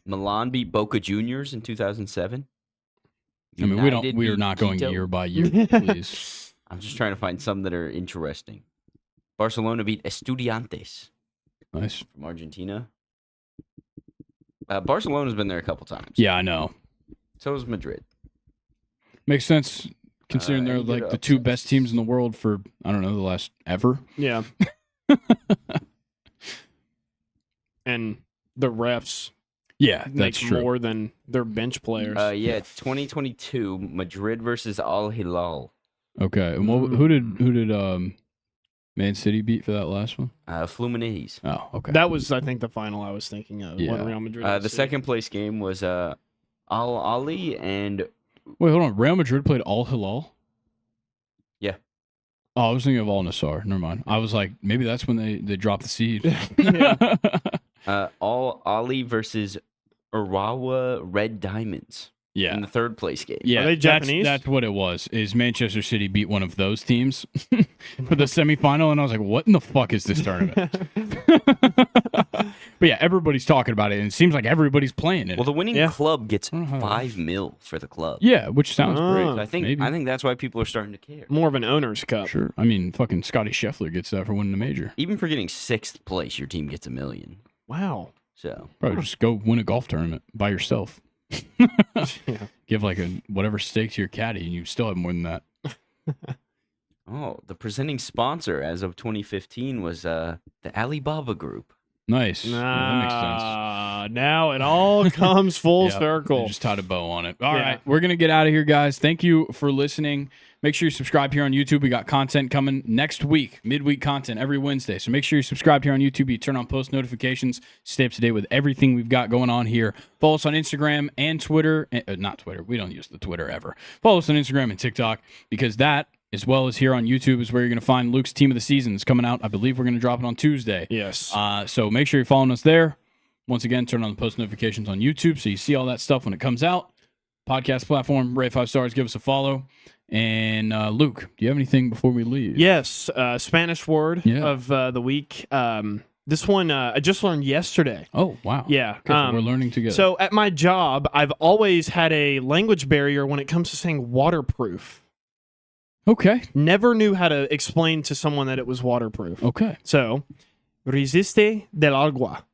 Milan beat Boca Juniors in 2007. I mean, United we are beat not going Quito. year by year, please. I'm just trying to find some that are interesting. Barcelona beat Estudiantes Nice. from Argentina. Barcelona's been there a couple times. Yeah, I know. So is Madrid. Makes sense considering they're any good like the two upsets? best teams in the world for, I don't know, the last ever. Yeah. And the refs Yeah, make that's true. more than their bench players. Yeah, 2022 Madrid versus Al Hilal. Okay. And who did Man City beat for that last one? Fluminense. Oh, okay. That was, I think, the final I was thinking of. Yeah. When Real Madrid. The second place game was Al Ali and Wait, hold on. Real Madrid played Al Hilal? Yeah. Oh, I was thinking of Al Nassr. Never mind. I was like, maybe that's when they dropped the seed. Yeah. Al Ali versus Urawa Red Diamonds Yeah. in the third place game. Yeah, Are they Japanese? That's what it was. Is Manchester City beat one of those teams for the semifinal, and I was like, "What in the fuck is this tournament?" But yeah, everybody's talking about it, and it seems like everybody's playing it. Well, the winning Yeah. club gets I don't know how- $5 million for the club. Yeah, which sounds Oh. great. So I think Maybe. that's why people are starting to care. More of an owner's cup. Sure. I mean, fucking Scotty Scheffler gets that for winning the major. Even for getting 6th place, your team gets $1 million. Wow. So Probably just go win a golf tournament by yourself. Yeah. Give like a whatever stake to your caddy, and you still have more than that. the presenting sponsor as of 2015 was the Alibaba Group. Nice. That makes sense. Now it all comes full Yep. circle. I just tied a bow on it. All right, we're gonna get out of here, guys. Thank you for listening. Make sure you subscribe here on YouTube. We got content coming next week, midweek content every Wednesday. So make sure you subscribe here on YouTube. You turn on post notifications, stay up to date with everything we've got going on here. Follow us on Instagram and Twitter. Not Twitter. We don't use the Twitter ever. Follow us on Instagram and TikTok, because that, as well as here on YouTube, is where you're going to find Luke's Team of the Season. It's coming out. I believe we're going to drop it on Tuesday. Yes. So make sure you're following us there. Once again, turn on the post notifications on YouTube so you see all that stuff when it comes out. Podcast platform, rate 5 stars, give us a follow. And Luke, do you have anything before we leave? Yes. Spanish word of the week. This one I just learned yesterday. Oh, wow. Yeah. Okay, so we're learning together. So at my job, I've always had a language barrier when it comes to saying waterproof. Okay. Never knew how to explain to someone that it was waterproof. Okay. So, resiste del agua.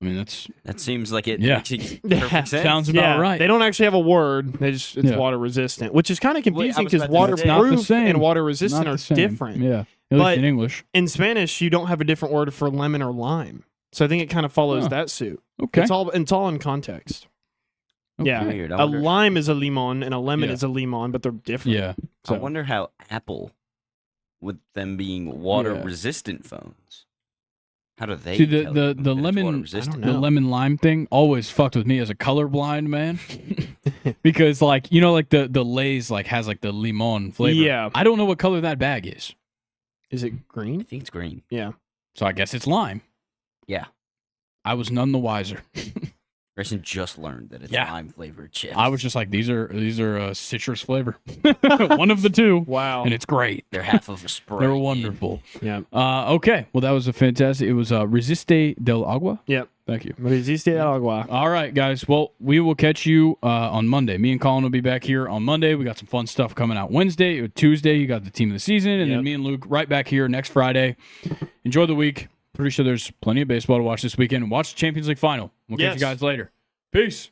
I mean, that seems like it Yeah. makes perfect sense. Sounds about right. They don't actually have a word. It's water resistant, which is kind of confusing because waterproof and water resistant are different. Yeah. At least in English. In Spanish, you don't have a different word for lemon or lime. So I think it kind of follows that suit. Okay. It's all in context. Okay. Yeah. Weird. A lime is a limon and a lemon is a limon, but they're different. Yeah. I wonder how Apple, with them being water-resistant phones, how do they see tell the you if it's lemon water-resistant? the lemon lime thing always fucked with me as a colorblind man because like the Lay's like has like the limon flavor. Yeah. I don't know what color that bag is, Is it green? I think it's green. Yeah. so I guess it's lime. Yeah. I was none the wiser. Grayson just learned that it's lime-flavored chips. I was just like, these are citrus flavor, one of the two. Wow. And it's great. They're half of a Sprite. They're wonderful. Yeah. Okay. Well, that was a fantastic. It was Resiste del Agua. Yep. Thank you. Resiste del agua. All right, guys. Well, we will catch you on Monday. Me and Colin will be back here on Monday. We got some fun stuff coming out Wednesday. Tuesday, you got the Team of the Season. And then me and Luke right back here next Friday. Enjoy the week. Pretty sure there's plenty of baseball to watch this weekend. And watch the Champions League Final. We'll catch you guys later. Peace.